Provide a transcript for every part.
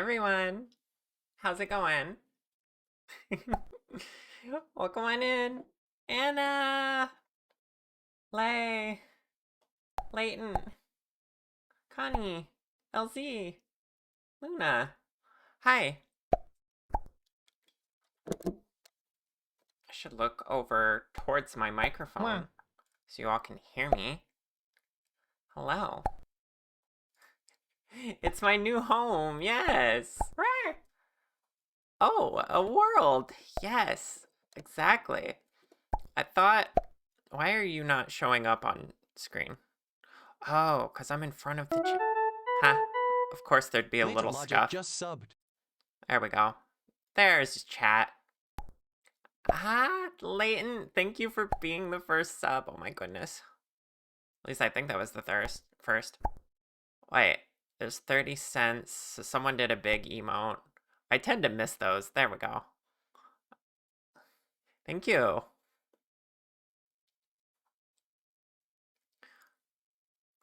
everyone. How's it going? Welcome on in. Anna, Lay, Layton, Connie, LZ, Luna. Hi. I should look over towards my microphone so you all can hear me. Hello. It's my new home, yes. Oh, a world. Yes, exactly. I thought, why are you not showing up on screen? Oh, because I'm in front of the chat. Huh. Of course there'd be a little stuff. Just subbed. There we go. There's chat. Ah, Layton, thank you for being the first sub. Oh my goodness. At least I think that was the first. Wait, there's 30 cents. So someone did a big emote. I tend to miss those. There we go. Thank you.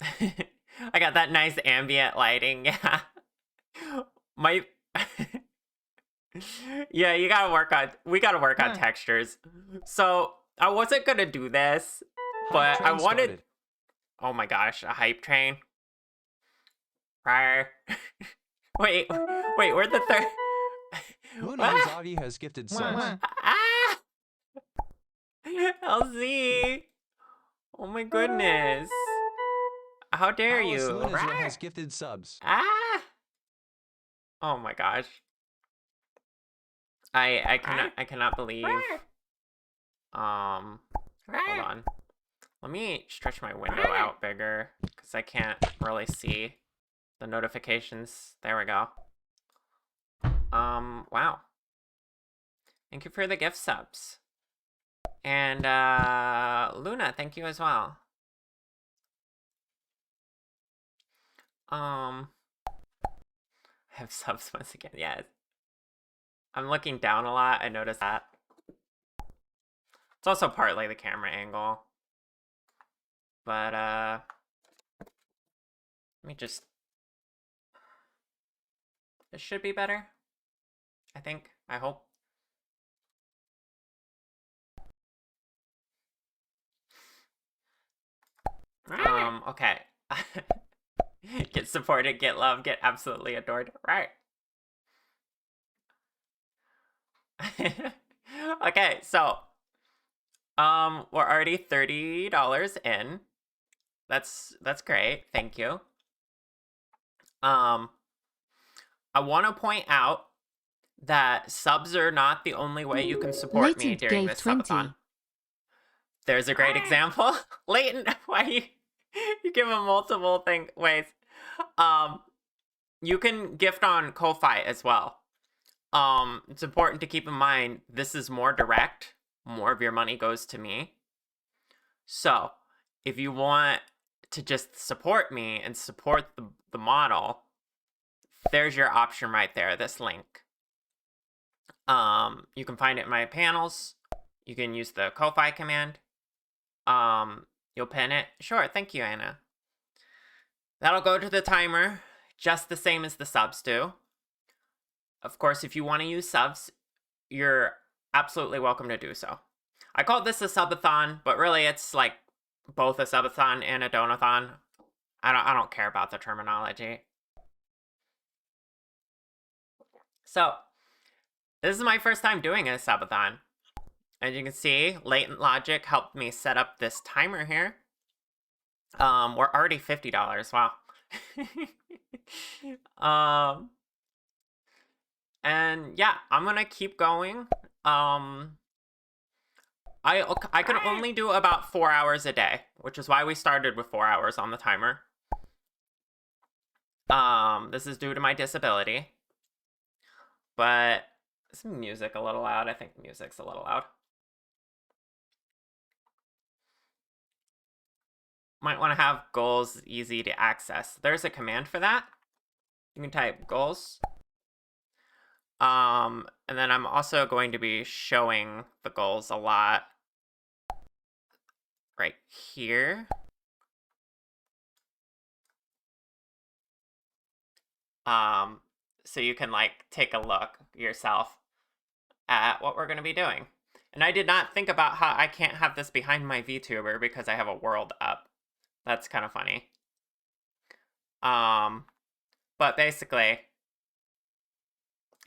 I got that nice ambient lighting. Yeah. My yeah, we gotta work on textures. So I wasn't gonna do this, but I wanted Started. oh my gosh, a hype train. Prior. wait, where'd the third Luna Hazavi has gifted subs. Ah! LZ! Oh my goodness. How dare Alice you? Luna has gifted subs. Ah! Oh my gosh. I cannot believe. Hold on. Let me stretch my window out bigger because I can't really see the notifications. There we go. Wow. Thank you for the gift subs. And Luna, thank you as well. I have subs once again. Yes. I'm looking down a lot. I noticed that. It's also partly the camera angle. But let me just this should be better. I think. I hope. Okay. Get supported, get loved, get absolutely adored. Right. Okay, so we're already $30 in. That's great. Thank you. I want to point out that subs are not the only way you can support me during this subathon. There's a great example. Layton, why you give him multiple ways. You can gift on Ko-Fi as well. It's important to keep in mind this is more direct. More of your money goes to me. So, if you want to just support me and support the model, there's your option right there, this link. You can find it in my panels. You can use the Ko-Fi command. You'll pin it. Sure, thank you, Anna. That'll go to the timer, just the same as the subs do. Of course, if you want to use subs, you're absolutely welcome to do so. I called this a subathon, but really it's like both a subathon and a donathon. I don't care about the terminology. So, this is my first time doing a subathon. As you can see, Latent Logic helped me set up this timer here. We're already $50. Wow. And yeah, I'm gonna keep going. I can only do about 4 hours a day, which is why we started with 4 hours on the timer. This is due to my disability. But is music a little loud? I think music's a little loud. Might want to have goals easy to access. There's a command for that. You can type goals. And then I'm also going to be showing the goals a lot right here. so you can like take a look yourself at what we're going to be doing. And I did not think about how I can't have this behind my VTuber because I have a world up. That's kind of funny. But basically,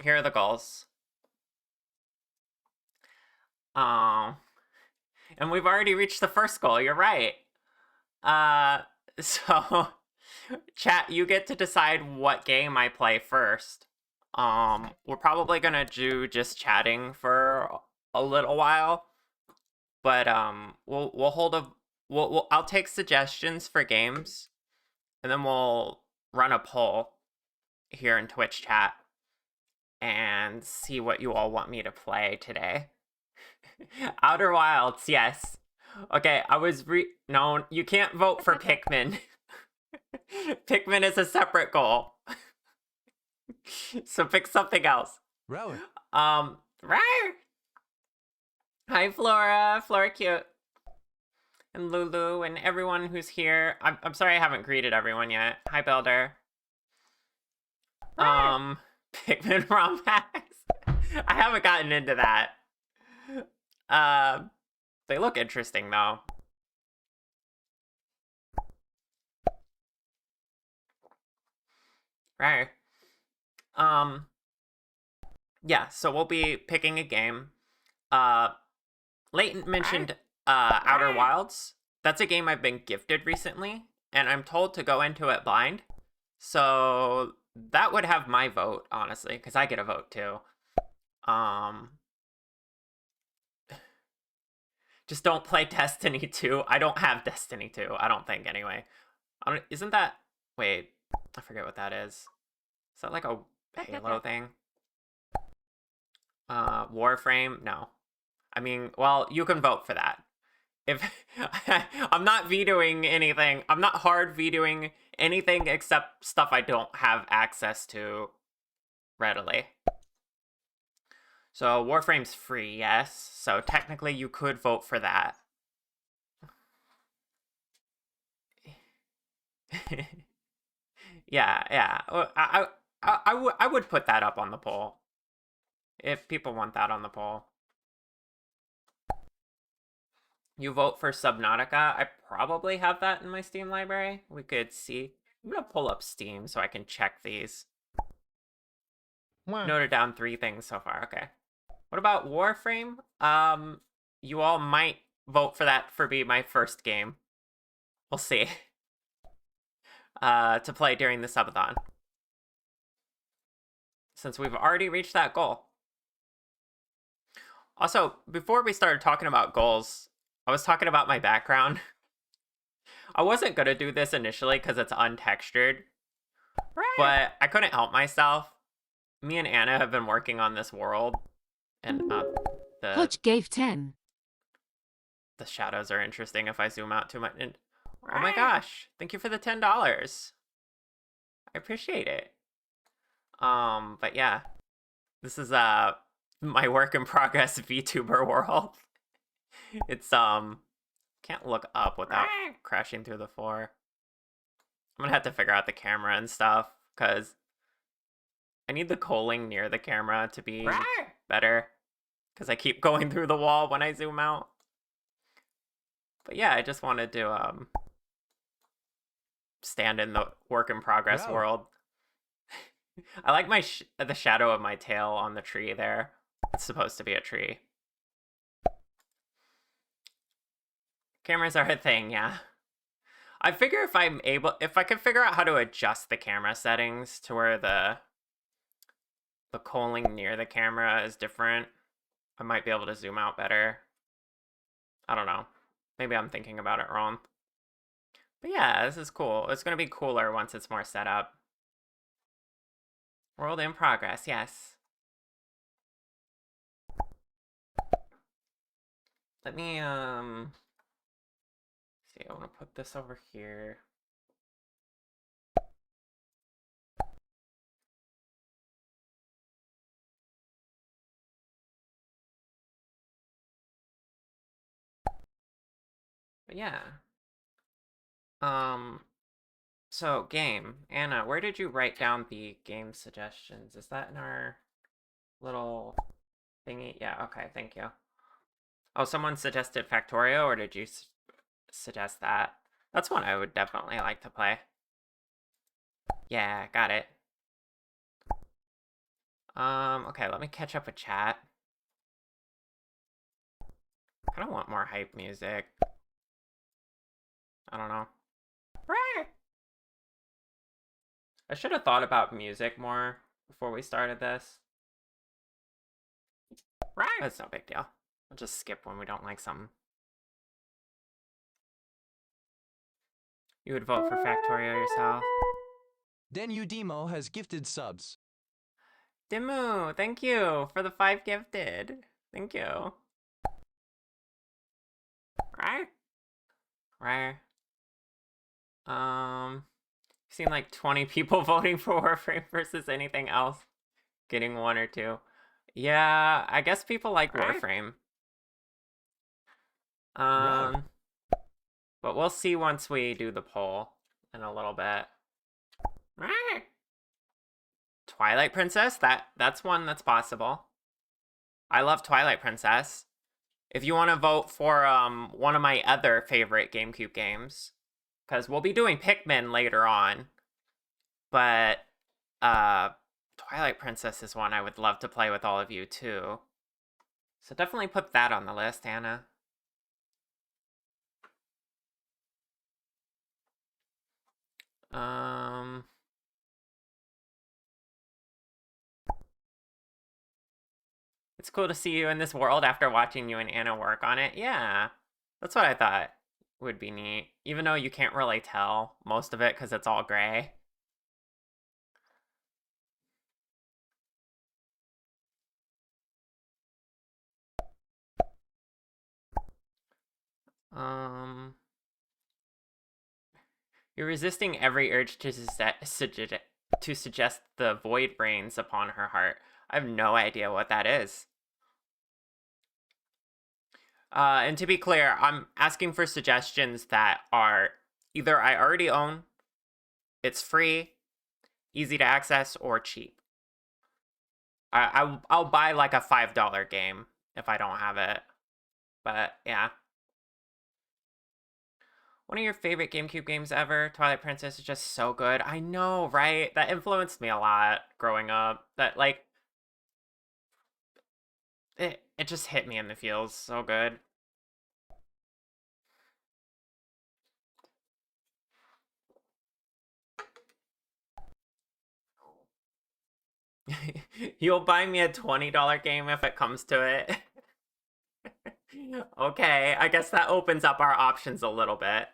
here are the goals. Um, and we've already reached the first goal. You're right. So chat, you get to decide what game I play first. We're probably gonna do just chatting for a little while, but we'll hold a I'll take suggestions for games, and then we'll run a poll here in Twitch chat and see what you all want me to play today. Outer Wilds, yes. Okay, no, you can't vote for Pikmin. Pikmin is a separate goal. So pick something else. Rowan. Rawr! Hi, Flora. Flora cute. And Lulu and everyone who's here. I'm sorry I haven't greeted everyone yet. Hi, Builder. Pikmin ROM hacks. I haven't gotten into that. They look interesting though. Right. Yeah, so we'll be picking a game. Leighton mentioned Outer Wilds. That's a game I've been gifted recently, and I'm told to go into it blind. So that would have my vote, honestly, because I get a vote too. Just don't play Destiny 2. I don't have Destiny 2. I don't think, anyway. Isn't that... Wait, I forget what that is. Is that like a Halo thing? Warframe? No. I mean, well, you can vote for that. If I'm not vetoing anything, I'm not hard vetoing anything except stuff I don't have access to readily. So Warframe's free, yes. So technically you could vote for that. Yeah. I would put that up on the poll. If people want that on the poll. You vote for Subnautica. I probably have that in my Steam library. We could see. I'm gonna pull up Steam so I can check these. Noted down 3 things so far. Okay. What about Warframe? You all might vote for that for be my first game. We'll see. To play during the subathon. Since we've already reached that goal. Also, before we started talking about goals, I was talking about my background. I wasn't gonna do this initially because it's untextured, but I couldn't help myself. Me and Anna have been working on this world, and Hutch gave 10. The shadows are interesting if I zoom out too much. And, oh my gosh! Thank you for the $10. I appreciate it. But yeah, this is my work in progress VTuber world. It's can't look up without crashing through the floor. I'm gonna have to figure out the camera and stuff because I need the culling near the camera to be better because I keep going through the wall when I zoom out. But yeah, I just wanted to stand in the work in progress world. I like my the shadow of my tail on the tree there. It's supposed to be a tree. Cameras are a thing, yeah. I figure if I can figure out how to adjust the camera settings to where the culling near the camera is different, I might be able to zoom out better. I don't know. Maybe I'm thinking about it wrong. But yeah, this is cool. It's gonna be cooler once it's more set up. World in progress, yes. Let me, see, I wanna put this over here. But yeah. So, game. Anna, where did you write down the game suggestions? Is that in our little thingy? Yeah, okay, thank you. Oh, someone suggested Factorio, or did you suggest that? That's one I would definitely like to play. Yeah, got it. Okay, let me catch up with chat. I kind of want more hype music. I don't know. I should have thought about music more before we started this. That's no big deal. We'll just skip when we don't like something. You would vote for Factorio yourself? Denu Demo has gifted subs. Dimu, thank you for the 5 gifted. Thank you. Right. Seen like 20 people voting for Warframe versus anything else. Getting 1 or 2. Yeah, I guess people like Warframe. Right. But we'll see once we do the poll in a little bit. Twilight Princess? That's one that's possible. I love Twilight Princess. If you want to vote for one of my other favorite GameCube games, because we'll be doing Pikmin later on, but Twilight Princess is one I would love to play with all of you too. So definitely put that on the list, Anna. It's cool to see you in this world after watching you and Anna work on it. Yeah, that's what I thought would be neat. Even though you can't really tell most of it because it's all gray. You're resisting every urge to suggest the void reigns upon her heart. I have no idea what that is. And to be clear, I'm asking for suggestions that are either I already own, it's free, easy to access, or cheap. I'll buy like a $5 game if I don't have it. But yeah. One of your favorite GameCube games ever, Twilight Princess, is just so good. I know, right? That influenced me a lot growing up. That, like, it just hit me in the feels so good. You'll buy me a $20 game if it comes to it. Okay, I guess that opens up our options a little bit.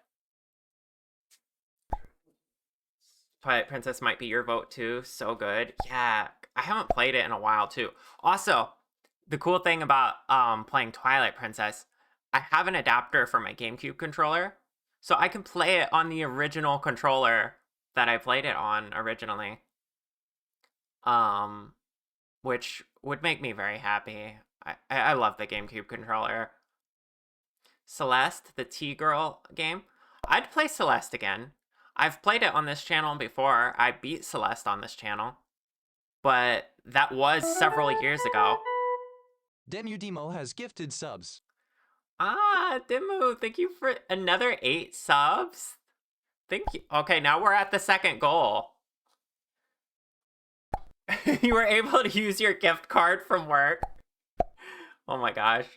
Twilight Princess might be your vote too. So good. Yeah, I haven't played it in a while too. Also, the cool thing about playing Twilight Princess, I have an adapter for my GameCube controller, so I can play it on the original controller that I played it on originally. Which would make me very happy. I love the GameCube controller. Celeste, the T-Girl game. I'd play Celeste again. I've played it on this channel before. I beat Celeste on this channel. But that was several years ago. Denu Demo has gifted subs. Ah, Dimu, thank you for another 8 subs. Thank you. Okay, now we're at the second goal. You were able to use your gift card from work. Oh my gosh.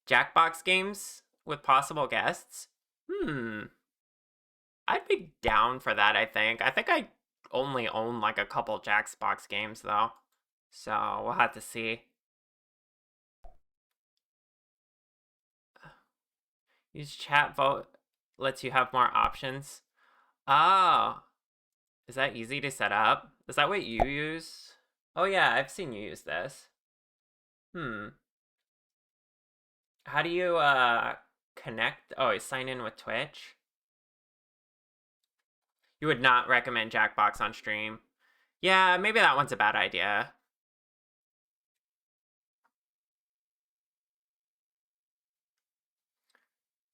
Jackbox games with possible guests? I'd be down for that, I think. I think I only own like a couple Jackbox games though. So we'll have to see. Use chat vote lets you have more options. Oh. Is that easy to set up? Is that what you use? Oh yeah, I've seen you use this. How do you connect? Oh, sign in with Twitch? You would not recommend Jackbox on stream. Yeah, maybe that one's a bad idea.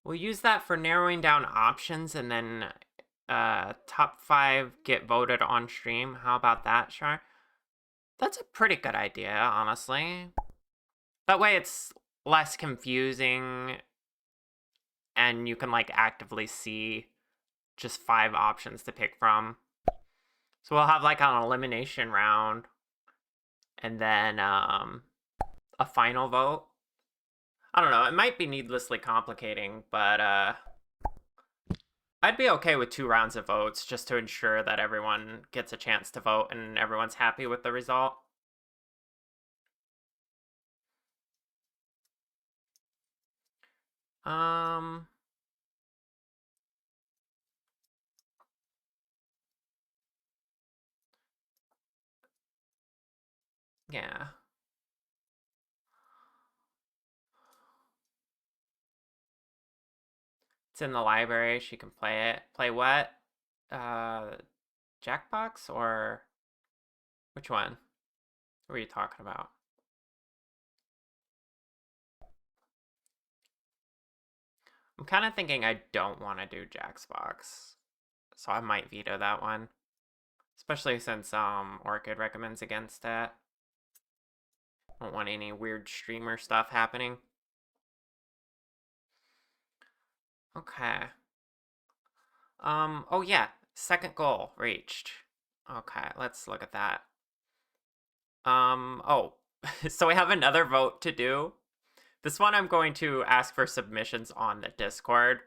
We'll use that for narrowing down options, and then top 5 get voted on stream. How about that, Char? That's a pretty good idea, honestly. That way it's less confusing and you can like actively see just 5 options to pick from. So we'll have like an elimination round and then a final vote. I don't know, it might be needlessly complicating, but I'd be okay with 2 rounds of votes just to ensure that everyone gets a chance to vote and everyone's happy with the result. Yeah. It's in the library. She can play it. Play what? Jackbox or which one? What are you talking about? I'm kind of thinking I don't want to do Jackbox, so I might veto that one, especially since Orchid recommends against it. Don't want any weird streamer stuff happening. Okay. Oh yeah, second goal reached. Okay, let's look at that. Oh, so we have another vote to do. This one I'm going to ask for submissions on the Discord.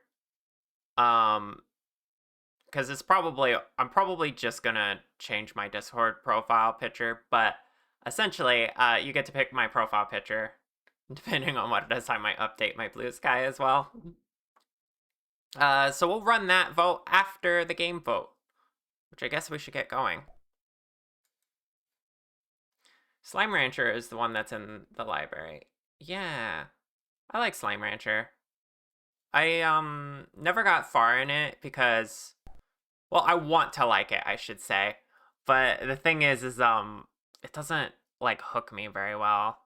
Because I'm probably just gonna change my Discord profile picture, but essentially, you get to pick my profile picture. Depending on what it is, I might update my blue sky as well. So we'll run that vote after the game vote, which I guess we should get going. Slime Rancher is the one that's in the library. Yeah, I like Slime Rancher. I never got far in it because, well, I want to like it, I should say, but the thing is it doesn't like hook me very well.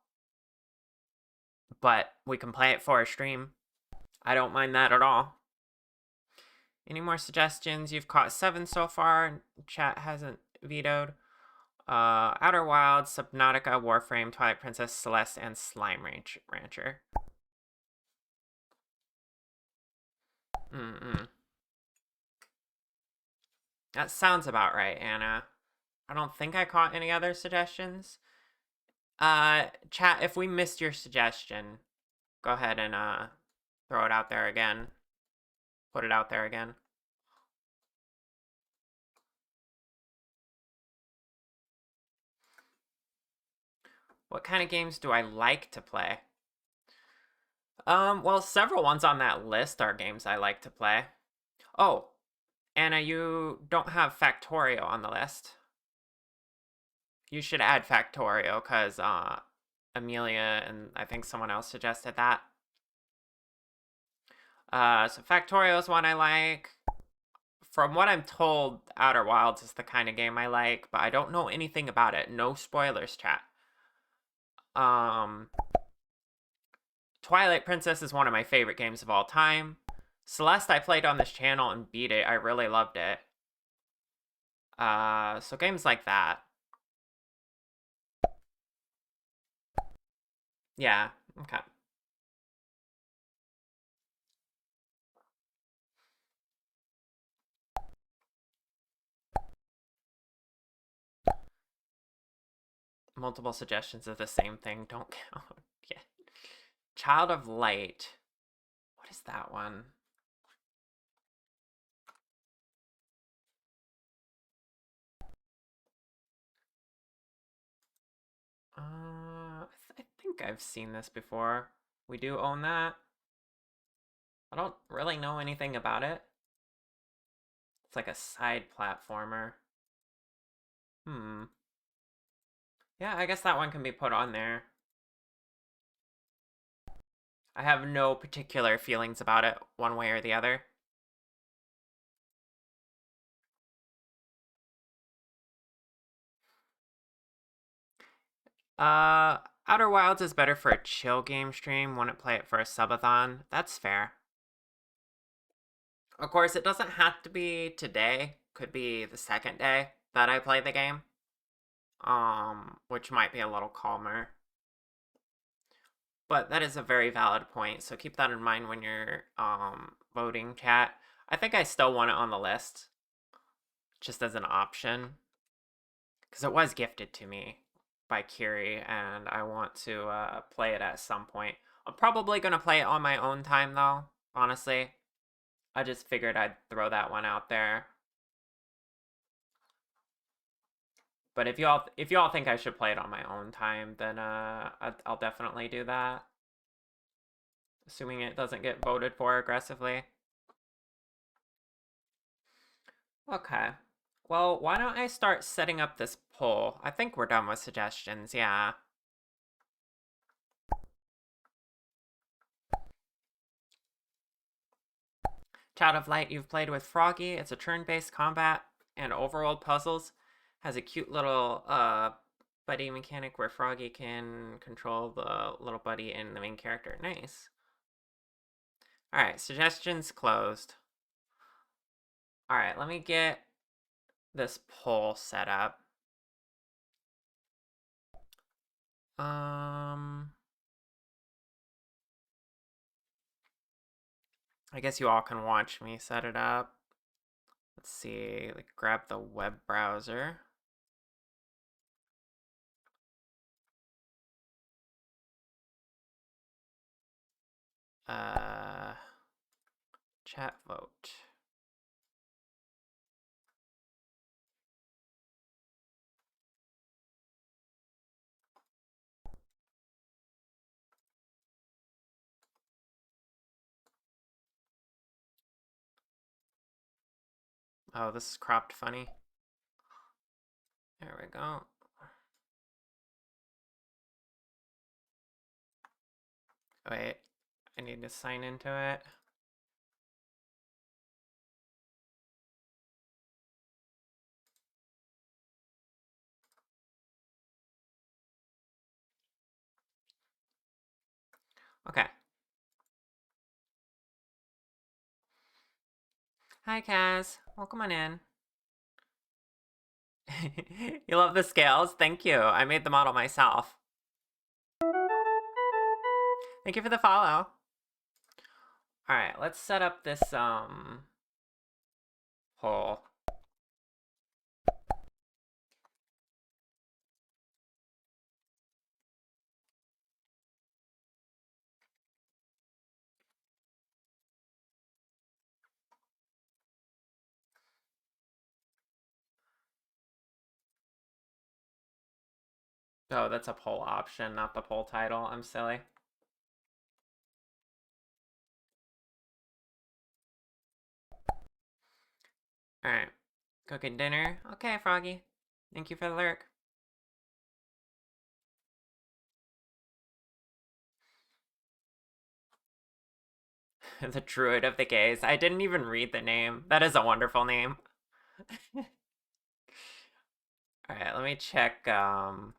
But we can play it for a stream. I don't mind that at all. Any more suggestions? You've caught 7 so far. Chat hasn't vetoed. Outer Wilds, Subnautica, Warframe, Twilight Princess, Celeste, and Slime Rancher. That sounds about right, Anna. I don't think I caught any other suggestions. Chat, if we missed your suggestion, go ahead and throw it out there again. Put it out there again. What kind of games do I like to play? Well, several ones on that list are games I like to play. Oh, Anna, you don't have Factorio on the list. You should add Factorio, because Amelia and I think someone else suggested that. So Factorio is one I like. From what I'm told, Outer Wilds is the kind of game I like, but I don't know anything about it. No spoilers, chat. Twilight Princess is one of my favorite games of all time. Celeste I played on this channel and beat it. I really loved it. So games like that. Yeah, okay. Multiple suggestions of the same thing don't count. Yeah. Child of Light. What is that one? I think I've seen this before. We do own that. I don't really know anything about it. It's like a side platformer. Yeah, I guess that one can be put on there. I have no particular feelings about it one way or the other. Outer Wilds is better for a chill game stream. Wouldn't play it for a subathon. That's fair. Of course, it doesn't have to be today. Could be the second day that I play the game. Which might be a little calmer. But that is a very valid point, so keep that in mind when you're voting, chat. I think I still want it on the list, just as an option, because it was gifted to me by Kiri, and I want to play it at some point. I'm probably gonna play it on my own time, though. Honestly, I just figured I'd throw that one out there. But if y'all think I should play it on my own time, then I'll definitely do that. Assuming it doesn't get voted for aggressively. Okay. Well, why don't I start setting up this poll? I think we're done with suggestions, yeah. Child of Light, you've played with Froggy. It's a turn-based combat and overworld puzzles. Has a cute little buddy mechanic where Froggy can control the little buddy and the main character. Nice. Alright, suggestions closed. Alright, let me get this poll set up. I guess you all can watch me set it up. Let's see, like grab the web browser. Chat vote. Oh, this is cropped funny. There we go. Wait, I need to sign into it. Okay. Hi, Kaz. Welcome on in. You love the scales? Thank you. I made the model myself. Thank you for the follow. Alright, let's set up this, poll. Oh, that's a poll option, not the poll title. I'm silly. Alright. Cooking dinner. Okay, Froggy. Thank you for the lurk. The Druid of the Gays. I didn't even read the name. That is a wonderful name. Alright, let me check the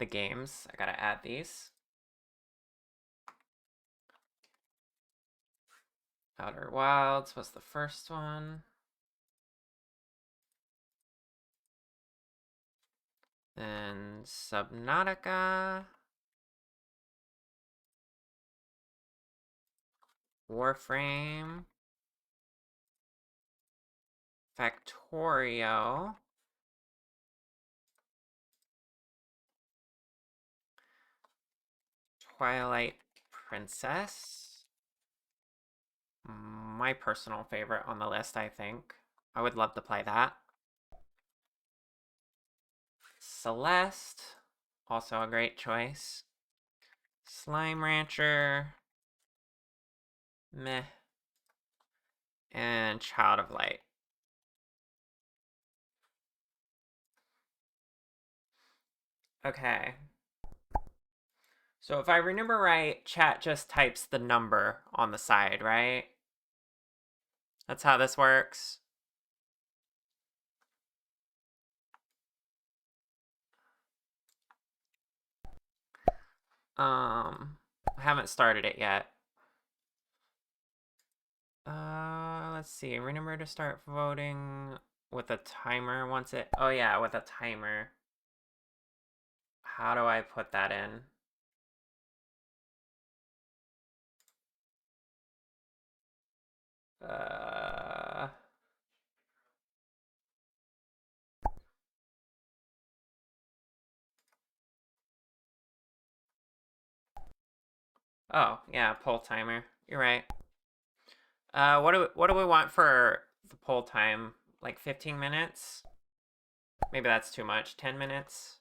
games. I gotta add these. Outer Wilds was the first one. Then Subnautica. Warframe. Factorio. Twilight Princess. My personal favorite on the list, I think. I would love to play that. Celeste. Also a great choice. Slime Rancher. Meh. And Child of Light. Okay. So if I remember right, chat just types the number on the side, right? That's how this works. I haven't started it yet. Let's see. Remember to start voting with a timer once it... Oh yeah, with a timer. How do I put that in? Oh, yeah, poll timer. You're right. What do we want for the poll time? Like 15 minutes? Maybe that's too much. 10 minutes?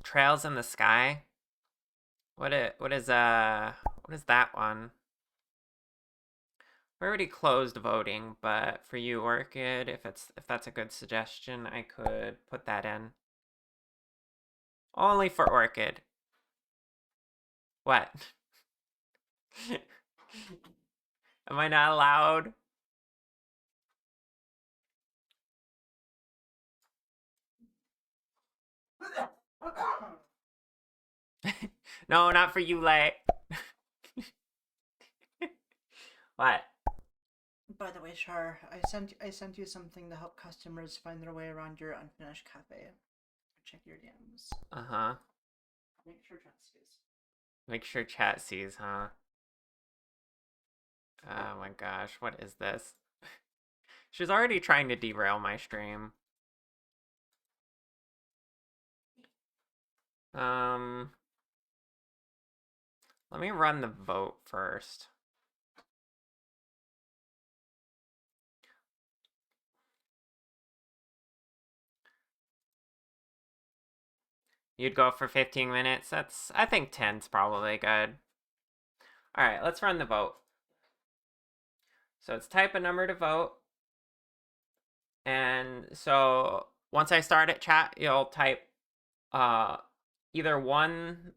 Trails in the Sky? What is that one? We already closed voting, but for you, Orchid, if that's a good suggestion, I could put that in. Only for Orchid. What? Am I not allowed? No, not for you, Lay. What? By the way, Char, I sent you something to help customers find their way around your unfinished cafe. Check your DMs. Uh-huh. Make sure chat sees. Make sure chat sees, huh? Oh my gosh, what is this? She's already trying to derail my stream. Let me run the vote first. You'd go for 15 minutes? I think 10's probably good. Alright, let's run the vote. So it's type a number to vote. And so once I start at chat, you'll type either 1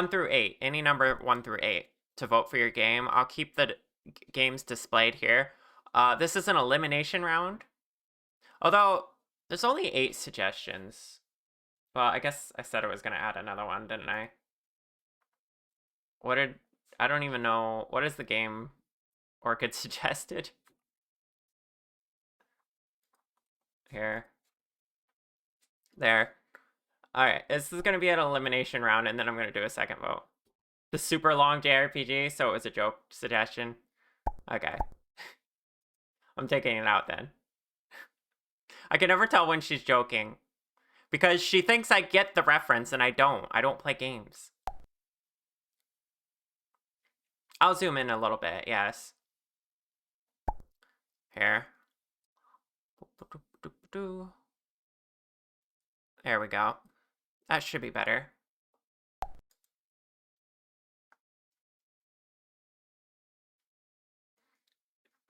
through 8, any number 1 through 8 to vote for your game. I'll keep the games displayed here. This is an elimination round. Although there's only 8 suggestions. Well, I guess I said I was going to add another one, didn't I? I don't even know. What is the game Orchid suggested? Here. There. Alright, this is going to be an elimination round, and then I'm going to do a second vote. The super long JRPG, so it was a joke suggestion. Okay. I'm taking it out then. I can never tell when she's joking. Because she thinks I get the reference, and I don't. I don't play games. I'll zoom in a little bit, yes. Here. There we go. That should be better.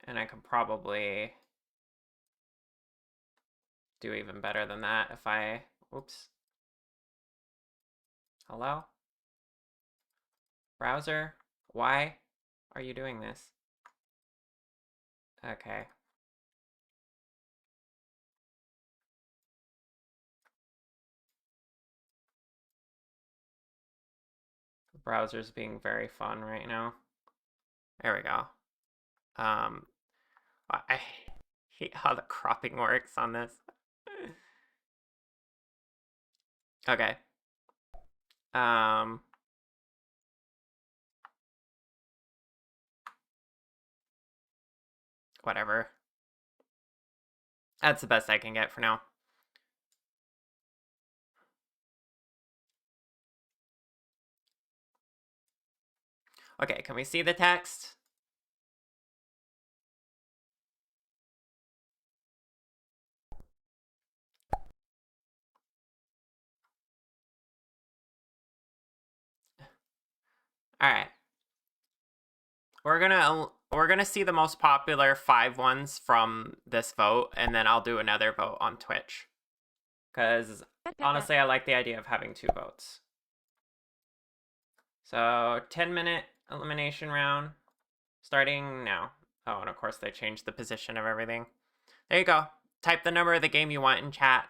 And I can probably do even better than that if I... Oops. Hello? Browser? Why are you doing this? Okay. The browser's being very fun right now. There we go. I hate how the cropping works on this. Okay. Whatever. That's the best I can get for now. Okay, can we see the text? All right. We're gonna see the most popular 5 ones from this vote, and then I'll do another vote on Twitch. Because honestly, I like the idea of having 2 votes. So 10-minute elimination round, starting now. Oh, and of course they changed the position of everything. There you go. Type the number of the game you want in chat.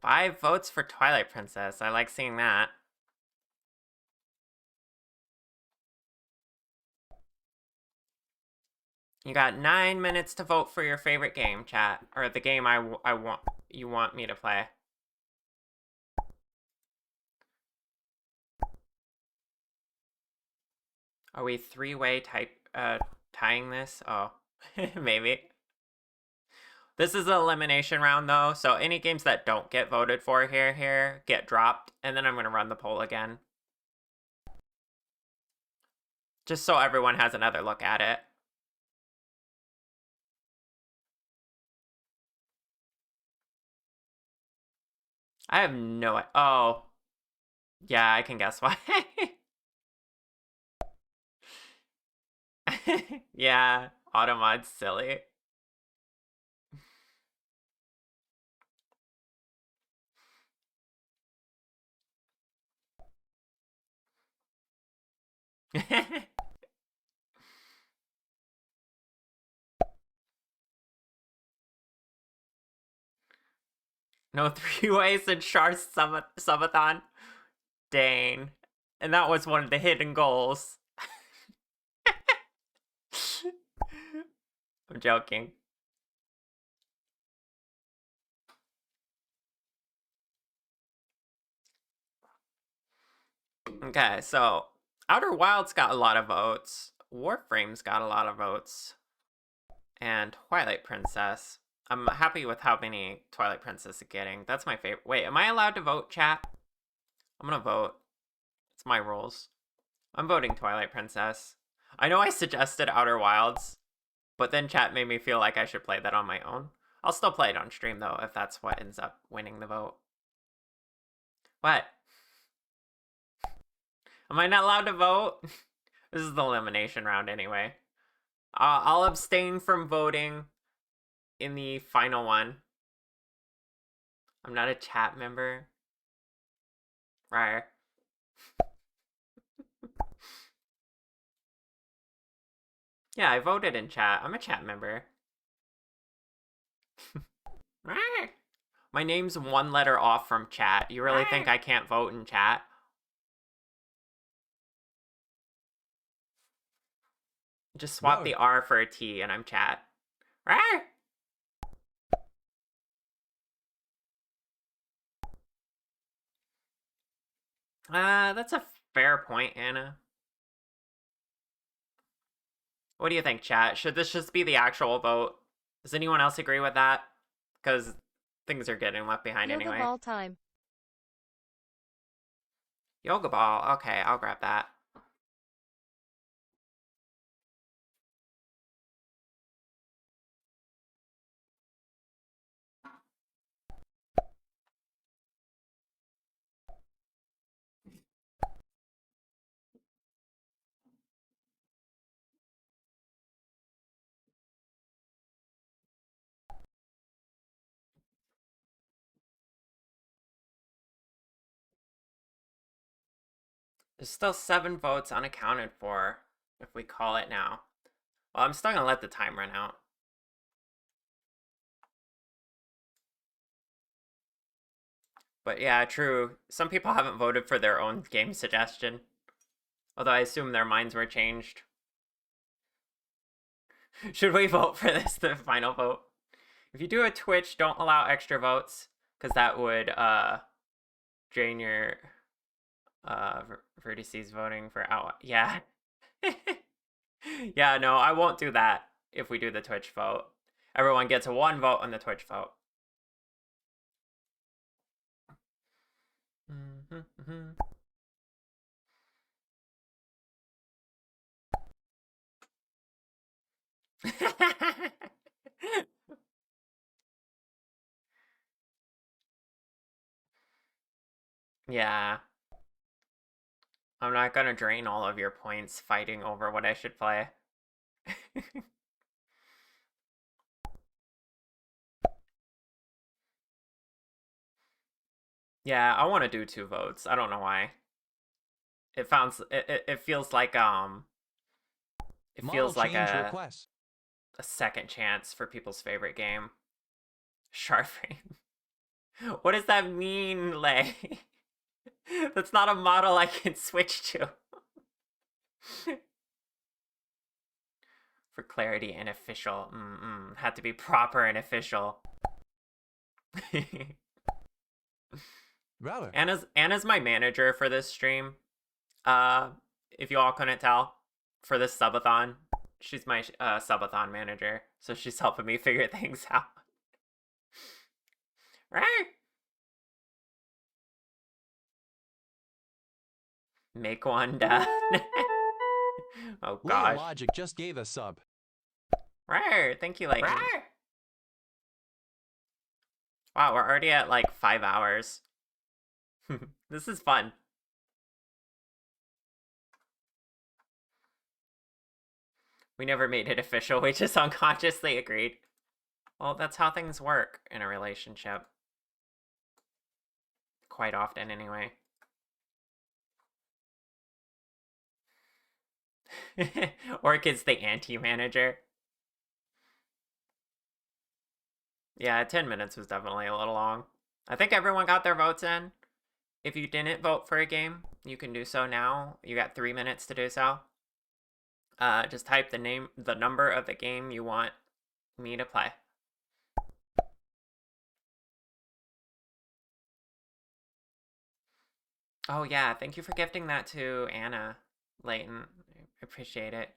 5 votes for Twilight Princess. I like seeing that. You got 9 minutes to vote for your favorite game, chat. Or the game I want you want me to play. Are we 3-way tying this? Oh, maybe. This is an elimination round though, so any games that don't get voted for here get dropped, and then I'm gonna run the poll again. Just so everyone has another look at it. I have no... Oh. Yeah, I can guess why. Yeah, Automod's silly. No 3-ways in Char's subathon. Dang. And that was one of the hidden goals. I'm joking. Okay, so Outer Wilds got a lot of votes. Warframe's got a lot of votes. And Twilight Princess. I'm happy with how many Twilight Princess is getting. That's my favorite. Wait, am I allowed to vote, chat? I'm gonna vote. It's my rules. I'm voting Twilight Princess. I know I suggested Outer Wilds, but then chat made me feel like I should play that on my own. I'll still play it on stream, though, if that's what ends up winning the vote. What? Am I not allowed to vote? This is the elimination round anyway. I'll abstain from voting in the final one. I'm not a chat member. Right. Yeah, I voted in chat. I'm a chat member. My name's 1 letter off from chat. You really think I can't vote in chat? Just swap the R for a T and I'm chat. That's a fair point, Anna. What do you think, chat? Should this just be the actual vote? Does anyone else agree with that? Because things are getting left behind Yoga anyway. ball time. Yoga ball. Okay, I'll grab that. There's still 7 votes unaccounted for, if we call it now. Well, I'm still gonna let the time run out. But yeah, true. Some people haven't voted for their own game suggestion. Although I assume their minds were changed. Should we vote for this, the final vote? If you do a Twitch, don't allow extra votes, because that would drain your vertices voting for out. Yeah. Yeah, no, I won't do that if we do the Twitch vote. Everyone gets 1 vote on the Twitch vote. Yeah. I'm not gonna drain all of your points fighting over what I should play. Yeah, I want to do 2 votes. I don't know why. It feels like it feels like a second chance for people's favorite game. Sharframe. What does that mean, Lay? That's not a model I can switch to. For clarity and official. Had to be proper and official. Router. Anna's my manager for this stream. If you all couldn't tell, for this subathon. She's my subathon manager, so she's helping me figure things out. Right? Make one done. Oh William gosh. Logic just gave a sub. Right. Thank you, Lightning. Wow, we're already at like 5 hours. This is fun. We never made it official, we just unconsciously agreed. Well, that's how things work in a relationship. Quite often, anyway. Orchid's the anti-manager. Yeah, 10 minutes was definitely a little long. I think everyone got their votes in. If you didn't vote for a game, you can do so now. You got 3 minutes to do so. Just type the number of the game you want me to play. Oh yeah, thank you for gifting that to Anna, Layton. I appreciate it.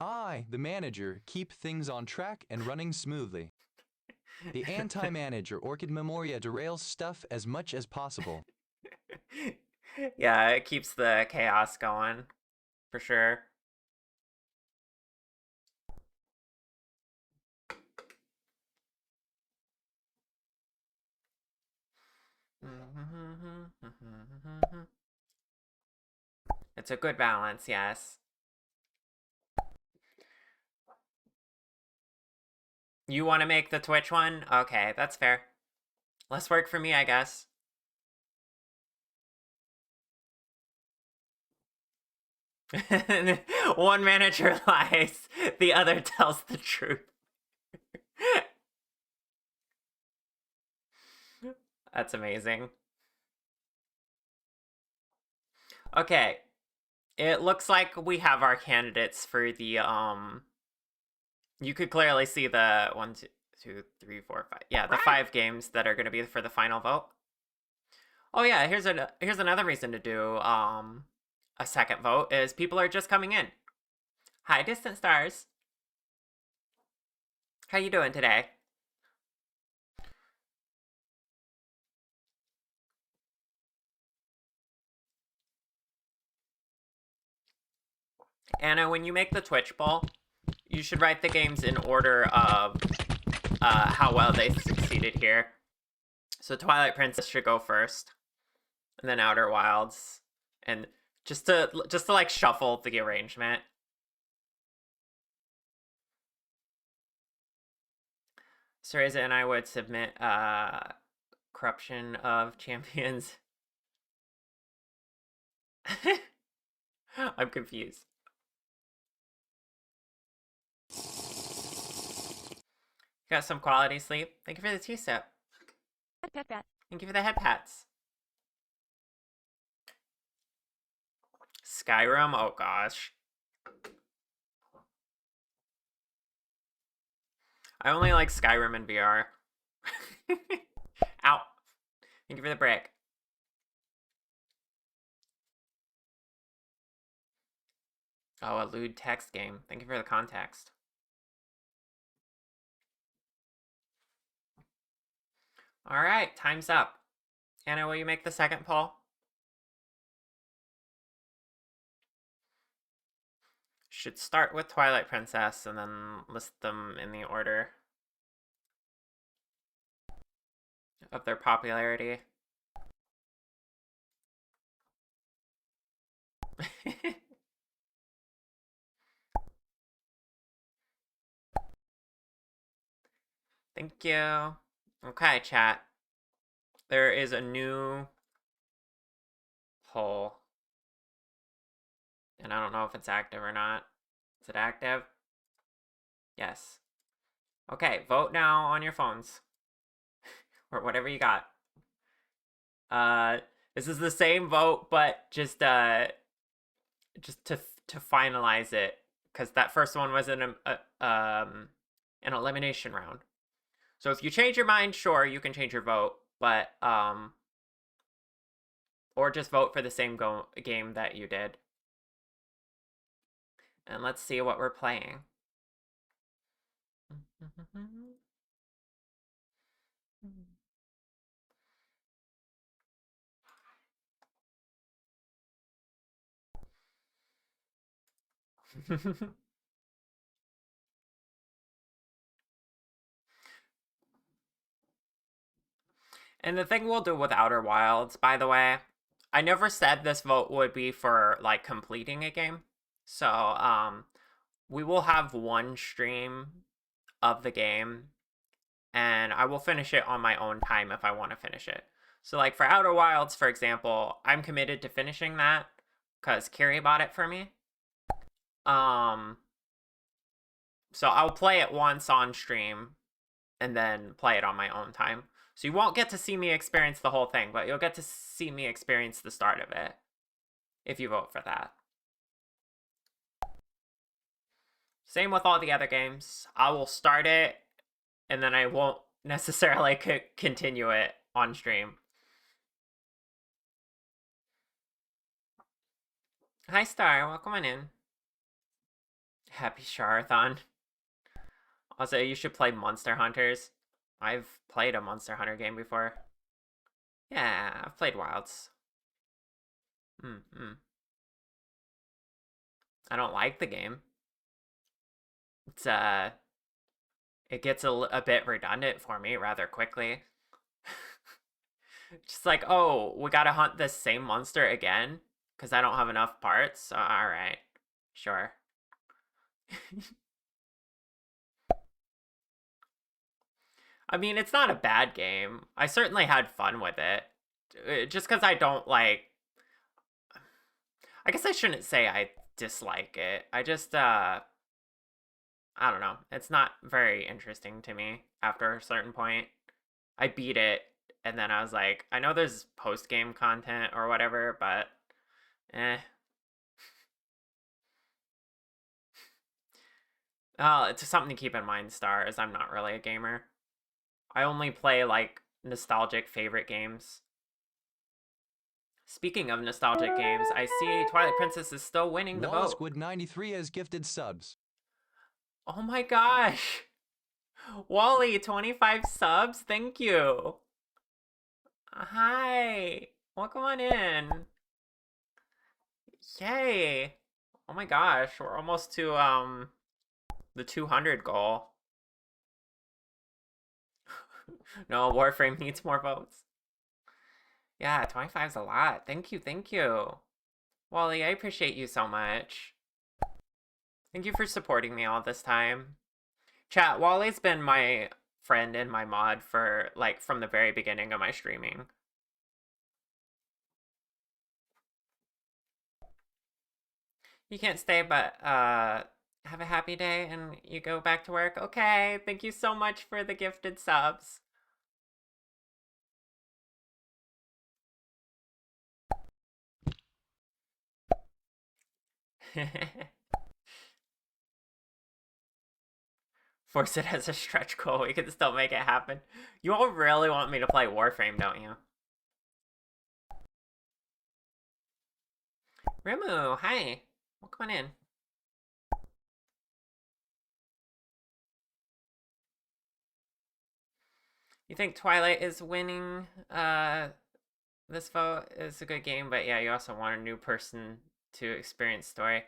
I, the manager, keep things on track and running smoothly. The anti-manager Orchid Memoria derails stuff as much as possible. Yeah, it keeps the chaos going, for sure. It's a good balance, yes. You want to make the Twitch one? Okay, that's fair. Less work for me, I guess. One manager lies, the other tells the truth. That's amazing. Okay. It looks like we have our candidates for the you could clearly see the 1, 2, 3, 4, 5. Yeah, the 5 games that are going to be for the final vote. Oh yeah, here's another reason to do a second vote is people are just coming in. Hi, Distant Stars. How you doing today? Anna, when you make the Twitch poll, you should write the games in order of how well they succeeded here. So Twilight Princess should go first, and then Outer Wilds, and just to like shuffle the arrangement. Cereza and I would submit Corruption of Champions. I'm confused. Got some quality sleep. Thank you for the tea sip. Thank you for the head pats. Skyrim? Oh gosh. I only like Skyrim in VR. Ow. Thank you for the break. Oh, a lewd text game. Thank you for the context. Alright, time's up. Anna, will you make the second poll? Should start with Twilight Princess and then list them in the order of their popularity. Thank you. Okay, chat. There is a new poll. And I don't know if it's active or not. Is it active? Yes. Okay, vote now on your phones. Or whatever you got. This is the same vote, but just to finalize it, because that first one was an elimination round. So if you change your mind, sure, you can change your vote, but or just vote for the same game that you did. And let's see what we're playing. And the thing we'll do with Outer Wilds, by the way, I never said this vote would be for like completing a game. So we will have one stream of the game, and I will finish it on my own time if I want to finish it. So like for Outer Wilds, for example, I'm committed to finishing that because Kiri bought it for me. So I'll play it once on stream and then play it on my own time. So you won't get to see me experience the whole thing, but you'll get to see me experience the start of it if you vote for that. Same with all the other games. I will start it and then I won't necessarily continue it on stream. Hi Star, welcome on in. Happy Char-a-thon. Also, you should play Monster Hunters. I've played a Monster Hunter game before. Yeah, I've played Wilds. I don't like the game. It's it gets a bit redundant for me rather quickly. Just like, oh, we gotta hunt this same monster again because I don't have enough parts. All right, sure. I mean, it's not a bad game. I certainly had fun with it. Just because I don't like... I guess I shouldn't say I dislike it. I just, I don't know. It's not very interesting to me after a certain point. I beat it, and then I was like, I know there's post-game content or whatever, but... It's something to keep in mind, Star, is I'm not really a gamer. I only play, like, nostalgic favorite games. Speaking of nostalgic games, I see Twilight Princess is still winning the vote. Squid 93 has gifted subs. Oh my gosh! Wally, 25 subs? Thank you! Hi! Welcome on in! Yay! Oh my gosh, we're almost to, the 200 goal. No, Warframe needs more votes. Yeah, 25's a lot. Thank you, thank you. Wally, I appreciate you so much. Thank you for supporting me all this time. Chat, Wally's been my friend and my mod for, like, from the very beginning of my streaming. You can't stay, but, have a happy day and you go back to work. Okay, thank you so much for the gifted subs. Force it as a stretch goal. We can still make it happen. You all really want me to play Warframe, don't you? Rimu, hi. Welcome on in. You think Twilight is winning this vote? Is a good game, but yeah, you also want a new person to experience story.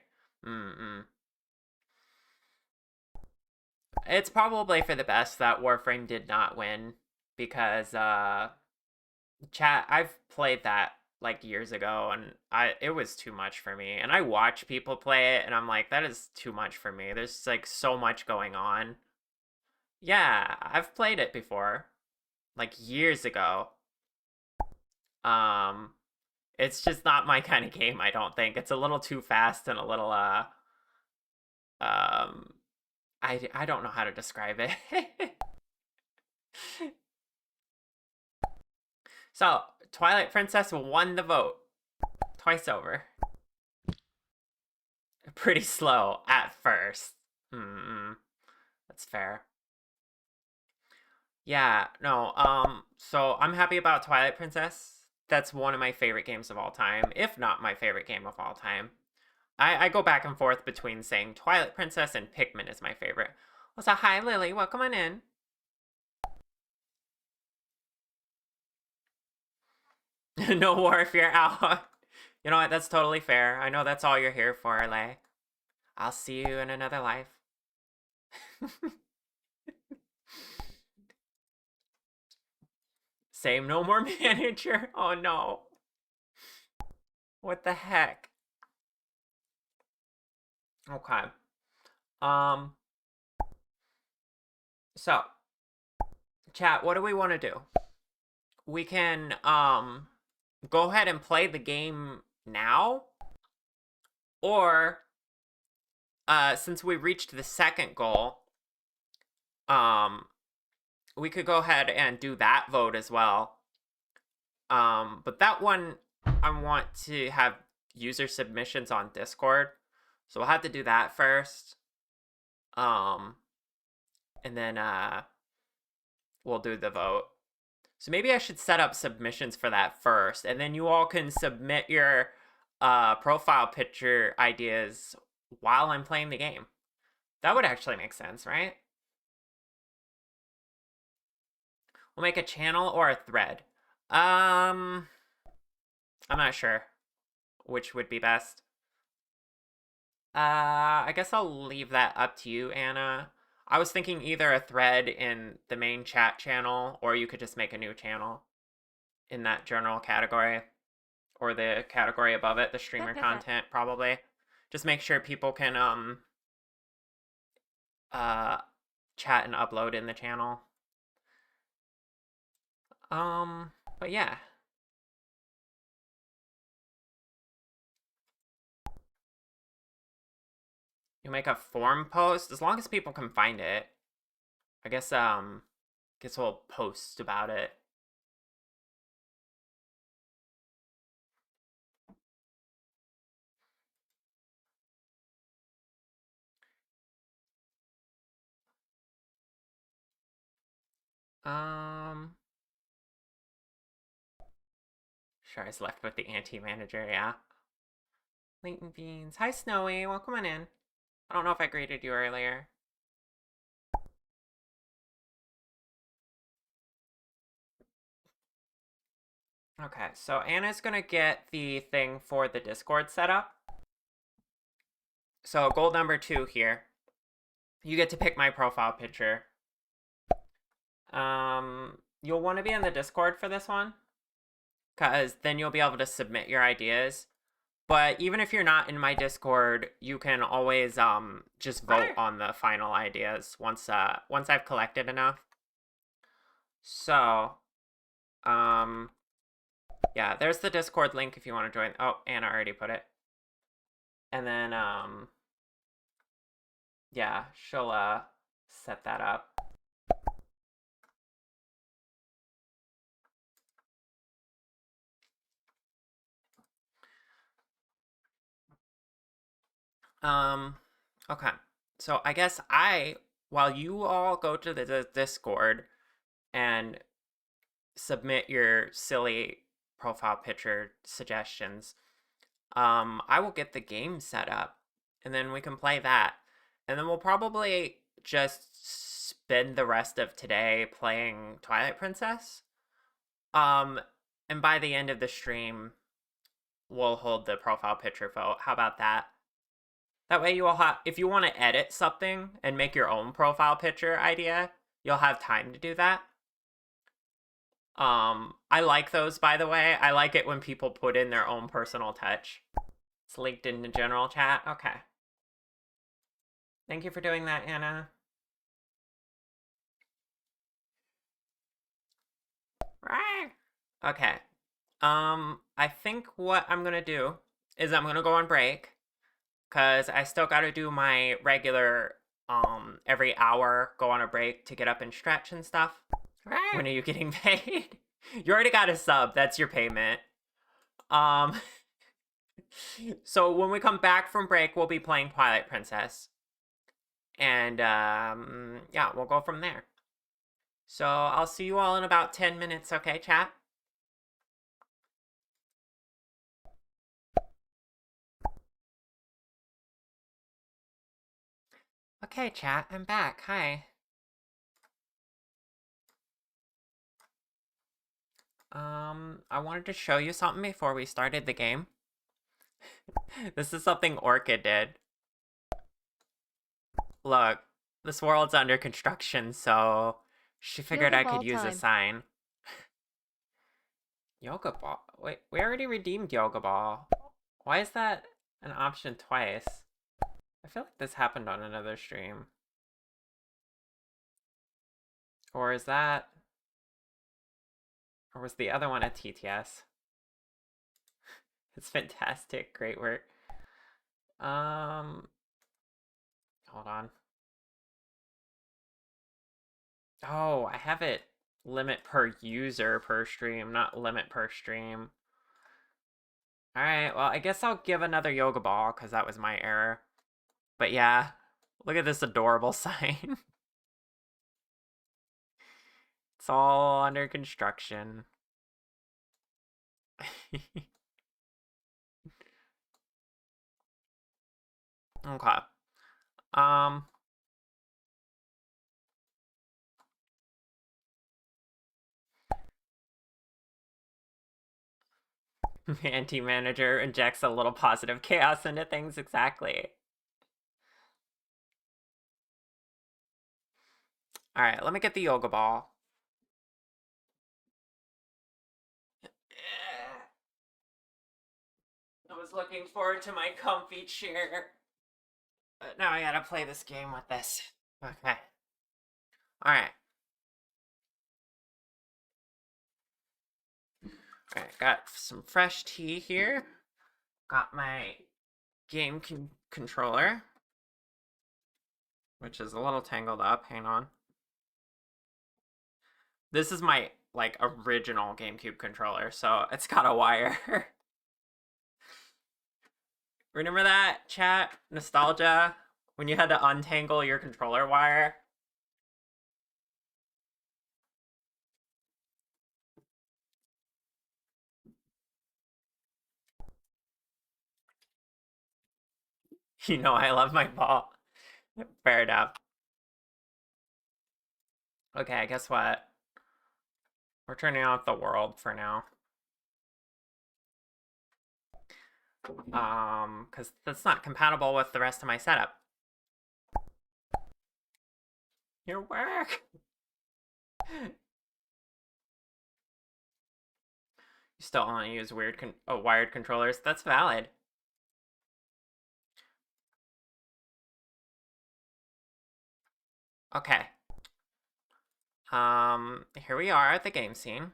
It's probably for the best that Warframe did not win, because chat, I've played that like years ago and it was too much for me. And I watch people play it and I'm like, that is too much for me. There's like so much going on. Yeah, I've played it before. Like years ago. It's just not my kind of game, I don't think. It's a little too fast and a little, I don't know how to describe it. So, Twilight Princess won the vote. Twice over. Pretty slow at first. That's fair. Yeah, no, so I'm happy about Twilight Princess. That's one of my favorite games of all time, if not my favorite game of all time. I go back and forth between saying Twilight Princess and Pikmin is my favorite. Also, hi Lily, welcome on in. No war if you're out. You know what, that's totally fair. I know that's all you're here for, Lay. I'll see you in another life. Same no more manager. Oh no. What the heck? Okay. So, chat, what do we want to do? We can, go ahead and play the game now. Or, since we reached the second goal, we could go ahead and do that vote as well. But that one, I want to have user submissions on Discord. So we'll have to do that first. And then, we'll do the vote. So maybe I should set up submissions for that first, and then you all can submit your profile picture ideas while I'm playing the game. That would actually make sense, right? We'll make a channel or a thread. I'm not sure which would be best. I guess I'll leave that up to you, Anna. I was thinking either a thread in the main chat channel, or you could just make a new channel in that general category, or the category above it, the streamer content, probably. Just make sure people can chat and upload in the channel. But yeah. You make a forum post as long as people can find it. I guess we'll post about it. Sure, I was left with the anti-manager, yeah. Leighton Beans. Hi, Snowy. Welcome on in. I don't know if I greeted you earlier. Okay, so Anna's gonna get the thing for the Discord set up. So goal number 2 here. You get to pick my profile picture. You'll want to be in the Discord for this one, because then you'll be able to submit your ideas. But even if you're not in my Discord, you can always just vote on the final ideas once I've collected enough. So, yeah, there's the Discord link if you want to join. Oh, Anna already put it. And then yeah, she'll set that up. Okay. So I guess while you all go to the Discord and submit your silly profile picture suggestions, I will get the game set up, and then we can play that. And then we'll probably just spend the rest of today playing Twilight Princess. And by the end of the stream, we'll hold the profile picture vote. How about that? That way you will have, if you want to edit something and make your own profile picture idea, you'll have time to do that. I like those, by the way. I like it when people put in their own personal touch. It's linked in the general chat. Okay. Thank you for doing that, Anna. Right. Okay. I think what I'm gonna do is I'm gonna go on break because I still gotta do my regular every hour go on a break to get up and stretch and stuff. When are you getting paid? You already got a sub. That's your payment. Um, so when we come back from break, we'll be playing Twilight Princess. And yeah, we'll go from there. So I'll see you all in about 10 minutes, okay, chat? Okay, chat, I'm back. Hi. I wanted to show you something before we started the game. This is something Orchid did. Look, this world's under construction, so she figured Yoga I could ball use a time. sign. Yoga ball? Wait, we already redeemed Yoga ball. Why is that an option twice? I feel like this happened on another stream. Or is that... Or was the other one a TTS? It's fantastic. Great work. Hold on. Oh, I have it limit per user per stream, not limit per stream. Alright, well, I guess I'll give another yoga ball, because that was my error. But yeah, look at this adorable sign. It's all under construction. Okay. Anti-manager injects a little positive chaos into things, exactly. Alright, let me get the yoga ball. I was looking forward to my comfy chair. But now I gotta play this game with this. Okay. Alright. Alright, got some fresh tea here. Got my game controller, which is a little tangled up. Hang on. This is my, like, original GameCube controller, so it's got a wire. Remember that, chat? Nostalgia? When you had to untangle your controller wire? You know I love my ball. Fair enough. Okay, guess what? We're turning off the world for now. Because that's not compatible with the rest of my setup. Your work! You still want to use wired controllers? That's valid. Okay. Here we are at the game scene.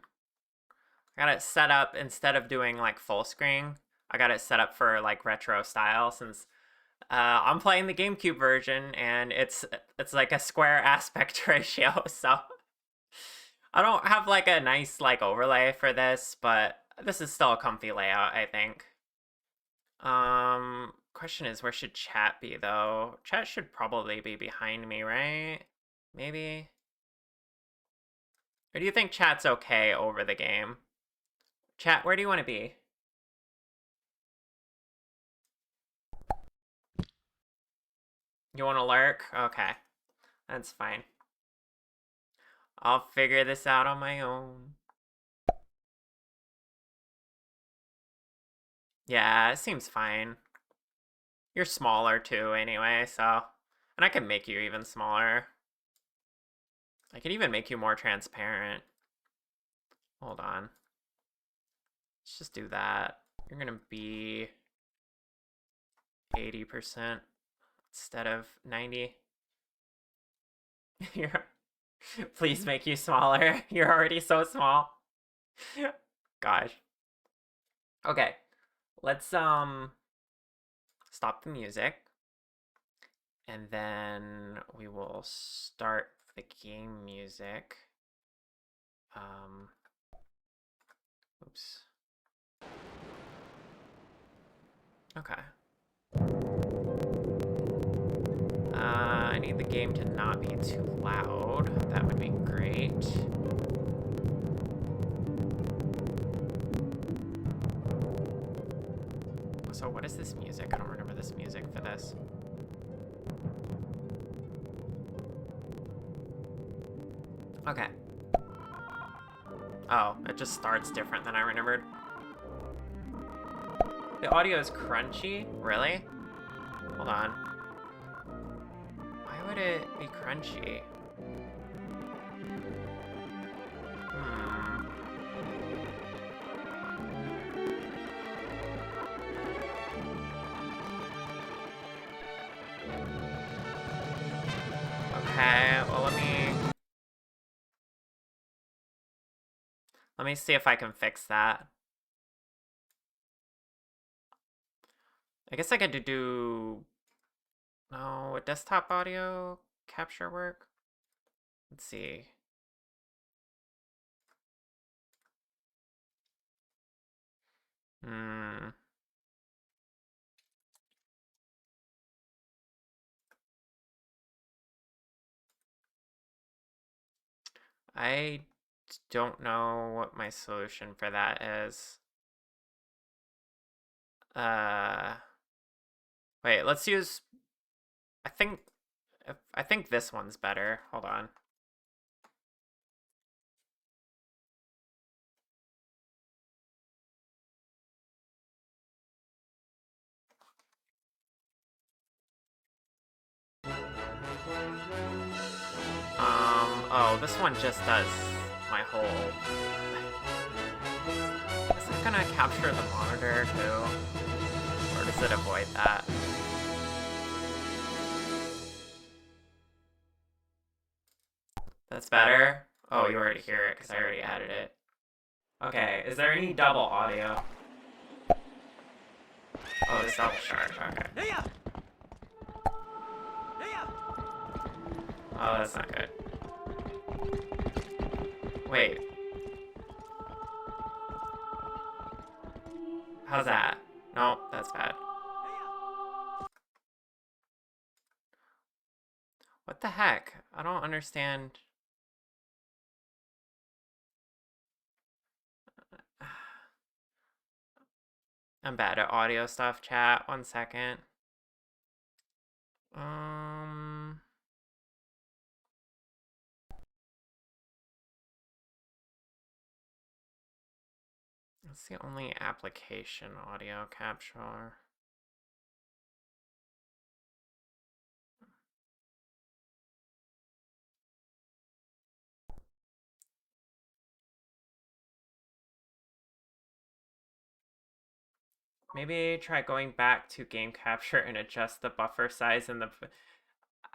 I got it set up, instead of doing like full screen, I got it set up for like retro style, since I'm playing the GameCube version and it's like a square aspect ratio, so I don't have like a nice like overlay for this, but this is still a comfy layout, I think. Question is, where should chat be though? Chat should probably be behind me, right? Maybe? Or do you think chat's okay over the game? Chat, where do you want to be? You want to lurk? Okay. That's fine. I'll figure this out on my own. Yeah, it seems fine. You're smaller too anyway, so... And I can make you even smaller. I can even make you more transparent. Hold on. Let's just do that. You're gonna be 80% instead of 90. Please make you smaller. You're already so small. Gosh. Okay, let's stop the music, and then we will start the game music. Oops. Okay. I need the game to not be too loud. That would be great. So what is this music? I don't remember this music for this. Okay. Oh, it just starts different than I remembered. The audio is crunchy? Really? Hold on. Why would it be crunchy? Okay, well let me see if I can fix that. I guess I get to do... No, would desktop audio capture work? Let's see. I don't know what my solution for that is. Wait, let's use... I think this one's better. Hold on. Oh, this one just does my whole... Is it gonna capture the monitor too? Or does it avoid that? That's better? Oh, you already hear it because I already added it. Okay, is there any double audio? Oh, it's double sharp, okay. Oh, that's not good. Wait. How's that? No, that's bad. What the heck? I don't understand. I'm bad at audio stuff, chat. 1 second. That's the only application audio capture. Maybe try going back to game capture and adjust the buffer size and the...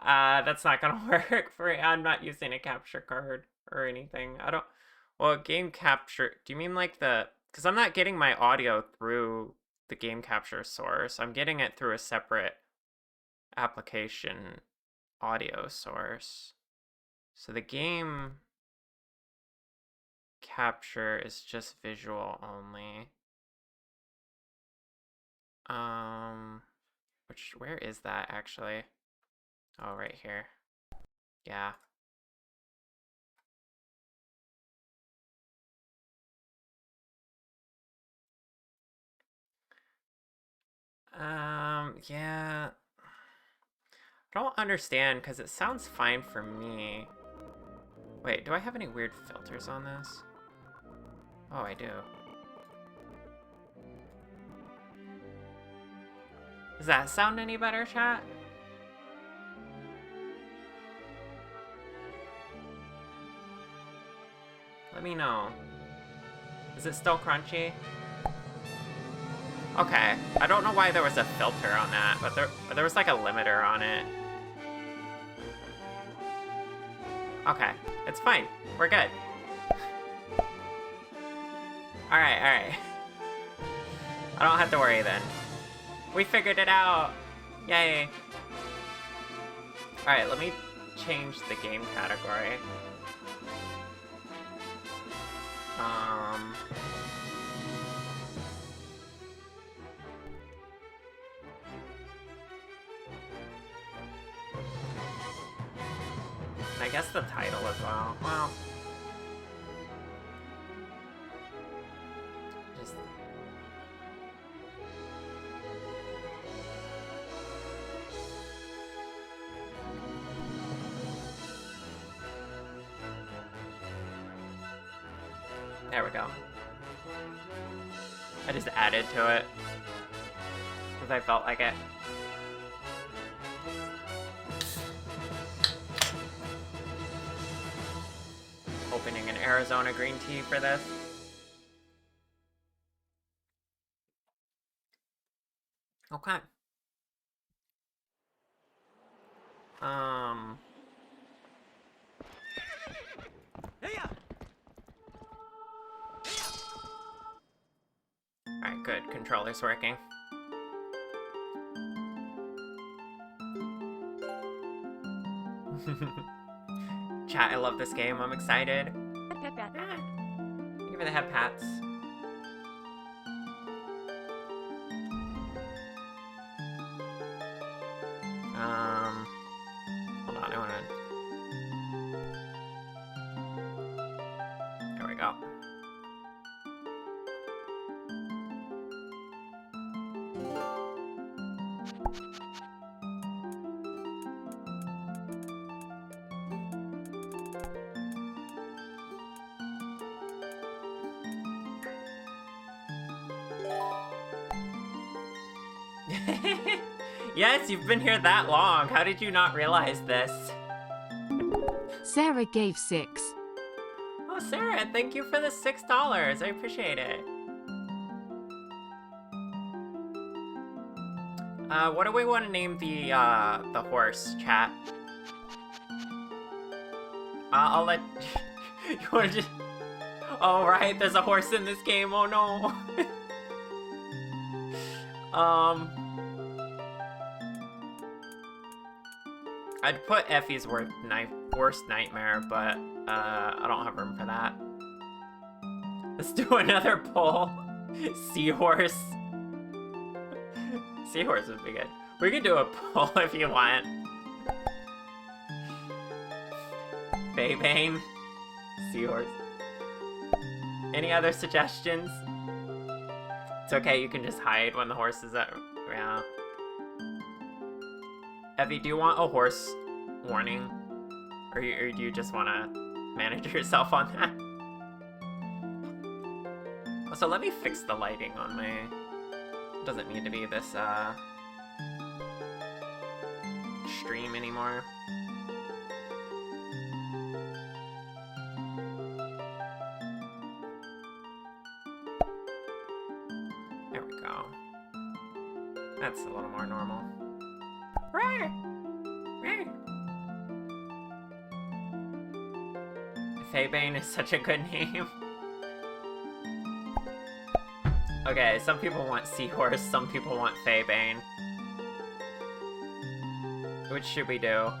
that's not gonna work for... I'm not using a capture card or anything. I don't... Well, game capture... Do you mean like the... Because I'm not getting my audio through the game capture source. I'm getting it through a separate application audio source. So the game capture is just visual only. Where is that actually? Oh, right here. Yeah. Yeah. I don't understand because it sounds fine for me. Wait, do I have any weird filters on this? Oh, I do. Does that sound any better, chat? Let me know. Is it still crunchy? Okay. I don't know why there was a filter on that, but there was like a limiter on it. Okay. It's fine. We're good. Alright, alright. I don't have to worry then. We figured it out! Yay! Alright, let me change the game category. I guess the title as well. Well, just there we go. I just added to it because I felt like it. Opening an Arizona green tea for this. Okay. Alright, good. Controller's working. Chat, I love this game. I'm excited. Thank you for the head pats. Hold on, I wanna... There we go. Yes, you've been here that long. How did you not realize this? Sarah gave 6. Oh, Sarah, thank you for the $6. I appreciate it. What do we want to name the horse, chat? I'll let... You wanna just... Oh, right, there's a horse in this game, oh no. I'd put Effie's worst nightmare, but I don't have room for that. Let's do another poll. Seahorse. Seahorse would be good. We can do a poll if you want. Baybane. Seahorse. Any other suggestions? It's okay, you can just hide when the horse is at... Yeah. Evie, do you want a horse warning? Or do you just want to manage yourself on that? Also, let me fix the lighting on my... It doesn't need to be this, stream anymore. There we go. That's a little more normal. Faybane is such a good name. Okay, some people want Seahorse, some people want Faybane. Which should we do?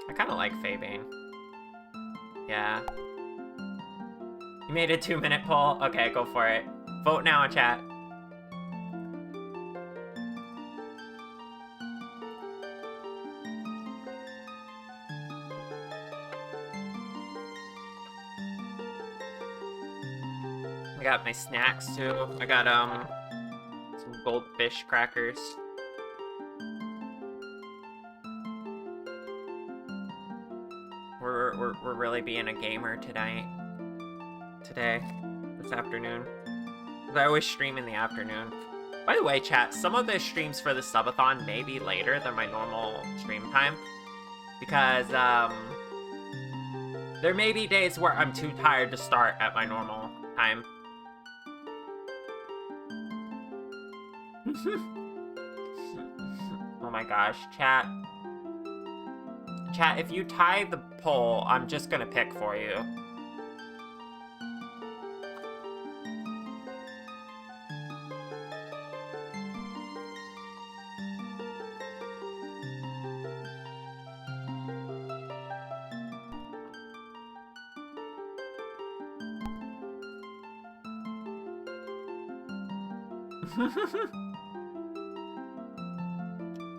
I kinda like Faybane. Yeah. You made a 2-minute poll? Okay, go for it. Vote now, chat. I got my snacks too. I got some goldfish crackers. We're really being a gamer today, this afternoon. I always stream in the afternoon. By the way, chat, some of the streams for the subathon may be later than my normal stream time. Because, there may be days where I'm too tired to start at my normal time. Oh my gosh, chat. Chat, if you tie the poll, I'm just gonna pick for you.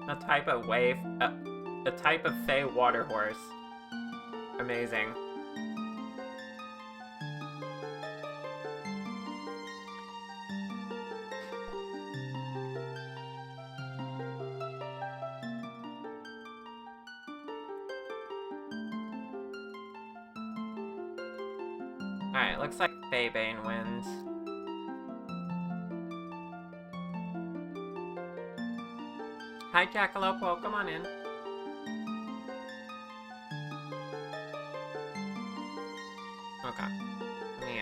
A type of wave, a type of fey water horse. Amazing. Alright, looks like Feybane wins. Hi, Jackalope, welcome on in. Okay. Let me,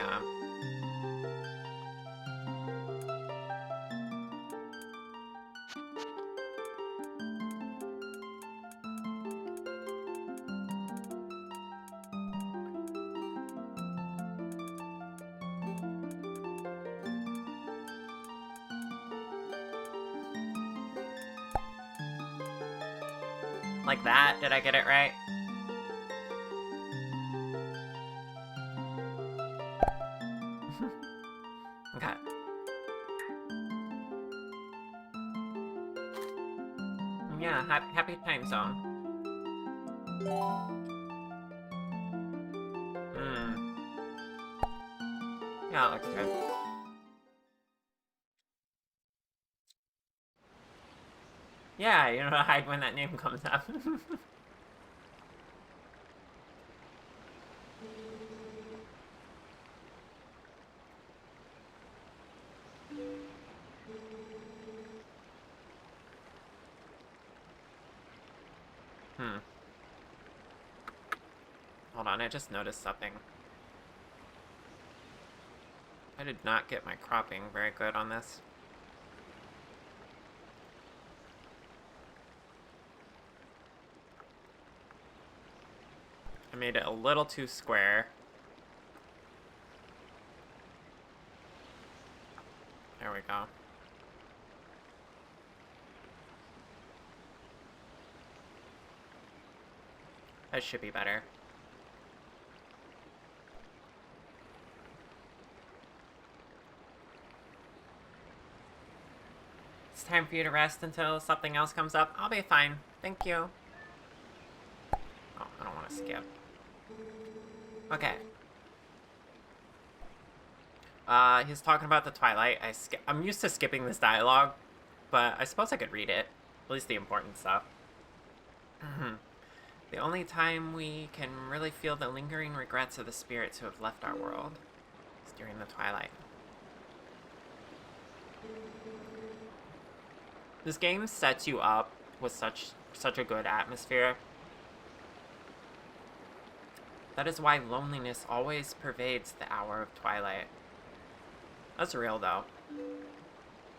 like that? Did I get it right? Okay. Yeah, happy time zone. Yeah, it looks good. Yeah, you know, hide when that name comes up. Hold on, I just noticed something. I did not get my cropping very good on this. I made it a little too square. There we go. That should be better. It's time for you to rest until something else comes up. I'll be fine. Thank you. Oh, I don't want to skip. Okay. He's talking about the Twilight. I'm used to skipping this dialogue, but I suppose I could read it. At least the important stuff. The only time we can really feel the lingering regrets of the spirits who have left our world is during the Twilight. This game sets you up with such a good atmosphere. That is why loneliness always pervades the hour of twilight. That's real, though.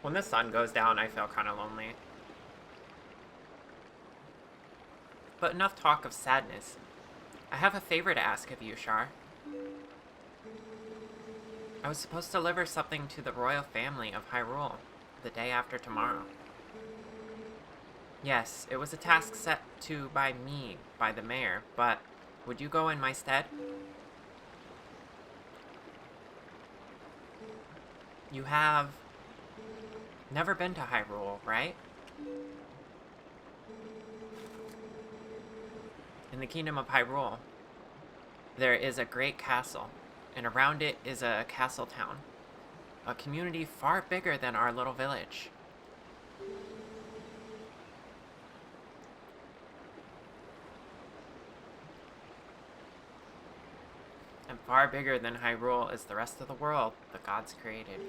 When the sun goes down, I feel kind of lonely. But enough talk of sadness. I have a favor to ask of you, Char. I was supposed to deliver something to the royal family of Hyrule the day after tomorrow. Yes, it was a task set to by me, by the mayor, but would you go in my stead? You have never been to Hyrule, right? In the kingdom of Hyrule, there is a great castle, and around it is a castle town. A community far bigger than our little village. And far bigger than Hyrule is the rest of the world the gods created.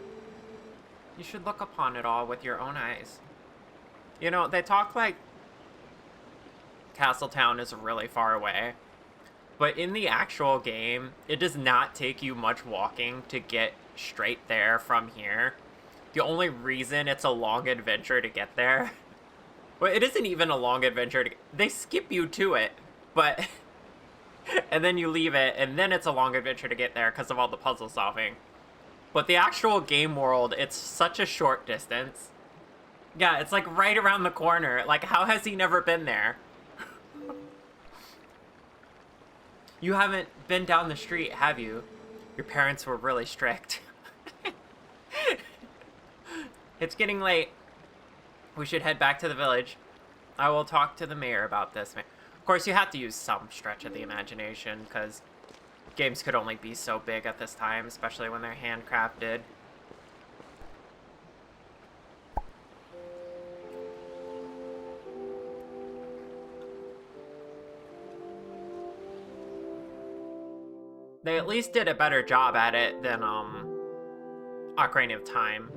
You should look upon it all with your own eyes. You know, they talk like Castletown is really far away, but in the actual game, it does not take you much walking to get straight there from here. The only reason it's a long adventure to get there, well, it isn't even a long adventure they skip you to it, but and then you leave it, and then it's a long adventure to get there because of all the puzzle solving. But the actual game world, it's such a short distance. Yeah, it's like right around the corner. Like, how has he never been there? You haven't been down the street, have you? Your parents were really strict. It's getting late. We should head back to the village. I will talk to the mayor about this. Of course, you have to use some stretch of the imagination, because games could only be so big at this time, especially when they're handcrafted. They at least did a better job at it than, Ocarina of Time.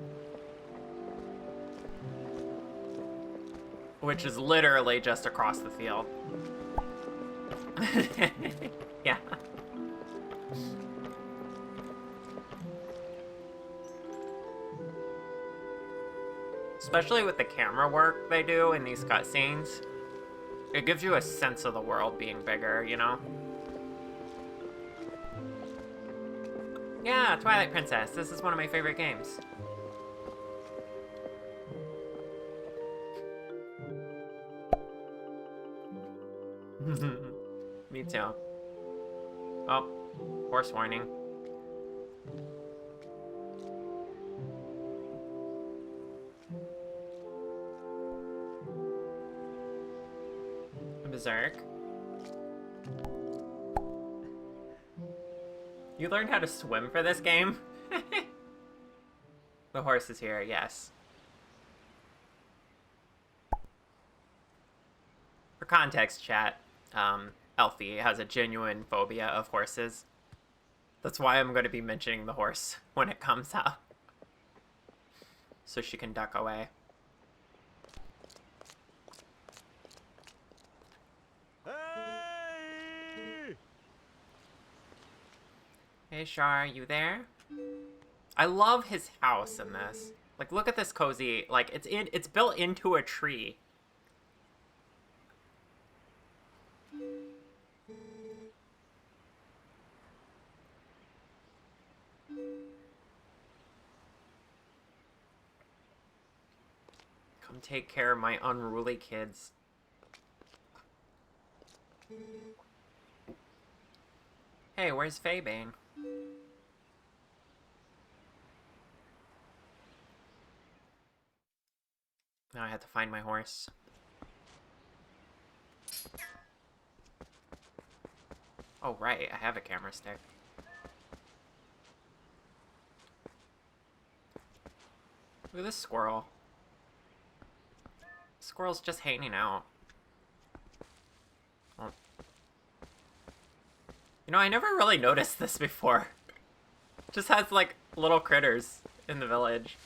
Which is literally just across the field. Yeah. Especially with the camera work they do in these cutscenes. It gives you a sense of the world being bigger, you know? Yeah, Twilight Princess. This is one of my favorite games. Me too. Oh, horse warning. Berserk. You learned how to swim for this game? The horse is here, yes. For context, chat, Elfie has a genuine phobia of horses. That's why I'm going to be mentioning the horse when it comes out. So she can duck away. Hey, Char, you there? I love his house in this. Like, look at this cozy, like, it's built into a tree. Come take care of my unruly kids. Hey, where's Faebane? Now I have to find my horse. Oh, right, I have a camera stick. Look at this squirrel. Squirrel's just hanging out. Oh. You know, I never really noticed this before. Just has, like, little critters in the village.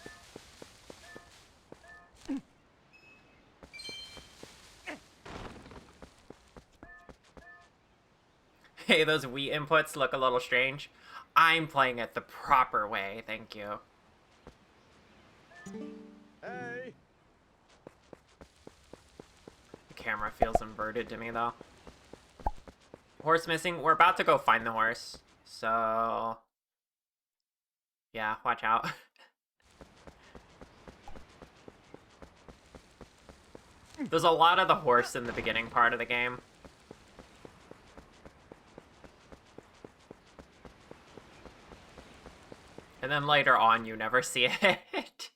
Hey, those Wii inputs look a little strange. I'm playing it the proper way, thank you. Hey! The camera feels inverted to me, though. Horse missing. We're about to go find the horse. So... yeah, watch out. There's a lot of the horse in the beginning part of the game. And then later on, you never see it.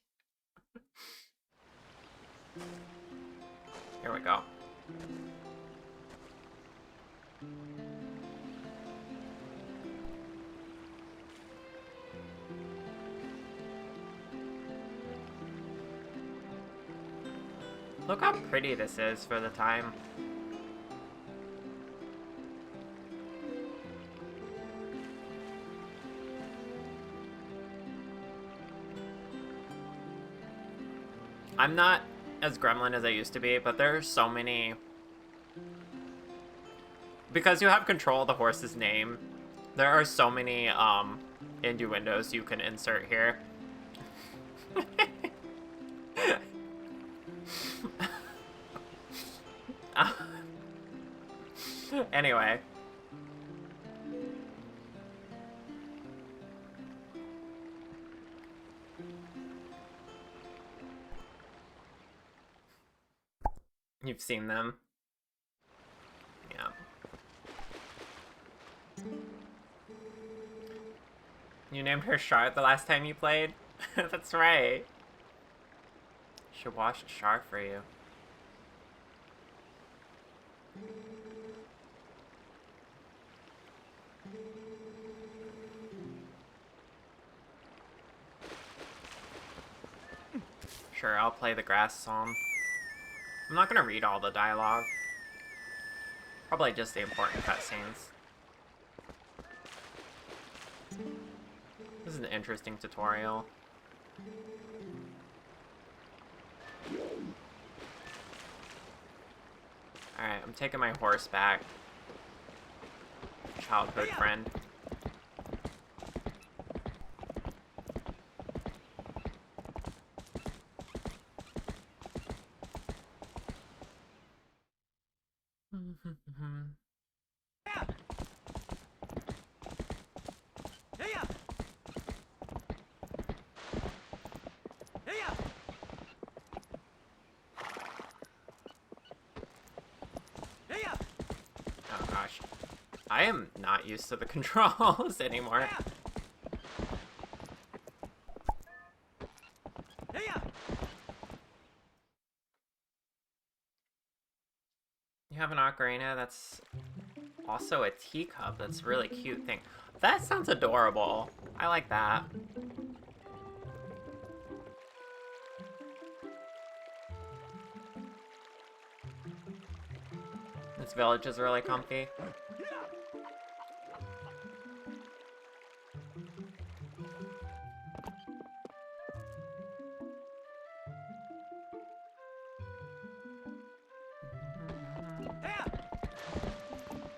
Here we go. Look how pretty this is for the time. I'm not as gremlin as I used to be, but there are so many... because you have control of the horse's name, there are so many innuendos you can insert here. Anyway. You've seen them. Yeah. You named her Char the last time you played? That's right. Should wash Char for you. Sure, I'll play the grass song. I'm not gonna read all the dialogue. Probably just the important cutscenes. This is an interesting tutorial. Alright, I'm taking my horse back. Childhood friend. Oh gosh. I am not used to the controls anymore. You have an ocarina that's also a teacup. That's a really cute thing. That sounds adorable. I like that. This village is really comfy.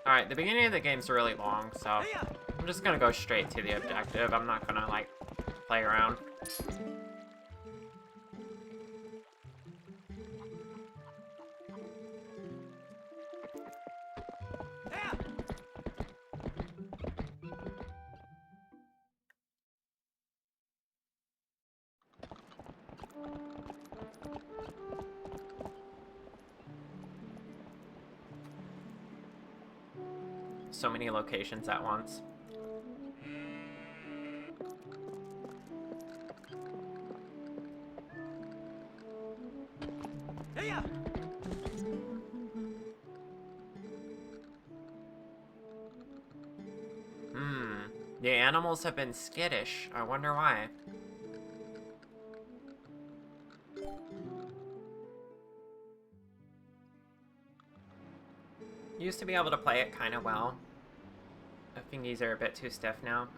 Alright, the beginning of the game's really long, so I'm just gonna go straight to the objective. I'm not gonna, like, play around. So many locations at once. The animals have been skittish. I wonder why. Used to be able to play it kind of well. I think these are a bit too stiff now.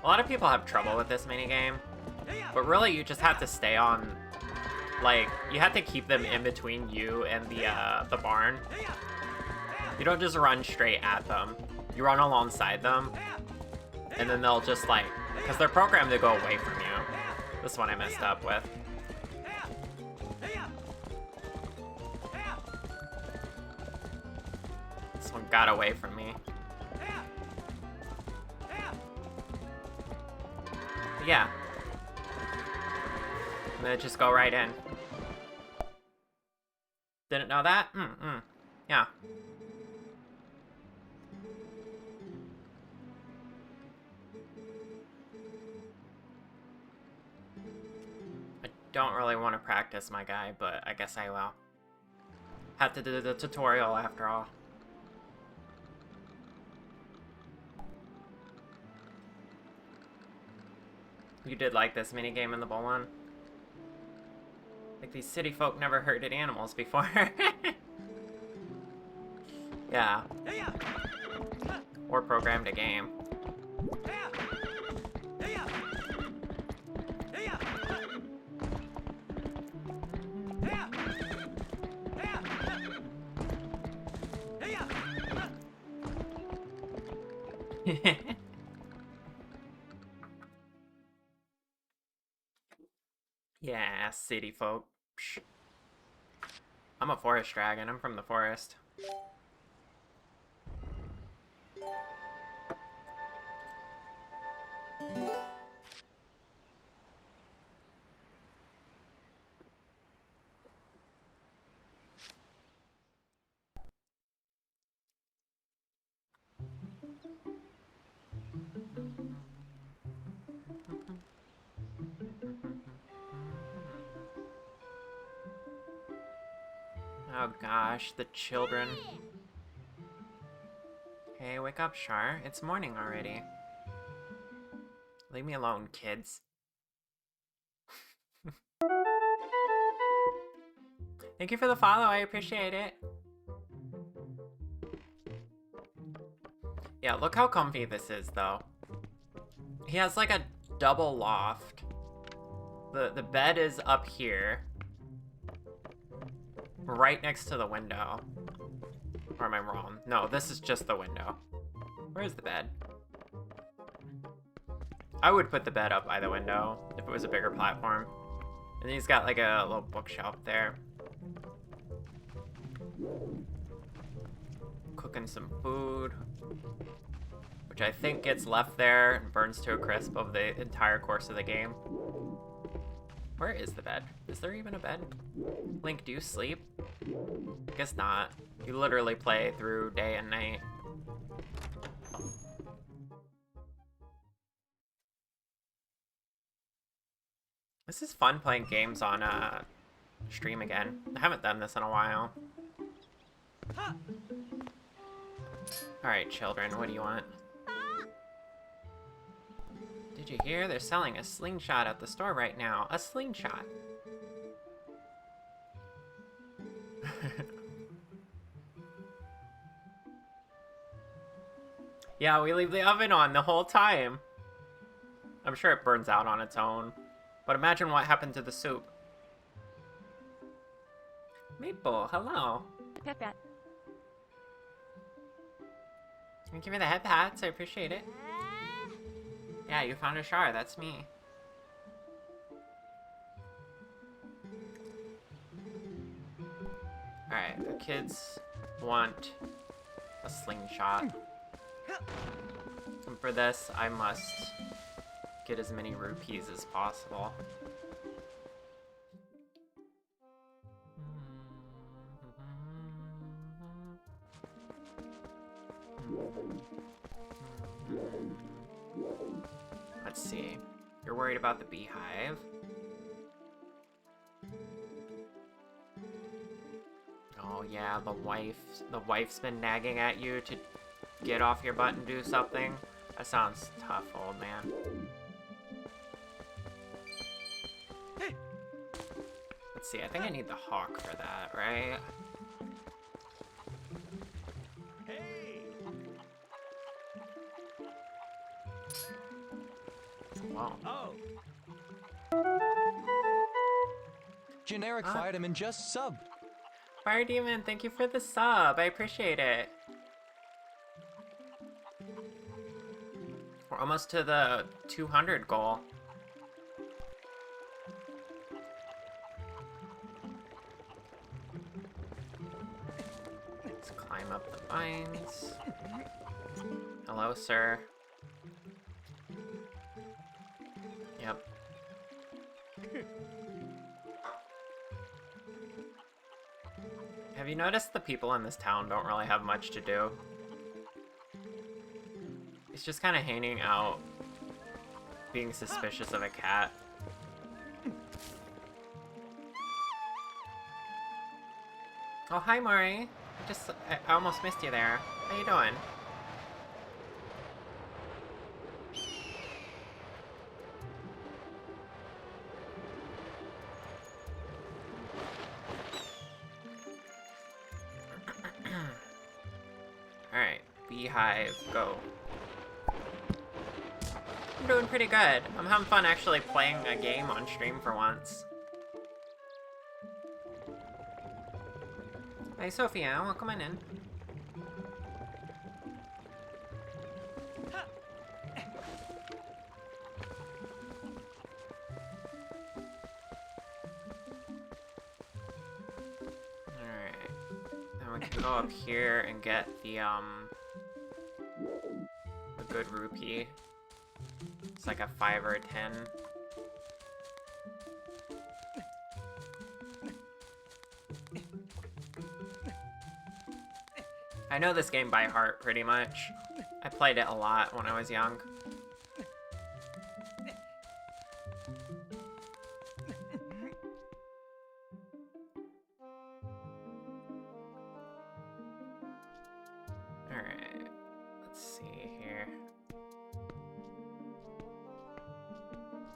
A lot of people have trouble with this minigame, but really you just have to stay on, like, you have to keep them in between you and the barn. You don't just run straight at them. You run alongside them, and then they'll just, like, because they're programmed to go away from you. This one I messed up with. This one got away from me. But yeah. I'm gonna just go right in. Didn't know that? Yeah. I don't really want to practice my guy, but I guess I will. Had to do the tutorial after all. You did like this minigame in the bowl one? Like these city folk never herded animals before. Yeah. Or programmed a game. Yeah, city folk. Psh. I'm a forest dragon. I'm from the forest. gosh, the children. Hey, wake up, Char. It's morning already. Leave me alone, kids. Thank you for the follow, I appreciate it. Yeah, look how comfy this is, though. He has like a double loft. The bed is up here. Right next to the window. Or am I wrong? No, this is just the window. Where's the bed? I would put the bed up by the window if it was a bigger platform. And he's got like a little bookshelf there. Cooking some food. Which I think gets left there and burns to a crisp over the entire course of the game. Where is the bed? Is there even a bed? Link, do you sleep? I guess not. You literally play through day and night. This is fun playing games on stream again. I haven't done this in a while. Alright, children, what do you want? Did you hear? They're selling a slingshot at the store right now. A slingshot. Yeah, we leave the oven on the whole time. I'm sure it burns out on its own. But imagine what happened to the soup. Maple, hello. Pet pet. Thank you for the head pats, I appreciate it. Yeah, you found a Char, that's me. Alright, the kids want a slingshot. And for this, I must get as many rupees as possible. Let's see. You're worried about the beehive. Oh yeah, the wife's been nagging at you to get off your butt and do something. That sounds tough, old man. Let's see, I think I need the hawk for that, right? Wow. Generic vitamin just sub. Fire Demon, thank you for the sub. I appreciate it. We're almost to the 200 goal. Let's climb up the vines. Hello, sir. Yep. Have you noticed the people in this town don't really have much to do? It's just kind of hanging out, being suspicious of a cat. Oh, hi, Mari. I almost missed you there. How you doing? Alright, beehive, go. I'm doing pretty good. I'm having fun actually playing a game on stream for once. Hey, Sophia, welcome on in. Alright. Then we can go up here and get the good rupee. It's like a 5 or a 10. I know this game by heart, pretty much. I played it a lot when I was young. Let's see here.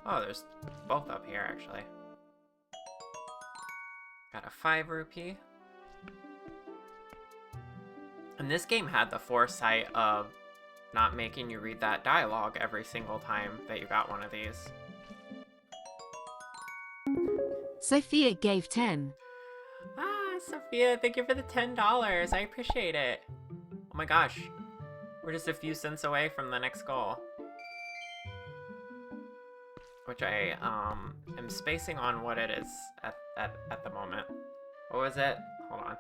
Oh, there's both up here, actually. Got a 5 rupee. And this game had the foresight of not making you read that dialogue every single time that you got one of these. Sophia gave 10. Ah, Sophia, thank you for the $10. I appreciate it. Oh my gosh. We're just a few cents away from the next goal. Which I am spacing on what it is at the moment. What was it? Hold on.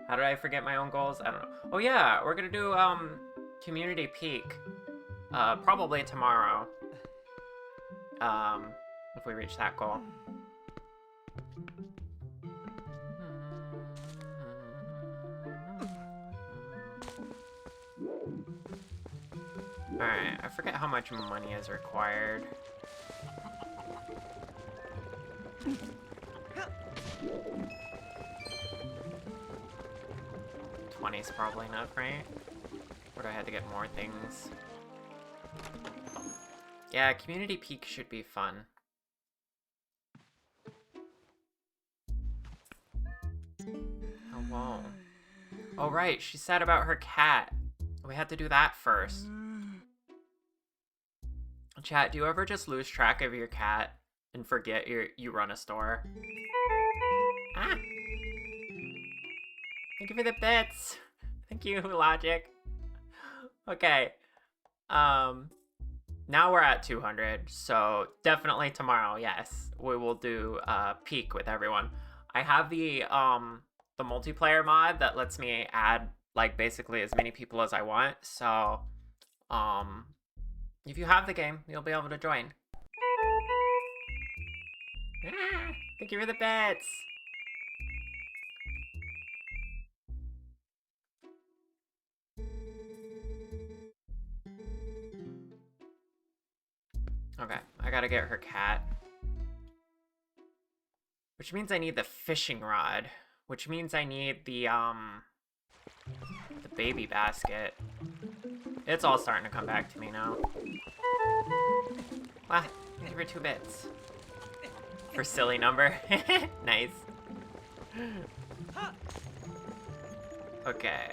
How did I forget my own goals? I don't know. Oh yeah, we're gonna do community peak. Probably tomorrow. If we reach that goal. Alright, I forget how much money is required. $20's probably enough, right? Or do I have to get more things? Yeah, community peak should be fun. Oh, whoa. Oh, right, she said about her cat. We had to do that first. Chat, do you ever just lose track of your cat and forget you run a store? Ah! Thank you for the bits! Thank you, Logic. Okay. Now we're at 200, so definitely tomorrow, yes. We will do peak with everyone. I have the multiplayer mod that lets me add, like, basically as many people as I want, so, if you have the game, you'll be able to join. Ah, thank you for the bits! Okay, I gotta get her cat. Which means I need the fishing rod. Which means I need the baby basket. It's all starting to come back to me now. Wow, thank you for 2 bits. For silly number. Nice. Okay,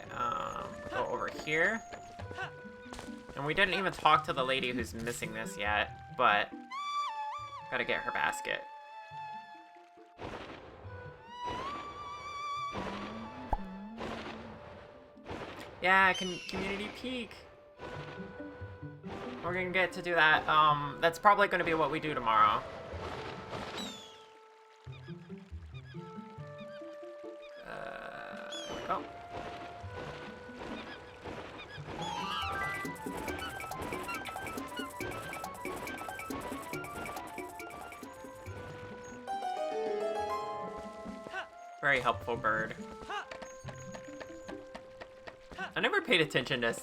go over here. And we didn't even talk to the lady who's missing this yet, but gotta get her basket. Yeah, community peak. We're gonna get to do that. That's probably gonna be what we do tomorrow. Oh. Very helpful bird. I never paid attention to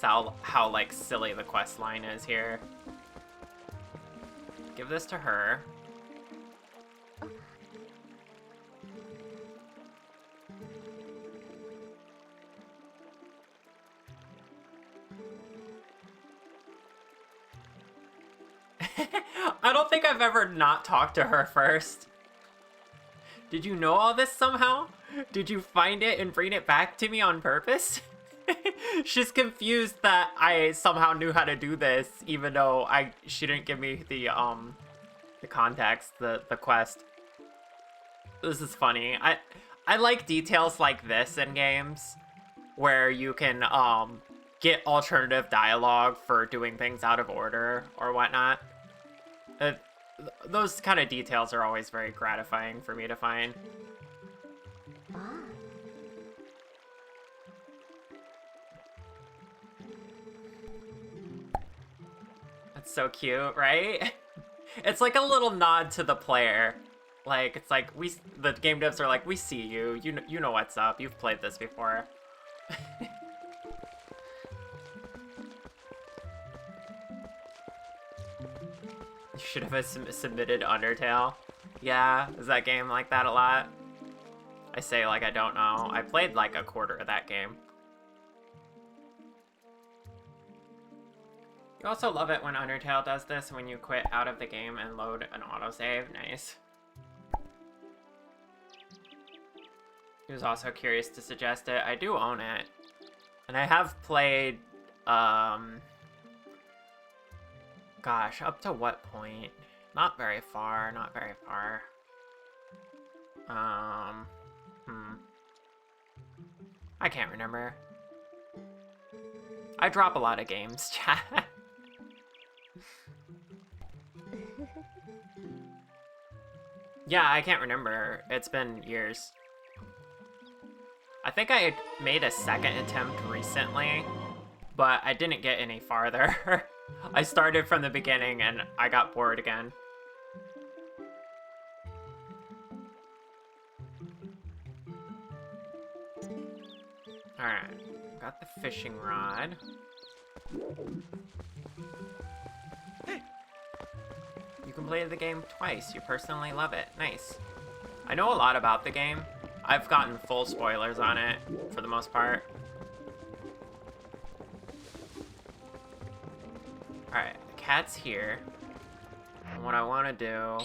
how like silly the quest line is here. Give this to her. I don't think I've ever not talked to her first. Did you know all this somehow? Did you find it and bring it back to me on purpose? She's confused that I somehow knew how to do this, even though she didn't give me the context, the quest. This is funny. I like details like this in games, where you can get alternative dialogue for doing things out of order or whatnot. Those kind of details are always very gratifying for me to find. That's so cute, right? It's like a little nod to the player. Like, it's like, the game devs are like, we see you. You know what's up. You've played this before. You should have submitted Undertale. Yeah, is that game like that a lot? I say like I don't know. I played like a quarter of that game. You also love it when Undertale does this, when you quit out of the game and load an autosave. Nice. He was also curious to suggest it. I do own it. And I have played, gosh, up to what point? Not very far, not very far. I can't remember. I drop a lot of games, chat. Yeah, I can't remember. It's been years. I think I made a second attempt recently, but I didn't get any farther. I started from the beginning and I got bored again. Alright, got the fishing rod. You completed the game twice. You personally love it. Nice. I know a lot about the game. I've gotten full spoilers on it, for the most part. Alright, the cat's here. And what I want to do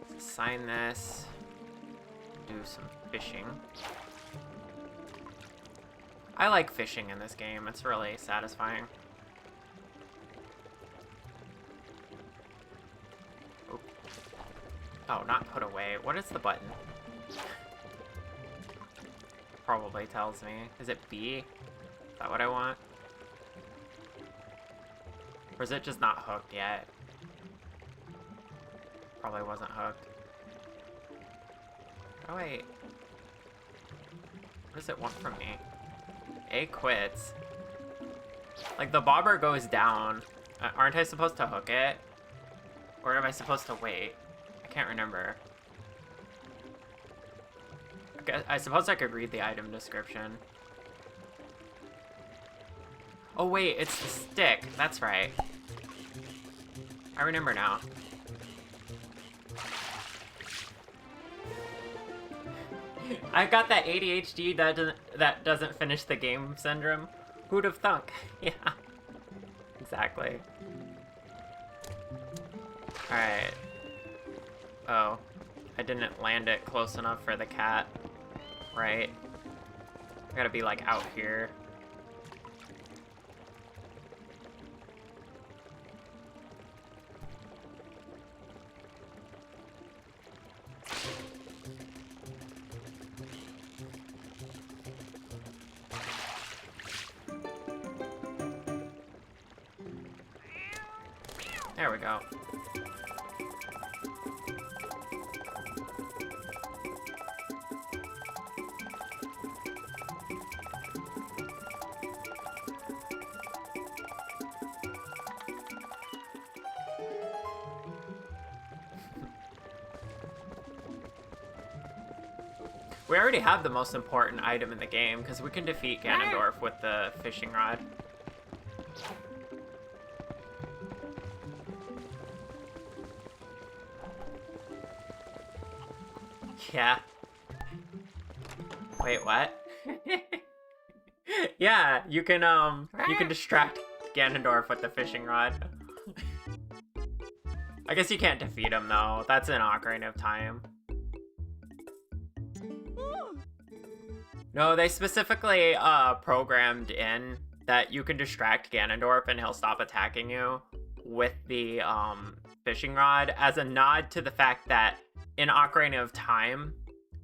is assign this, do some fishing. I like fishing in this game. It's really satisfying. Oh, oh, not put away. What is the button? Probably tells me. Is it B? Is that what I want? Or is it just not hooked yet? Probably wasn't hooked. Oh wait. What does it want from me? A quits. Like, the bobber goes down. Aren't I supposed to hook it? Or am I supposed to wait? I can't remember. I suppose I could read the item description. Oh wait, it's the stick. That's right. I remember now. I got that ADHD that doesn't finish the game syndrome. Who'd have thunk? Yeah. Exactly. Alright. Oh. I didn't land it close enough for the cat. Right. I gotta be like out here. There we go. We already have the most important item in the game, because we can defeat Ganondorf with the fishing rod. Yeah. Wait, what? Yeah, you can distract Ganondorf with the fishing rod. I guess you can't defeat him, though. That's an Ocarina of Time. No, they specifically programmed in that you can distract Ganondorf and he'll stop attacking you with the fishing rod as a nod to the fact that in Ocarina of Time,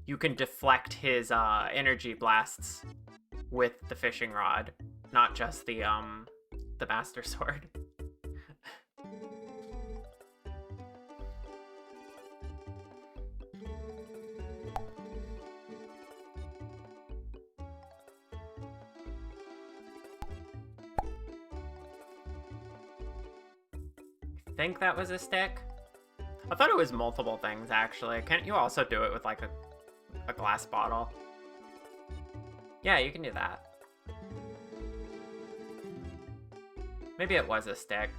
you can deflect his energy blasts with the fishing rod, not just the Master Sword. I think that was a stick. I thought it was multiple things, actually. Can't you also do it with, like, a glass bottle? Yeah, you can do that. Maybe it was a stick.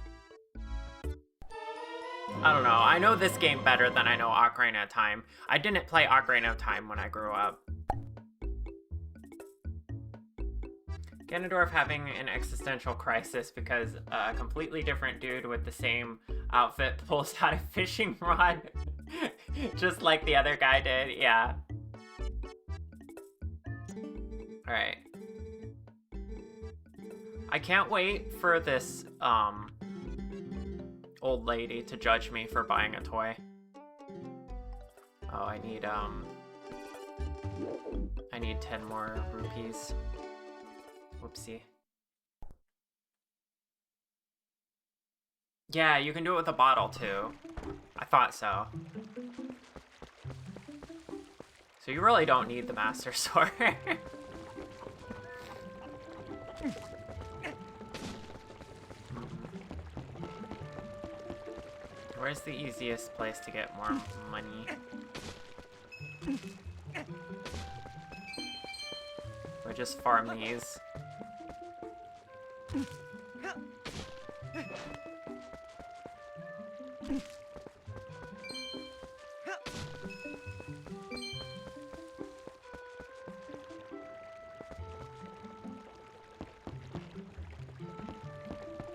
I don't know. I know this game better than I know Ocarina of Time. I didn't play Ocarina of Time when I grew up. Ganondorf having an existential crisis because a completely different dude with the same outfit pulls out a fishing rod just like the other guy did. Yeah. Alright. I can't wait for this old lady to judge me for buying a toy. Oh, I need 10 more rupees. Whoopsie. Yeah, you can do it with a bottle too. I thought so. So you really don't need the Master Sword. Where's the easiest place to get more money? Or just farm these.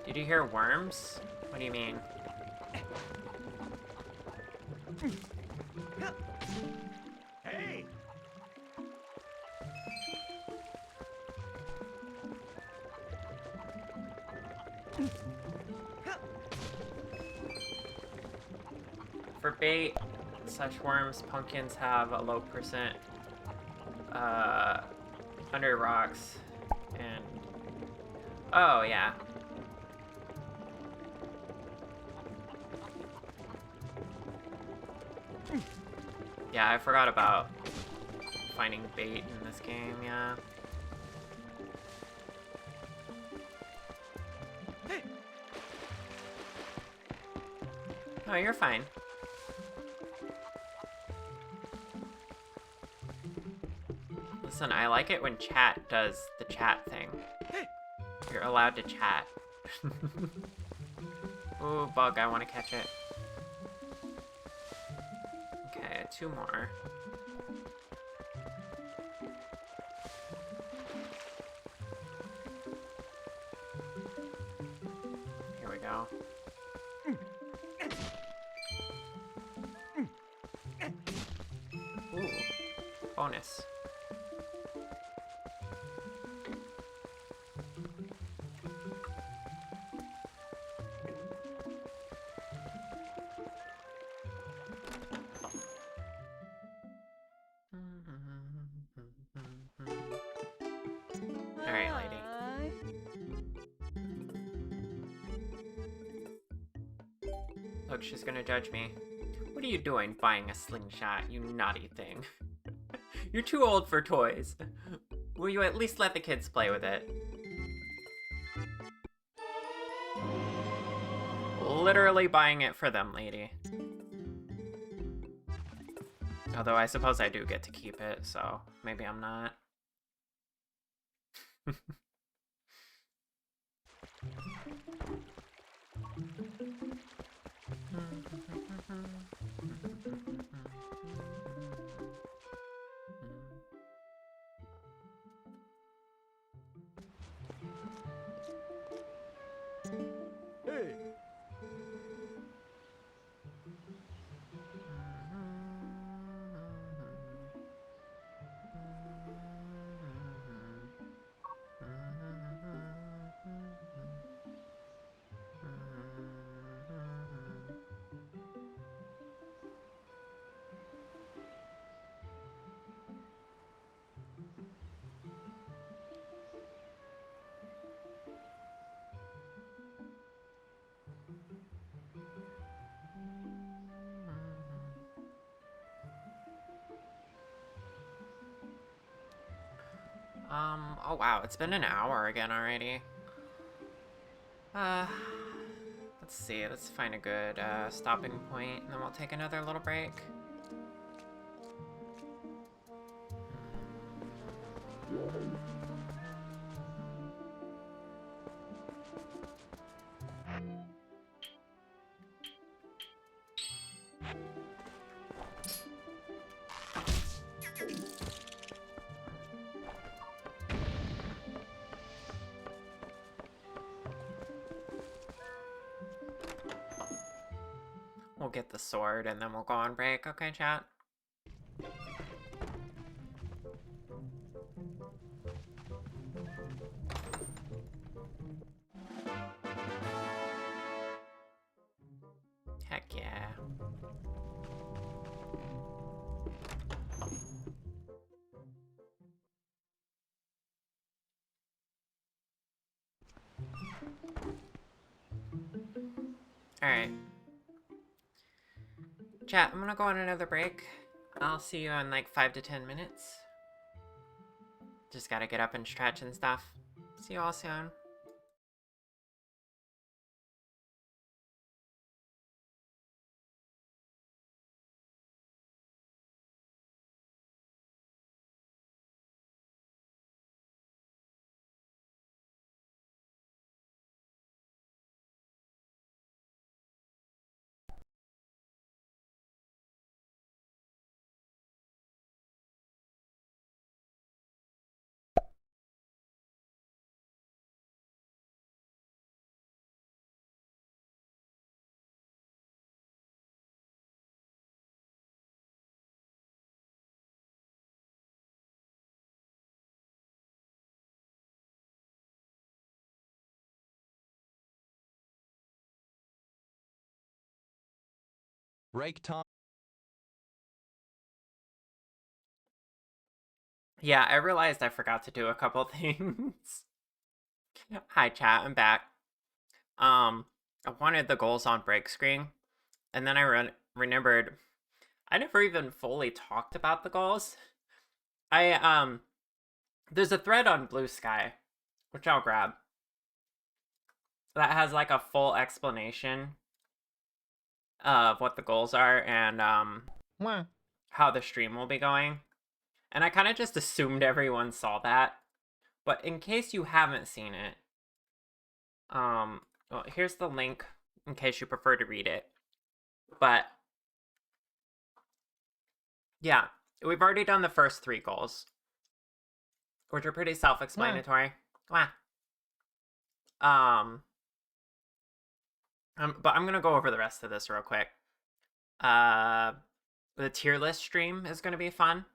Did you hear worms? What do you mean? Hey! For bait, such worms, pumpkins have a low percent under rocks, and oh yeah. Yeah, I forgot about finding bait in this game, yeah. Oh, you're fine. Listen, I like it when chat does the chat thing. You're allowed to chat. Ooh, bug, I want to catch it. Okay, 2 more. Here we go. Ooh, bonus. Alright, lady. Look, she's gonna judge me. What are you doing buying a slingshot, you naughty thing? You're too old for toys. Will you at least let the kids play with it? Literally buying it for them, lady. Although I suppose I do get to keep it, so maybe I'm not. Hey! Oh wow, it's been an hour again already. Let's see, let's find a good stopping point, and then we'll take another little break. We'll get the sword and then we'll go on break. Okay, chat? Heck yeah. Alright. Chat, I'm gonna go on another break. I'll see you in like 5 to 10 minutes. Just gotta get up and stretch and stuff. See you all soon. Rake Tom. Yeah, I realized I forgot to do a couple things. Hi chat, I'm back. I wanted the goals on break screen, and then I remembered I never even fully talked about the goals. There's a thread on Blue Sky, which I'll grab, that has like a full explanation of what the goals are and how the stream will be going. And I kind of just assumed everyone saw that. But in case you haven't seen it, well, here's the link in case you prefer to read it. But yeah, we've already done the first 3 goals, which are pretty self-explanatory. But I'm gonna go over the rest of this real quick. The tier list stream is gonna be fun.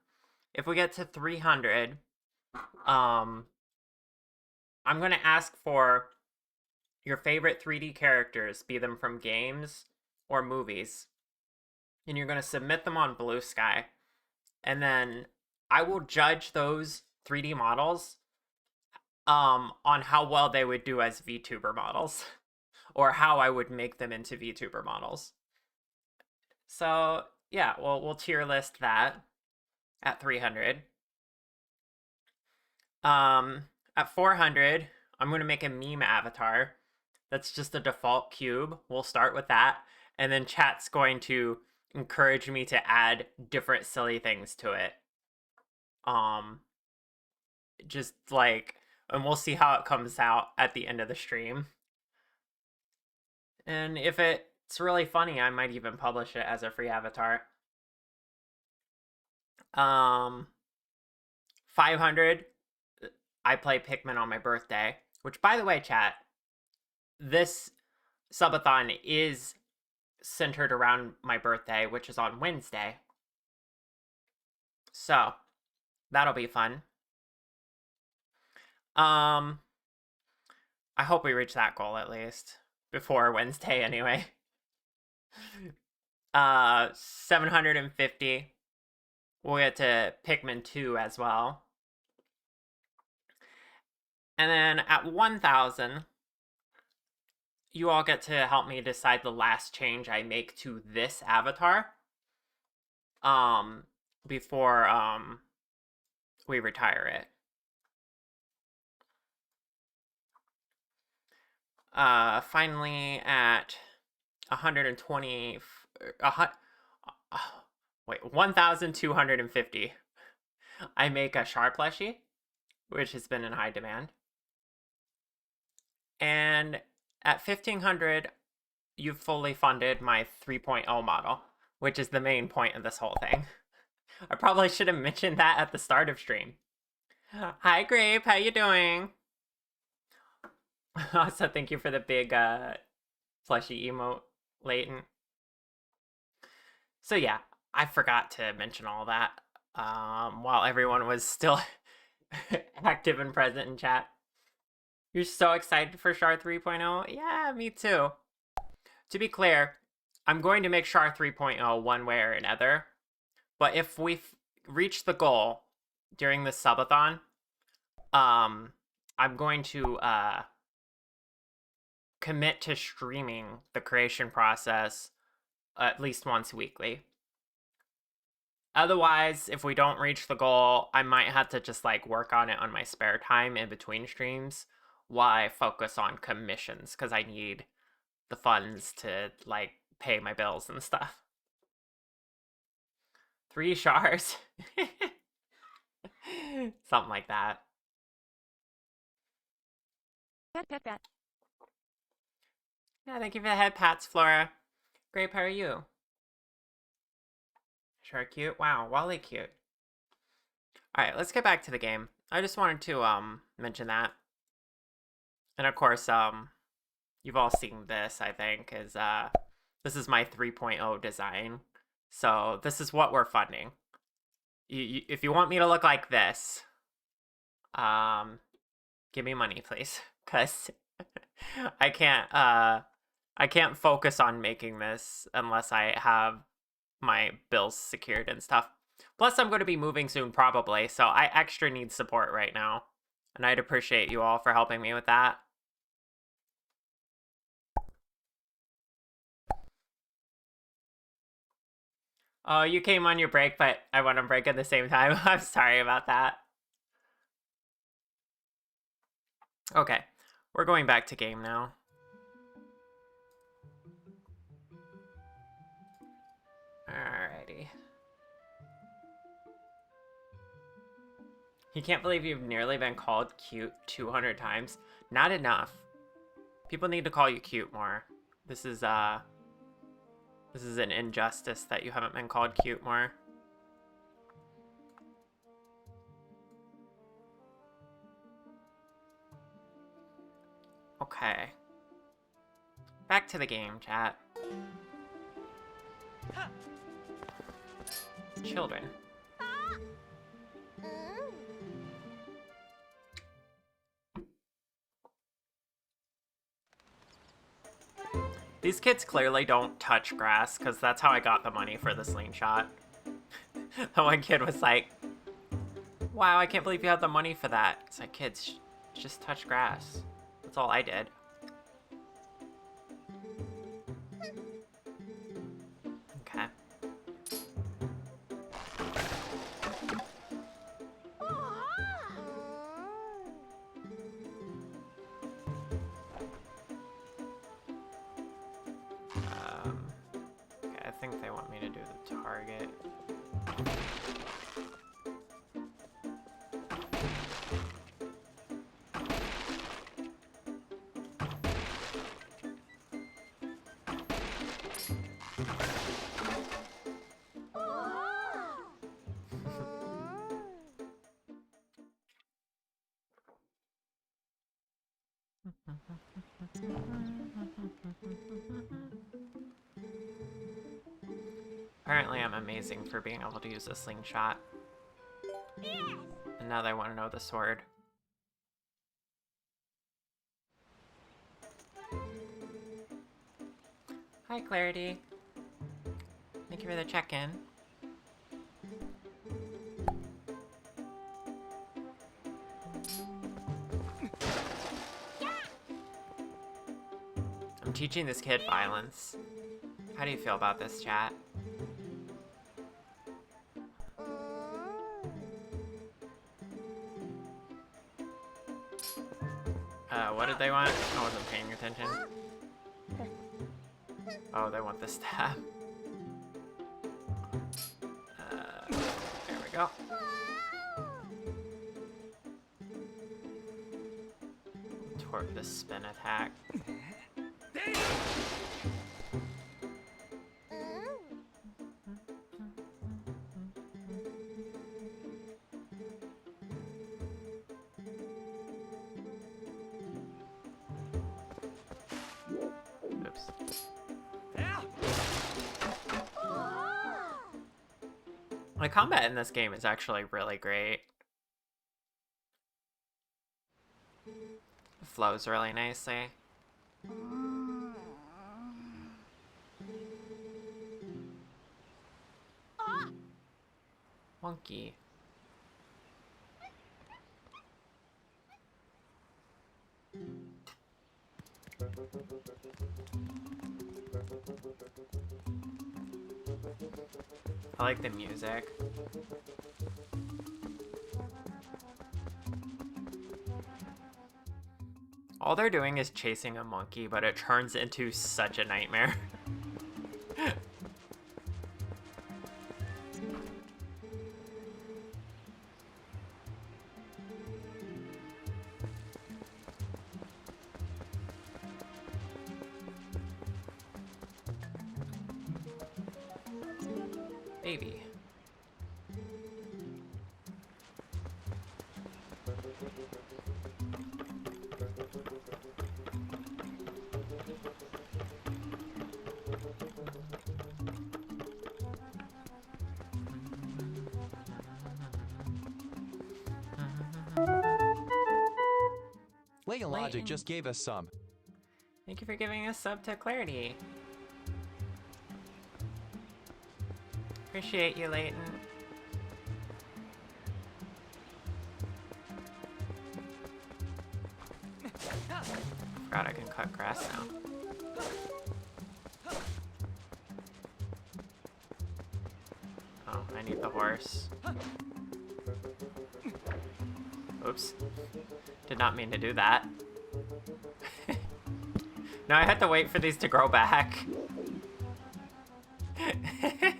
If we get to 300, I'm gonna ask for your favorite 3D characters, be them from games or movies, and you're gonna submit them on Blue Sky, and then I will judge those 3D models on how well they would do as VTuber models, or how I would make them into VTuber models. So yeah, we'll tier list that at 300. At 400, I'm gonna make a meme avatar. That's just a default cube. We'll start with that, and then chat's going to encourage me to add different silly things to it. Just like, and we'll see how it comes out at the end of the stream. And if it's really funny, I might even publish it as a free avatar. 500, I play Pikmin on my birthday, which, by the way, chat, this subathon is centered around my birthday, which is on Wednesday. So, that'll be fun. I hope we reach that goal at least before Wednesday anyway. 750. We'll get to Pikmin 2 as well. And then at 1,000, you all get to help me decide the last change I make to this avatar. Before we retire it. Finally at 120, 1,250, I make a Char plushie, which has been in high demand. And at 1,500, you've fully funded my 3.0 model, which is the main point of this whole thing. I probably should have mentioned that at the start of stream. Hi, Grape. How you doing? Also, thank you for the big plushie emote, Leighton. So yeah, I forgot to mention all that while everyone was still active and present in chat. You're so excited for Char 3.0? Yeah, me too. To be clear, I'm going to make Char 3.0 one way or another. But if we reach the goal during the subathon, I'm going to commit to streaming the creation process at least once weekly. Otherwise, if we don't reach the goal, I might have to just like work on it on my spare time in between streams while I focus on commissions because I need the funds to like pay my bills and stuff. 3 shars. Something like that. Yeah, thank you for the head pats, Flora. Grape, how are you? Sure cute. Wow, Wally cute. Alright, let's get back to the game. I just wanted to mention that. And of course, you've all seen this, I think, is this is my 3.0 design. So this is what we're funding. If you want me to look like this, give me money, please, because I can't focus on making this unless I have my bills secured and stuff. Plus, I'm going to be moving soon, probably, so I extra need support right now, and I'd appreciate you all for helping me with that. Oh, you came on your break, but I went on break at the same time. I'm sorry about that. Okay, we're going back to game now. Alrighty. You can't believe you've nearly been called cute 200 times. Not enough. People need to call you cute more. This is an injustice that you haven't been called cute more. Okay. Back to the game, chat. Children. These kids clearly don't touch grass, because that's how I got the money for the slingshot. The one kid was like, wow, I can't believe you have the money for that. It's like, kids, just touch grass. That's all I did. Okay. Okay, I think they want me to do the target. Apparently I'm amazing for being able to use a slingshot. And now they want to know the sword. Hi, Clarity. Thank you for the check-in. I'm teaching this kid violence. How do you feel about this, chat? What did they want? I wasn't paying attention. Oh, they want the stab. There we go. Torque the spin attack. Oops. The combat in this game is actually really great. It flows really nicely. Monkey. I like the music. All they're doing is chasing a monkey, but it turns into such a nightmare. Baby. Layton Logic Layton. just gave us some. Thank you for giving us sub to Clarity. Appreciate you, Layton. Forgot I can cut grass now. Oh, I need the horse. Oops. Did not mean to do that. No, I had to wait for these to grow back. Thank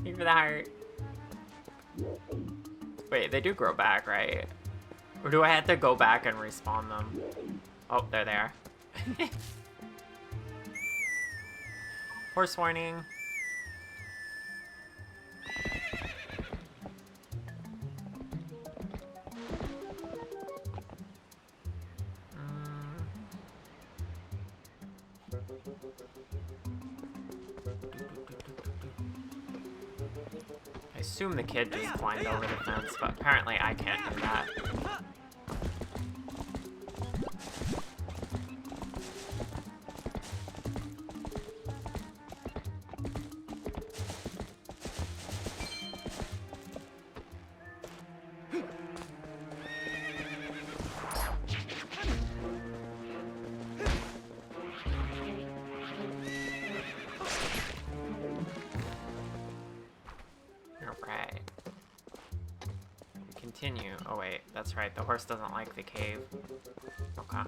you for the heart. Wait, they do grow back, right? Or do I have to go back and respawn them? Oh, there they are. Horse warning. I assume the kid just climbed over the fence, but apparently I can't do that. Alright. Continue. Oh wait, that's right, the horse doesn't like the cave. Okay.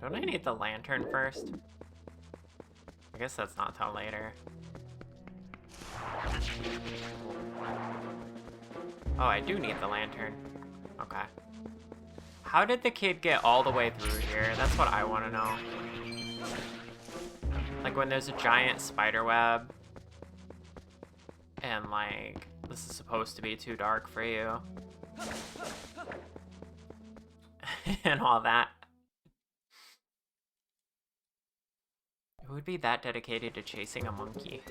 Don't I need the lantern first? I guess that's not till later. Oh, I do need the lantern. Okay. How did the kid get all the way through here? That's what I want to know. Like when there's a giant spider web and like this is supposed to be too dark for you and all that. Who would be that dedicated to chasing a monkey?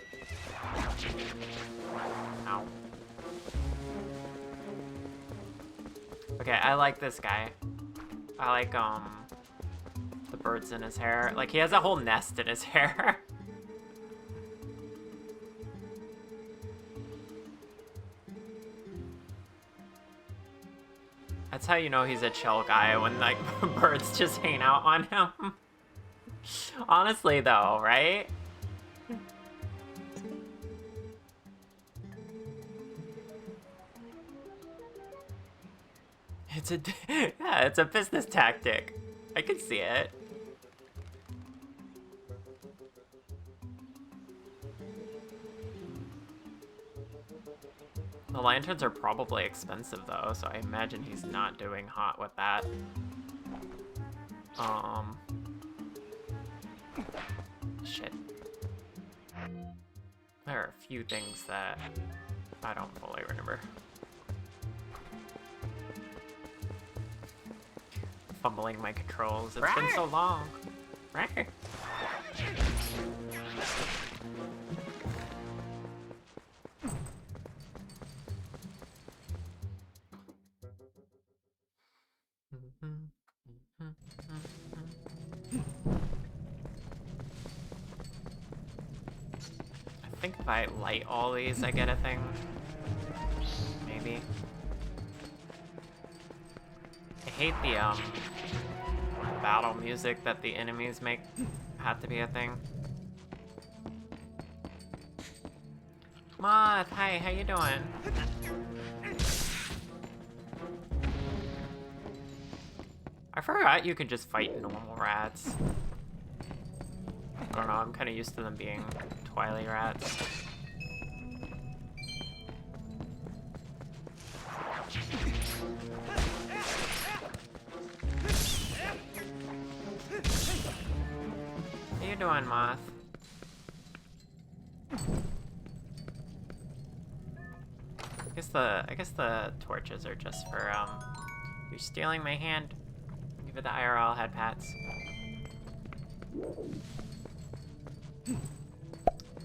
Ow. Okay, I like this guy. I like, the birds in his hair. Like, he has a whole nest in his hair. That's how you know he's a chill guy, when, like, birds just hang out on him. Honestly, though, right? It's a yeah, it's a business tactic. I can see it. The lanterns are probably expensive though, so I imagine he's not doing hot with that. Shit. There are a few things that I don't fully remember. Fumbling my controls. It's been so long. Right. I think if I light all these, I get a thing. Maybe. I hate the battle music that the enemies make have to be a thing. Moth, hi, how you doing? I forgot you could just fight normal rats. I don't know, I'm kind of used to them being twily rats. How you doing, Moth? I guess the torches are just for you're stealing my hand. Give it the IRL head pats.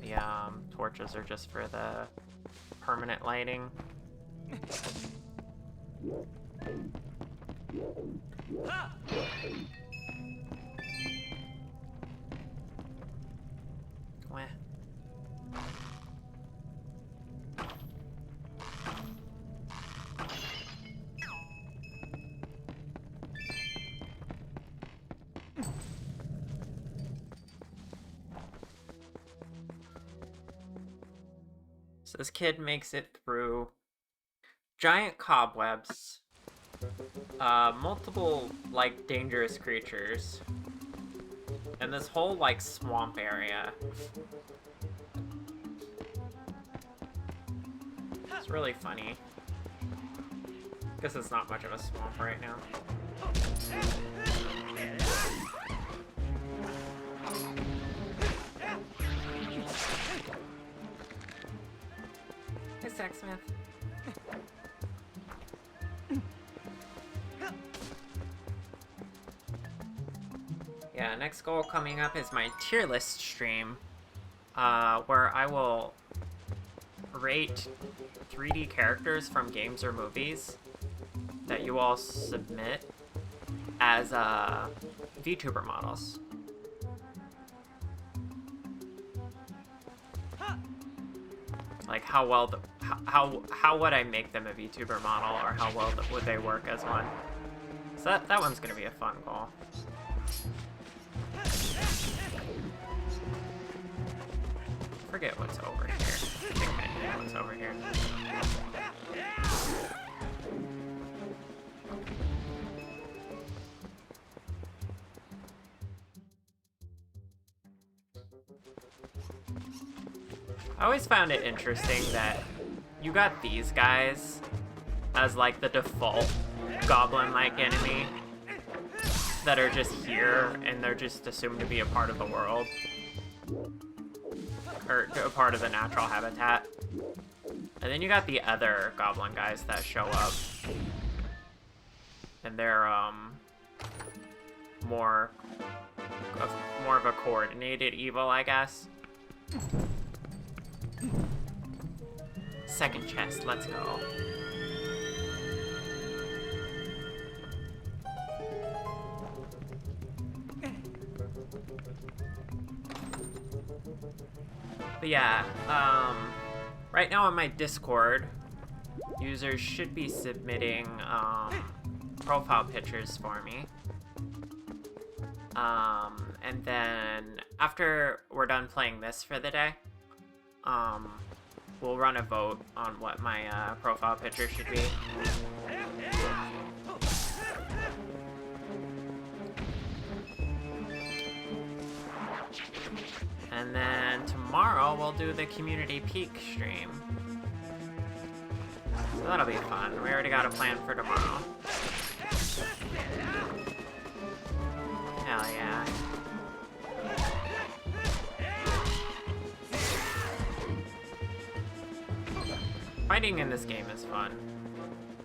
The torches are just for the permanent lighting. Wah. So this kid makes it through giant cobwebs, multiple, like, dangerous creatures, and this whole, like, swamp area. It's really funny. Guess it's not much of a swamp right now. Hey, Sacksmith. Yeah, next goal coming up is my tier list stream, where I will rate 3D characters from games or movies that you all submit as VTuber models. Like how well how would I make them a VTuber model, or how well would they work as one? So that one's gonna be a fun goal. Forget what's over here. I think I know what's over here. I always found it interesting that you got these guys as like the default goblin-like enemy that are just here and they're just assumed to be a part of the world. Or a part of the natural habitat. And then you got the other goblin guys that show up. And they're more of a coordinated evil, I guess. Second chest, let's go. But yeah, right now on my Discord, users should be submitting profile pictures for me. And then after we're done playing this for the day, we'll run a vote on what my profile picture should be. And then tomorrow we'll do the community peak stream. So that'll be fun. We already got a plan for tomorrow. Fighting in this game is fun.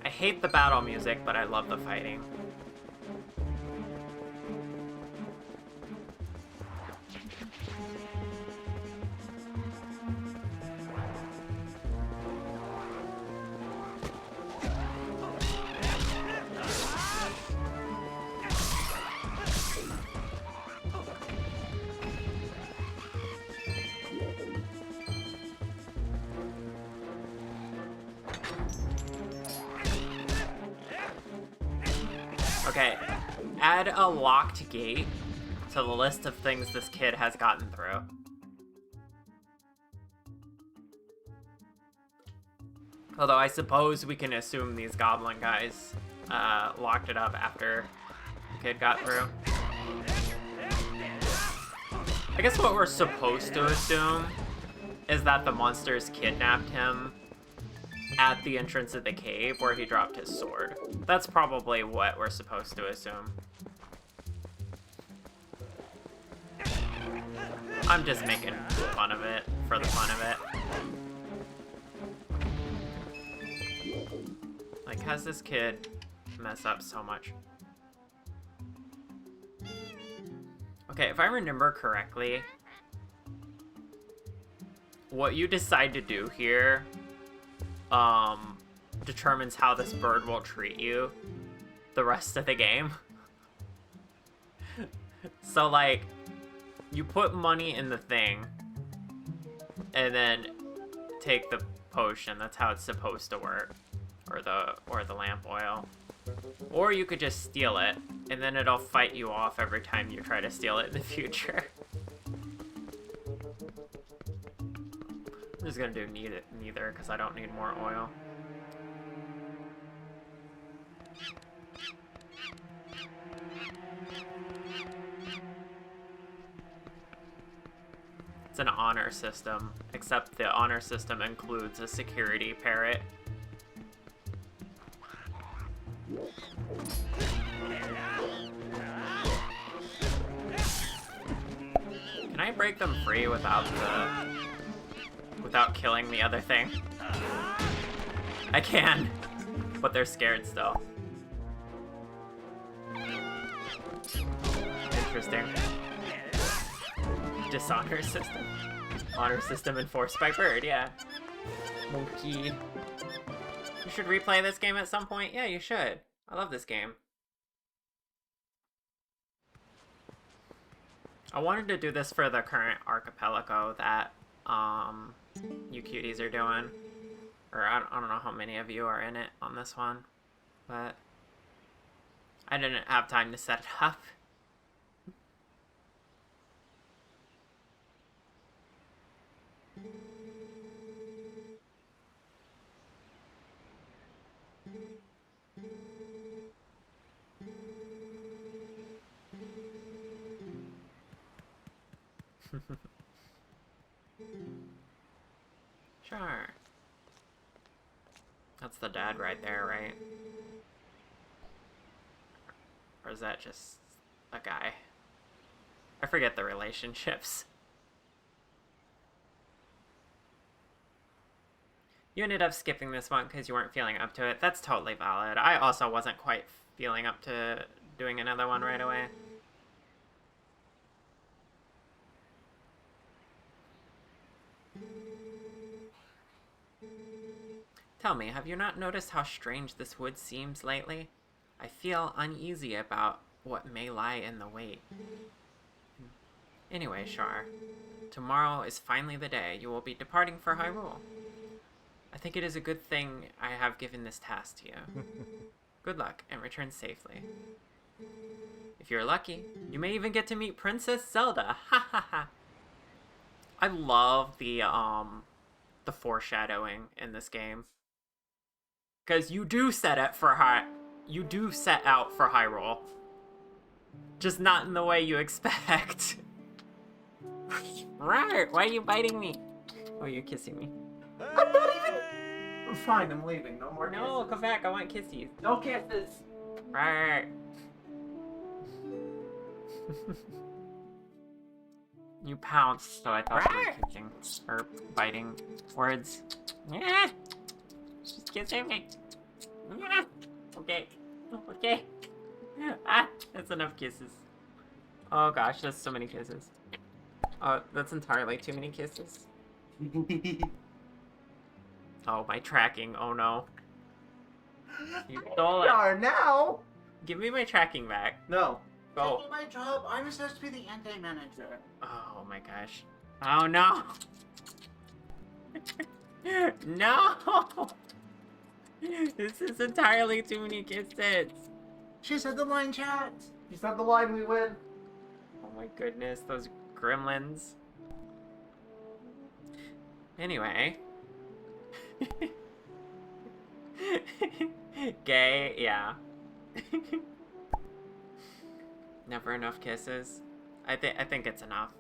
I hate the battle music, but I love the fighting. Okay, add a locked gate to the list of things this kid has gotten through. Although I suppose we can assume these goblin guys locked it up after the kid got through. I guess what we're supposed to assume is that the monsters kidnapped him at the entrance of the cave where he dropped his sword. That's probably what we're supposed to assume. I'm just making fun of it for the fun of it. Like, how's this kid mess up so much? Okay, if I remember correctly, what you decide to do here determines how this bird will treat you the rest of the game. So, like, you put money in the thing and then take the potion. That's how it's supposed to work. Or the lamp oil. Or you could just steal it, and then it'll fight you off every time you try to steal it in the future. I'm just gonna do neither, because I don't need more oil. It's an honor system, except the honor system includes a security parrot. Can I break them free without killing the other thing? I can, but they're scared still. Interesting. Dishonor system. Honor system enforced by bird, yeah. Monkey. You should replay this game at some point? Yeah, you should. I love this game. I wanted to do this for the current archipelago that you cuties are doing. Or I don't know how many of you are in it on this one. But I didn't have time to set it up. Sure. That's the dad right there, right? Or is that just a guy? I forget the relationships. You ended up skipping this one because you weren't feeling up to it. That's totally valid. I also wasn't quite feeling up to doing another one right away. Tell me, have you not noticed how strange this wood seems lately? I feel uneasy about what may lie in the wait. Anyway, Char, tomorrow is finally the day you will be departing for Hyrule. I think it is a good thing I have given this task to you. Good luck, and return safely. If you're lucky, you may even get to meet Princess Zelda. Ha ha ha. I love the foreshadowing in this game. Because you do set out for Hyrule. Just not in the way you expect. Right, why are you biting me? Oh, you're kissing me. I'm not even... I'm fine, I'm leaving. No more kisses. No, come back, I want kisses. No kisses. Right. You pounced, so I thought you were kicking or biting words. Yeah. She's kissing me. Okay. Okay. Ah, that's enough kisses. Oh gosh, that's so many kisses. Oh, that's entirely too many kisses. Oh, my tracking. Oh no. You stole it. Char, now! Give me my tracking back. No. Go. Taking my job. I'm supposed to be the anti-manager. Oh my gosh. Oh no. No. This is entirely too many kisses. She said the line, chat. She said the line, we win. Oh my goodness, those gremlins. Anyway. Gay, yeah. Never enough kisses. I think it's enough.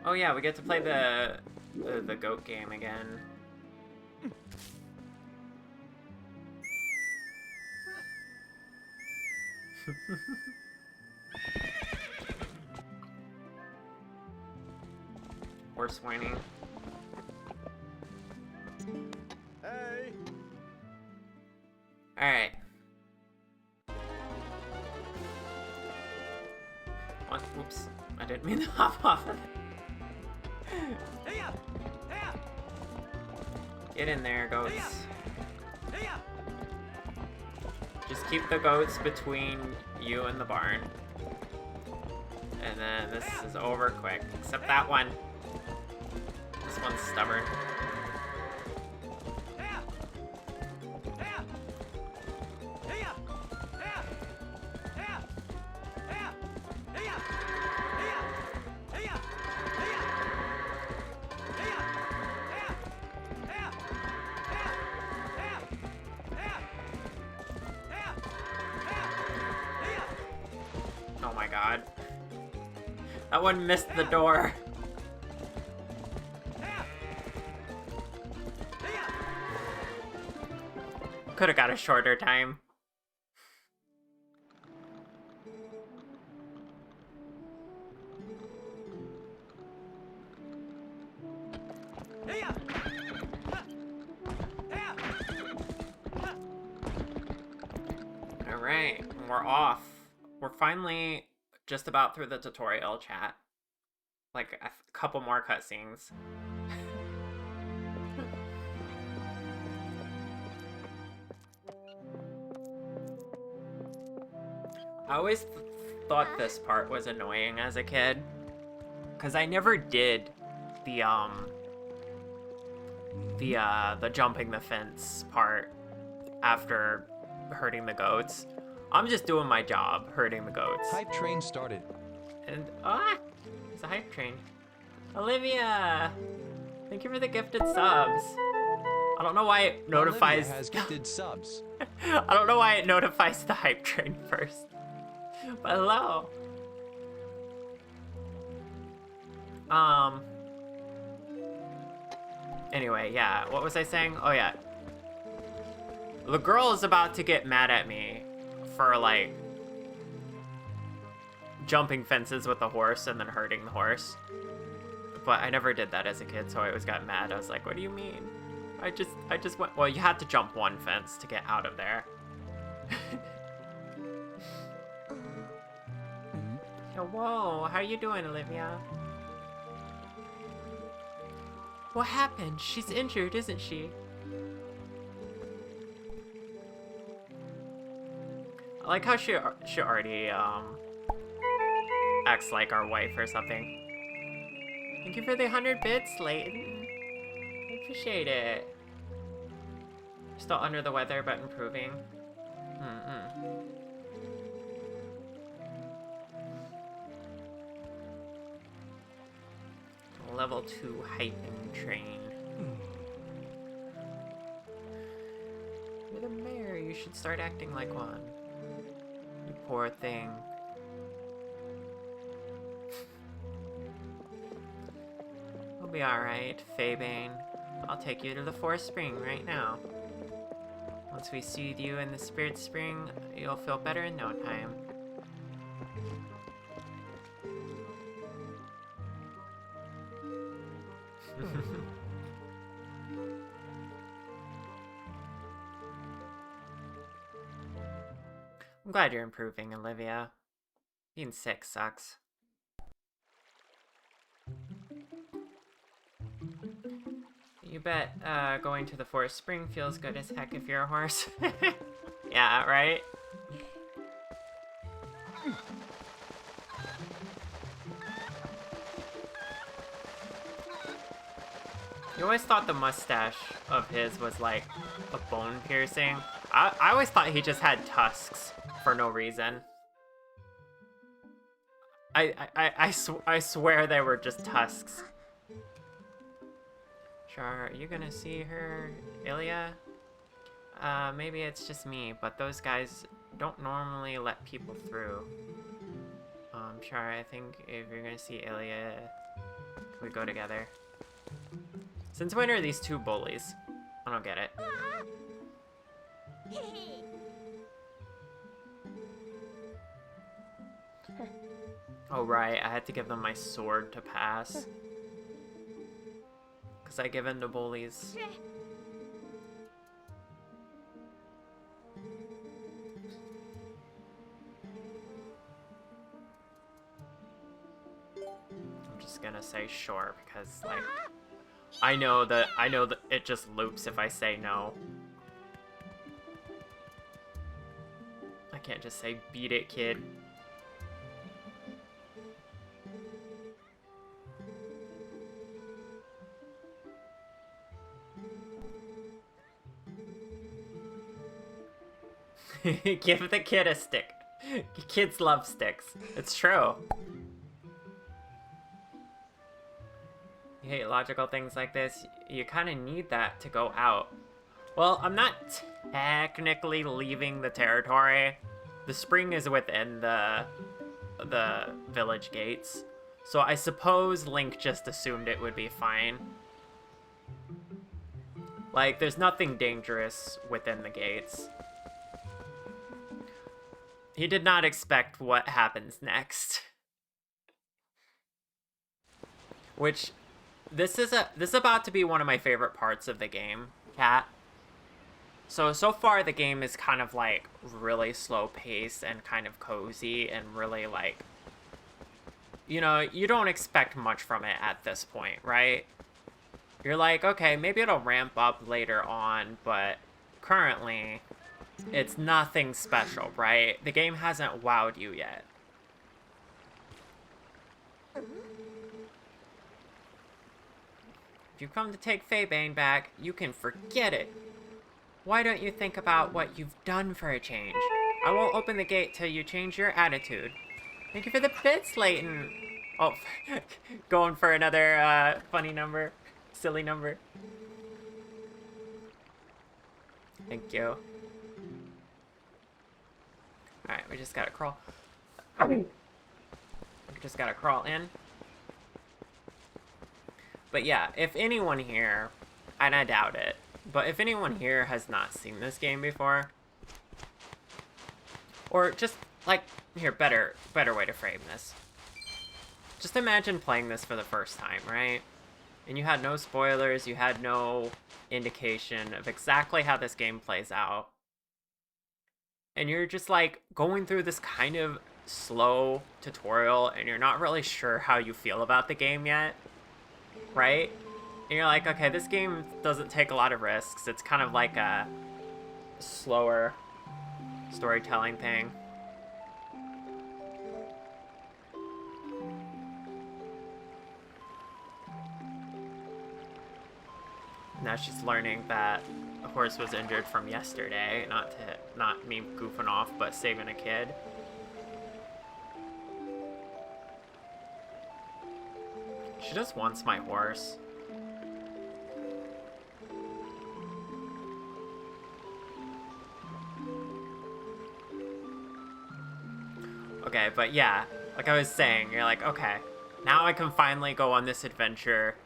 Oh yeah, we get to play the goat game again. Horse whining. Hey. Alright. What? Oops. I didn't mean to hop off of it. Hey-ya! Hey-ya! Get in there, goats. Hey-ya! Just keep the goats between you and the barn. And then this is over quick. Except that one. This one's stubborn. Hey-ya! Hey-ya! Hey-ya! Hey-ya! Hey-ya! Hey-ya! Hey-ya! Hey-ya! Hey-ya! Hey-ya! Hey-ya! Hey-ya! Hey-ya! Oh my god. That one missed the door. Could have got a shorter time. Alright, we're off. We're finally just about through the tutorial, chat. Like a couple more cutscenes. I always thought this part was annoying as a kid, cause I never did the jumping the fence part after herding the goats. I'm just doing my job, herding the goats. Hype train started. And it's a hype train. Olivia, thank you for the gifted subs. I don't know why it notifies. Olivia has gifted subs. I don't know why it notifies the hype train first. But hello. Anyway, yeah, what was I saying? Oh yeah. The girl is about to get mad at me for like jumping fences with a horse and then herding the horse. But I never did that as a kid, so I always got mad. I was like, what do you mean? I just went, well, you had to jump one fence to get out of there. Yo, whoa, how you doing, Olivia? What happened? She's injured, isn't she? I like how she already acts like our wife or something. Thank you for the 100 bits, Layton. I appreciate it. Still under the weather, but improving. Level 2 hyping train. You're the mayor. You should start acting like one. You poor thing. We'll be alright, Faybane. I'll take you to the Forest Spring right now. Once we soothe you in the Spirit Spring, you'll feel better in no time. I'm glad you're improving, Olivia. Being sick sucks. You bet going to the forest spring feels good as heck if you're a horse. Yeah, right? You always thought the mustache of his was like a bone piercing. I always thought he just had tusks for no reason. I swear they were just tusks. Char, are you gonna see her, Ilya? Maybe it's just me, but those guys don't normally let people through. Char, I think if you're gonna see Ilya, can we go together? Since when are these two bullies? I don't get it. Oh right, I had to give them my sword to pass. Because I give in to bullies. I'm just gonna say sure because like I know that it just loops if I say no. I can't just say beat it, kid. Give the kid a stick. Kids love sticks. It's true. You hate logical things like this. You kind of need that to go out. Well, I'm not technically leaving the territory. The spring is within the village gates. So I suppose Link just assumed it would be fine. Like, there's nothing dangerous within the gates. He did not expect what happens next. Which, this is about to be one of my favorite parts of the game, Cat. So far the game is kind of like really slow paced and kind of cozy and really like, you know, you don't expect much from it at this point, right? You're like, okay, maybe it'll ramp up later on, but currently it's nothing special, right? The game hasn't wowed you yet. If you come to take Feybane back, you can forget it. Why don't you think about what you've done for a change? I won't open the gate till you change your attitude. Thank you for the bits, Layton. Oh, going for another funny number. Silly number. Thank you. Alright, we just gotta crawl. We just gotta crawl in. But yeah, if anyone here, and I doubt it, but if anyone here has not seen this game before, or just, like, here, better way to frame this. Just imagine playing this for the first time, right? And you had no spoilers, you had no indication of exactly how this game plays out. And you're just, like, going through this kind of slow tutorial, and you're not really sure how you feel about the game yet, right? And you're like, okay, this game doesn't take a lot of risks. It's kind of like a slower storytelling thing. Now she's learning that the horse was injured from yesterday, not me goofing off, but saving a kid. She just wants my horse. Okay, but yeah, like I was saying, you're like, okay, now I can finally go on this adventure,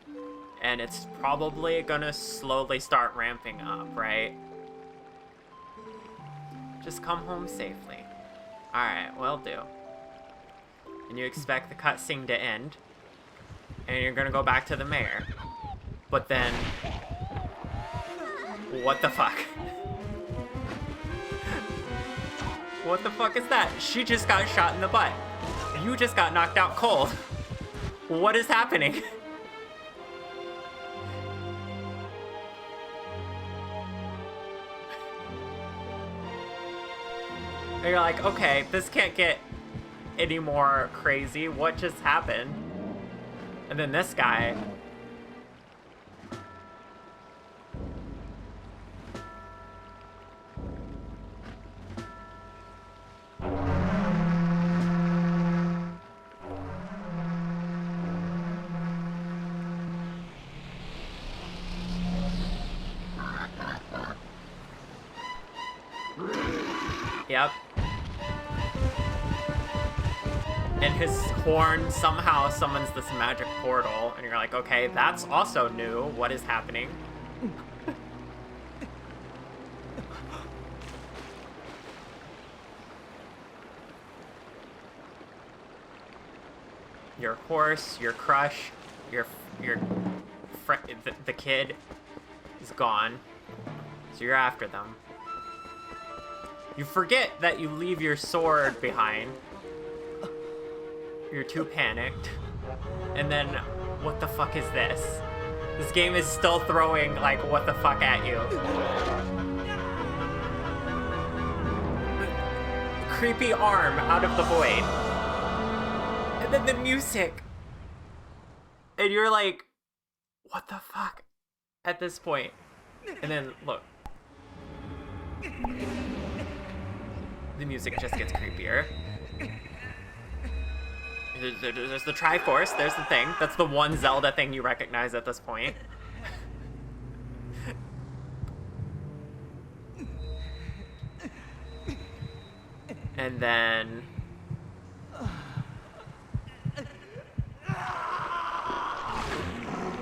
and it's probably gonna slowly start ramping up, right? Just come home safely. Alright, will do. And you expect the cutscene to end, and you're gonna go back to the mayor. But then, what the fuck? What the fuck is that? She just got shot in the butt. You just got knocked out cold. What is happening? And you're like, okay, this can't get any more crazy. What just happened? And then this guy. Yep. And his horn somehow summons this magic portal, and you're like, okay, that's also new. What is happening? Your horse, your crush, the kid is gone, so you're after them. You forget that you leave your sword behind. You're too panicked. And then, what the fuck is this? This game is still throwing, like, what the fuck at you. Creepy arm out of the void. And then the music. And you're like, what the fuck? At this point. And then, look. The music just gets creepier. There's the Triforce, there's the thing. That's the one Zelda thing you recognize at this point. And then...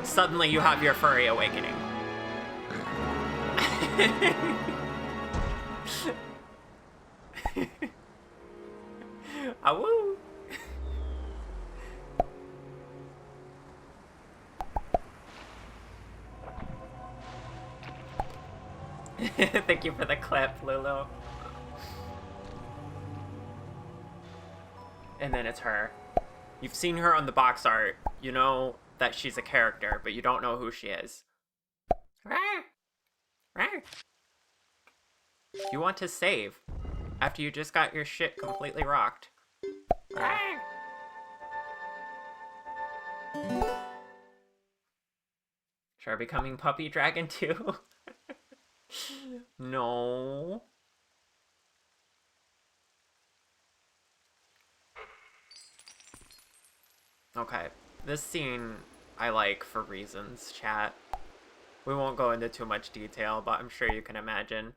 suddenly you have your furry awakening. Awoo! Thank you for the clip, Lulu. And then it's her. You've seen her on the box art. You know that she's a character, but you don't know who she is. You want to save after you just got your shit completely rocked. Char becoming puppy dragon too? No. Okay, this scene I like for reasons, chat. We won't go into too much detail, but I'm sure you can imagine.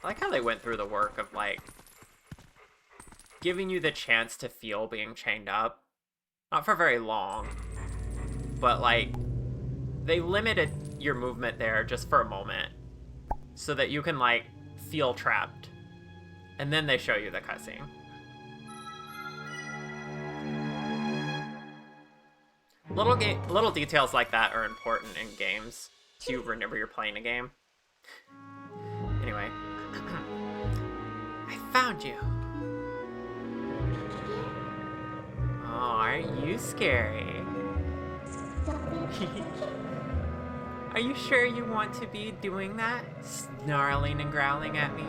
I like how they went through the work of, like, giving you the chance to feel being chained up. Not for very long, but, like, they limited your movement there just for a moment so that you can, like, feel trapped. And then they show you the cutscene. Little details like that are important in games to remember you're playing a game. Anyway. I found you. Oh, aren't you scary? Are you sure you want to be doing that? Snarling and growling at me?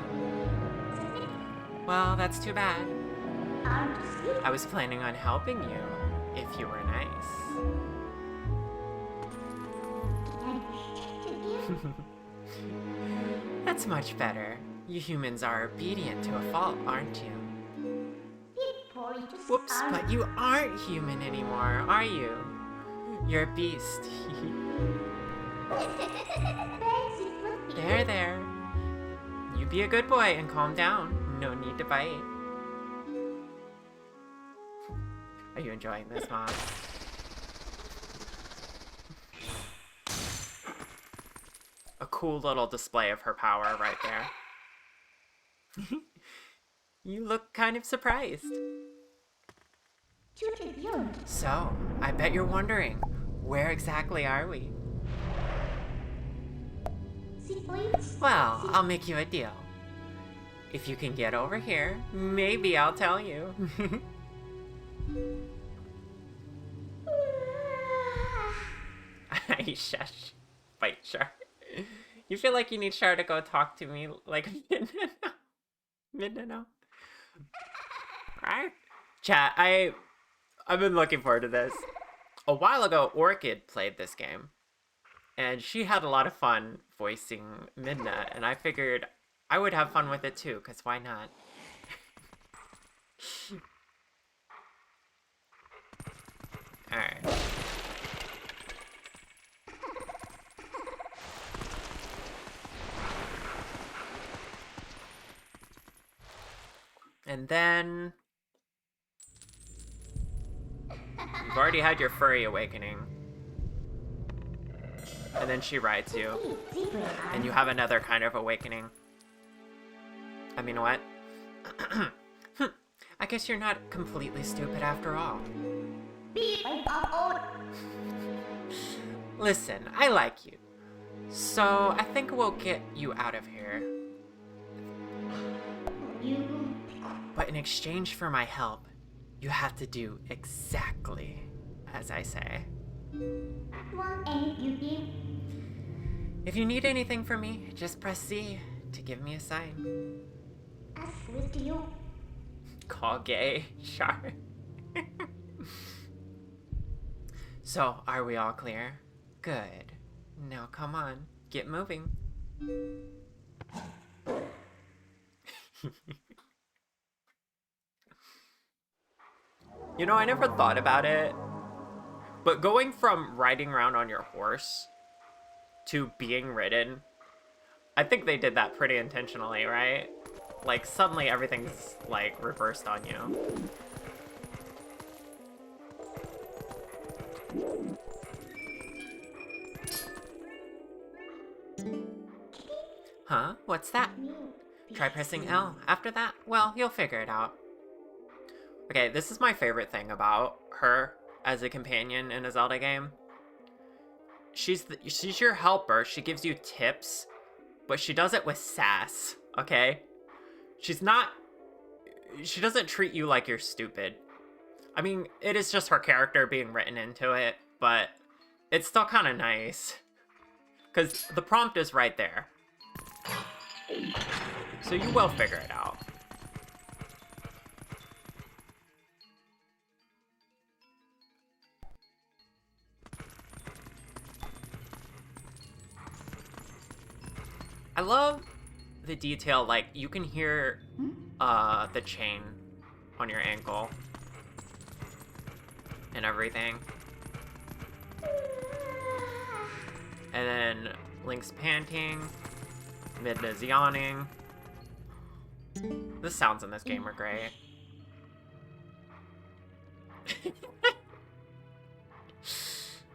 Well, that's too bad. I was planning on helping you, if you were nice. That's much better. You humans are obedient to a fault, aren't you? Whoops, but you aren't human anymore, are you? You're a beast. There. You be a good boy and calm down. No need to bite. Are you enjoying this, Mom? A cool little display of her power right there. You look kind of surprised. So, I bet you're wondering, where exactly are we? Well, I'll make you a deal. If you can get over here, maybe I'll tell you. Shush. Fight Char. You feel like you need Char to go talk to me like Midna. Right? Chat, I've been looking forward to this. A while ago, Orchid played this game. And she had a lot of fun voicing Midna, and I figured I would have fun with it too, because why not? Alright. And then... You've already had your furry awakening. And then she rides you. And you have another kind of awakening. I mean, what? I guess you're not completely stupid after all. Listen, I like you. So, I think we'll get you out of here. But in exchange for my help, you have to do exactly as I say. If you need anything from me, just press C to give me a sign. Call gay, Char. So, are we all clear? Good. Now come on, get moving. You know, I never thought about it, but going from riding around on your horse to being ridden, I think they did that pretty intentionally, right? Like, suddenly everything's, like, reversed on you. Huh? What's that? Try pressing L. After that, well, you'll figure it out. Okay, this is my favorite thing about her as a companion in a Zelda game. She's your helper. She gives you tips, but she does it with sass, okay? She doesn't treat you like you're stupid. I mean, it is just her character being written into it, but it's still kind of nice. Because the prompt is right there. So you will figure it out. I love the detail, like, you can hear the chain on your ankle and everything. And then Link's panting, Midna's yawning. The sounds in this game are great.